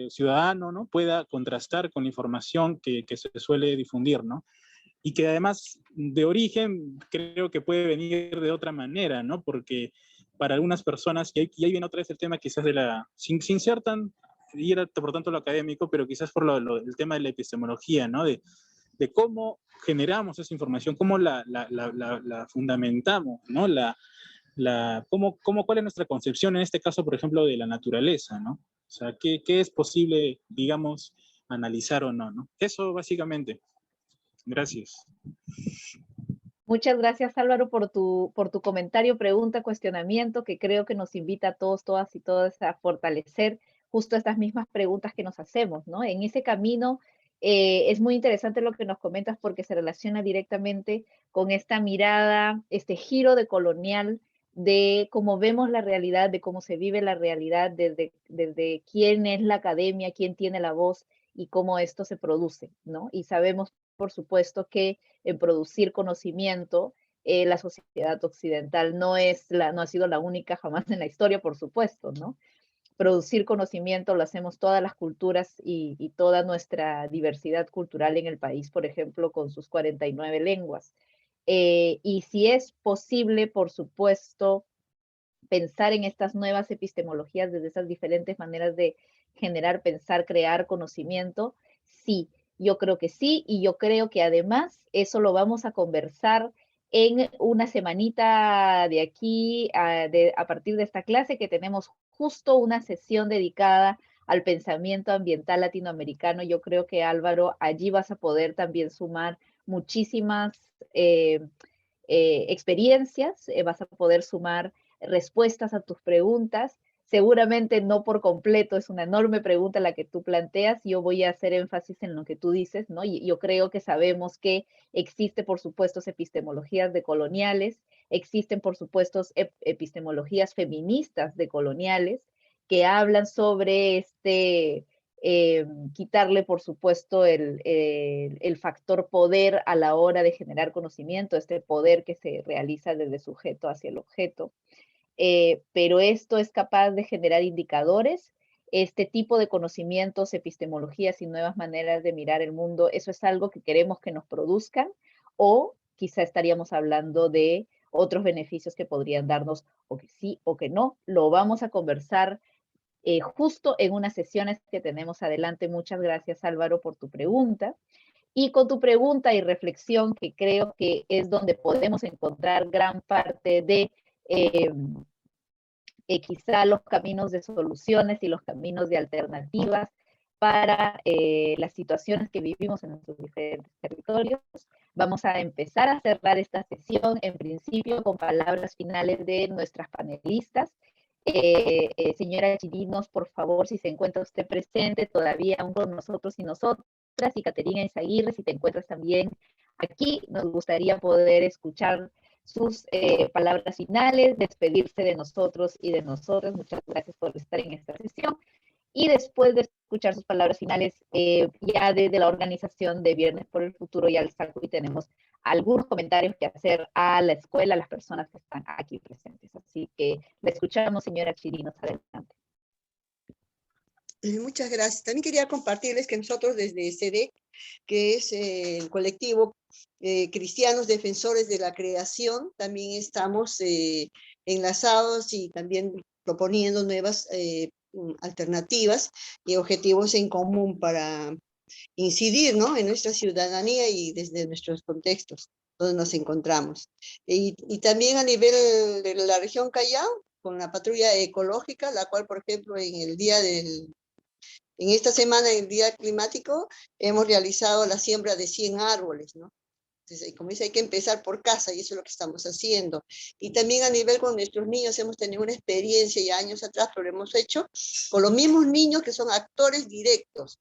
K: ciudadano, ¿no? Pueda contrastar con la información que se suele difundir, ¿no? y que además de origen creo que puede venir de otra manera, ¿no? Porque para algunas personas, y ahí viene otra vez el tema quizás de la, sin ser tan, ir por tanto lo académico, pero quizás por el tema de la epistemología, ¿no? De cómo generamos esa información, cómo la fundamentamos, ¿no? ¿Cuál es nuestra concepción en este caso, por ejemplo, de la naturaleza, ¿no? O sea, ¿qué es posible, digamos, analizar o no, ¿no? Eso básicamente. Gracias.
B: Muchas gracias, Álvaro, por tu comentario, pregunta, cuestionamiento, que creo que nos invita a todos, todas y todas a fortalecer justo estas mismas preguntas que nos hacemos, ¿no? En ese camino es muy interesante lo que nos comentas porque se relaciona directamente con esta mirada, este giro de colonial de cómo vemos la realidad, de cómo se vive la realidad, desde quién es la academia, quién tiene la voz y cómo esto se produce, ¿no? Y sabemos, por supuesto, que en producir conocimiento, la sociedad occidental no ha sido la única jamás en la historia, por supuesto, ¿no? Producir conocimiento lo hacemos todas las culturas y toda nuestra diversidad cultural en el país, por ejemplo, con sus 49 lenguas. Y si es posible, por supuesto, pensar en estas nuevas epistemologías desde esas diferentes maneras de generar, pensar, crear conocimiento, sí, yo creo que sí, y yo creo que además eso lo vamos a conversar en una semanita de aquí, a partir de esta clase, que tenemos justo una sesión dedicada al pensamiento ambiental latinoamericano. Yo creo que, Álvaro, allí vas a poder también sumar muchísimas experiencias, vas a poder sumar respuestas a tus preguntas. Seguramente no por completo, es una enorme pregunta la que tú planteas. Yo voy a hacer énfasis en lo que tú dices, ¿no? Y yo creo que sabemos que existe, por supuesto, epistemologías decoloniales, existen, por supuesto, epistemologías feministas decoloniales que hablan sobre quitarle, por supuesto, el factor poder a la hora de generar conocimiento, este poder que se realiza desde sujeto hacia el objeto. Pero esto es capaz de generar indicadores, este tipo de conocimientos, epistemologías y nuevas maneras de mirar el mundo. Eso es algo que queremos que nos produzcan, o quizá estaríamos hablando de otros beneficios que podrían darnos, o que sí o que no. Lo vamos a conversar justo en unas sesiones que tenemos adelante. Muchas gracias, Álvaro, por tu pregunta. Y con tu pregunta y reflexión, que creo que es donde podemos encontrar gran parte de quizá los caminos de soluciones y los caminos de alternativas para las situaciones que vivimos en nuestros diferentes territorios. Vamos a empezar a cerrar esta sesión, en principio, con palabras finales de nuestras panelistas. Señora Chirinos, por favor, si se encuentra usted presente todavía aún con nosotros y nosotras, y Caterina Izaguirre, si te encuentras también aquí, nos gustaría poder escuchar sus palabras finales, despedirse de nosotros y de nosotras. Muchas gracias por estar en esta sesión. Y después de escuchar sus palabras finales, ya desde la organización de Viernes por el Futuro y al SACUI tenemos algunos comentarios que hacer a la escuela, a las personas que están aquí presentes. Así que la escuchamos, señora Chirinos, adelante.
C: Muchas gracias. También quería compartirles que nosotros desde CD, que es el colectivo Cristianos Defensores de la Creación, también estamos enlazados y también proponiendo nuevas alternativas y objetivos en común para incidir, ¿no?, en nuestra ciudadanía y desde nuestros contextos donde nos encontramos. Y también a nivel de la región Callao, con la patrulla ecológica, la cual, por ejemplo, en esta semana, en el Día Climático, hemos realizado la siembra de 100 árboles, ¿no? Entonces, como dice, hay que empezar por casa y eso es lo que estamos haciendo. Y también a nivel con nuestros niños hemos tenido una experiencia ya años atrás, pero lo hemos hecho con los mismos niños que son actores directos.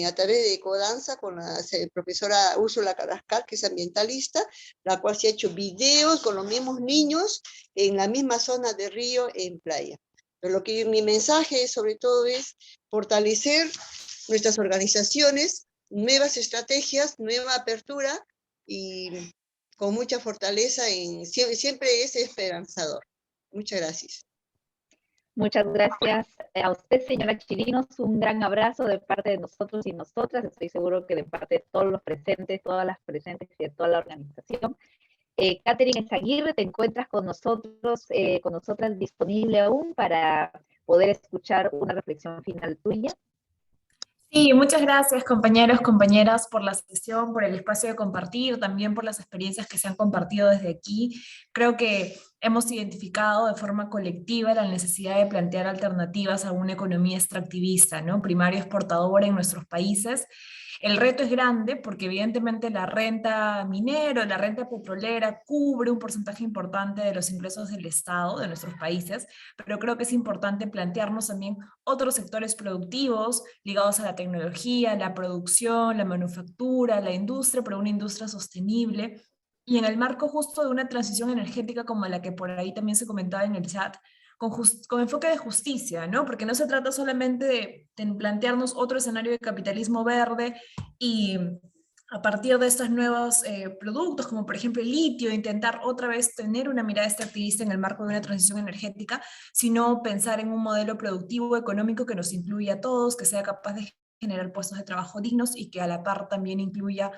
C: A través de Ecodanza con la profesora Úrsula Carrascal, que es ambientalista, la cual se ha hecho videos con los mismos niños en la misma zona de río en playa. Pero lo que mi mensaje sobre todo es fortalecer nuestras organizaciones, nuevas estrategias, nueva apertura y con mucha fortaleza, siempre es esperanzador. Muchas gracias.
B: Muchas gracias a usted, señora Chirinos. Un gran abrazo de parte de nosotros y nosotras. Estoy seguro que de parte de todos los presentes, todas las presentes y de toda la organización. Catherine Ezaguirre, te encuentras con nosotros, con nosotras disponible aún para poder escuchar una reflexión final tuya.
L: Sí, muchas gracias compañeros, compañeras por la sesión, por el espacio de compartir, también por las experiencias que se han compartido desde aquí. Creo que hemos identificado de forma colectiva la necesidad de plantear alternativas a una economía extractivista, ¿no? Primaria exportadora en nuestros países. El reto es grande porque evidentemente la renta minera, la renta petrolera cubre un porcentaje importante de los ingresos del Estado, de nuestros países, pero creo que es importante plantearnos también otros sectores productivos ligados a la tecnología, la producción, la manufactura, la industria, pero una industria sostenible. Y en el marco justo de una transición energética como la que por ahí también se comentaba en el chat, con enfoque de justicia, ¿no? Porque no se trata solamente de plantearnos otro escenario de capitalismo verde y a partir de estos nuevos productos, como por ejemplo el litio, intentar otra vez tener una mirada extractivista en el marco de una transición energética, sino pensar en un modelo productivo económico que nos incluya a todos, que sea capaz de generar puestos de trabajo dignos y que a la par también incluya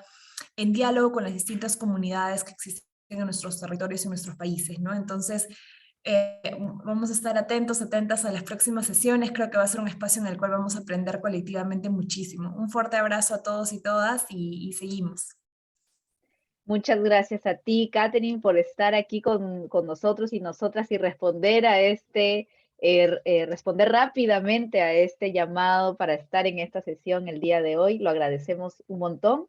L: en diálogo con las distintas comunidades que existen en nuestros territorios y en nuestros países, ¿no? Entonces, vamos a estar atentos, atentas a las próximas sesiones. Creo que va a ser un espacio en el cual vamos a aprender colectivamente muchísimo. Un fuerte abrazo a todos y todas y seguimos.
B: Muchas gracias a ti, Catherine, por estar aquí con nosotros y nosotras y responder a responder rápidamente a este llamado para estar en esta sesión el día de hoy. Lo agradecemos un montón.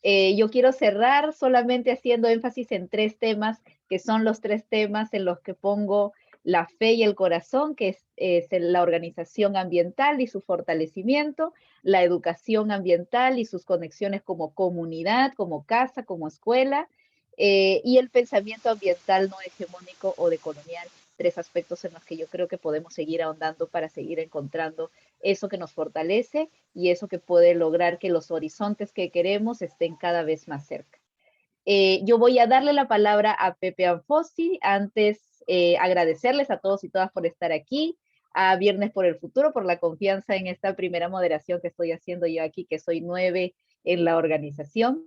B: Yo quiero cerrar solamente haciendo énfasis en 3 temas, que son los 3 temas en los que pongo la fe y el corazón, que es la organización ambiental y su fortalecimiento, la educación ambiental y sus conexiones como comunidad, como casa, como escuela, y el pensamiento ambiental no hegemónico o decolonial. 3 aspectos en los que yo creo que podemos seguir ahondando para seguir encontrando eso que nos fortalece y eso que puede lograr que los horizontes que queremos estén cada vez más cerca. Yo voy a darle la palabra a Pepe Anfossi, antes agradecerles a todos y todas por estar aquí, a Viernes por el Futuro por la confianza en esta primera moderación que estoy haciendo yo aquí, que soy 9 en la organización.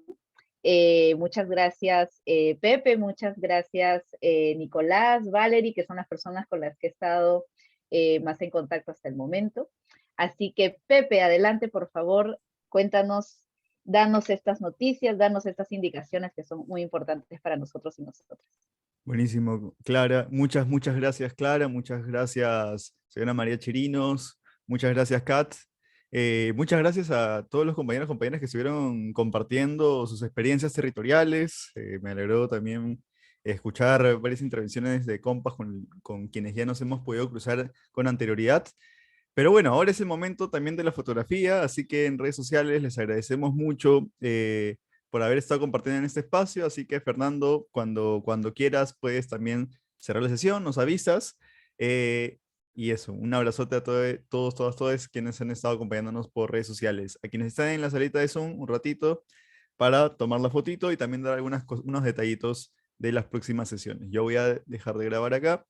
B: Muchas gracias Pepe, muchas gracias Nicolás, Valerie, que son las personas con las que he estado más en contacto hasta el momento. Así que Pepe, adelante por favor, cuéntanos, danos estas noticias, danos estas indicaciones que son muy importantes para nosotros y nosotras.
A: Buenísimo, Clara. Muchas gracias, Clara. Muchas gracias, señora María Chirinos. Muchas gracias, Kat. Muchas gracias a todos los compañeros y compañeras que estuvieron compartiendo sus experiencias territoriales. Me alegró también escuchar varias intervenciones de compas con quienes ya nos hemos podido cruzar con anterioridad. Pero bueno, ahora es el momento también de la fotografía, así que en redes sociales les agradecemos mucho por haber estado compartiendo en este espacio. Así que Fernando, cuando quieras puedes también cerrar la sesión, nos avisas. Y eso, un abrazote a todos quienes han estado acompañándonos por redes sociales. A quienes están en la salita de Zoom un ratito para tomar la fotito y también dar unos detallitos de las próximas sesiones. Yo voy a dejar de grabar acá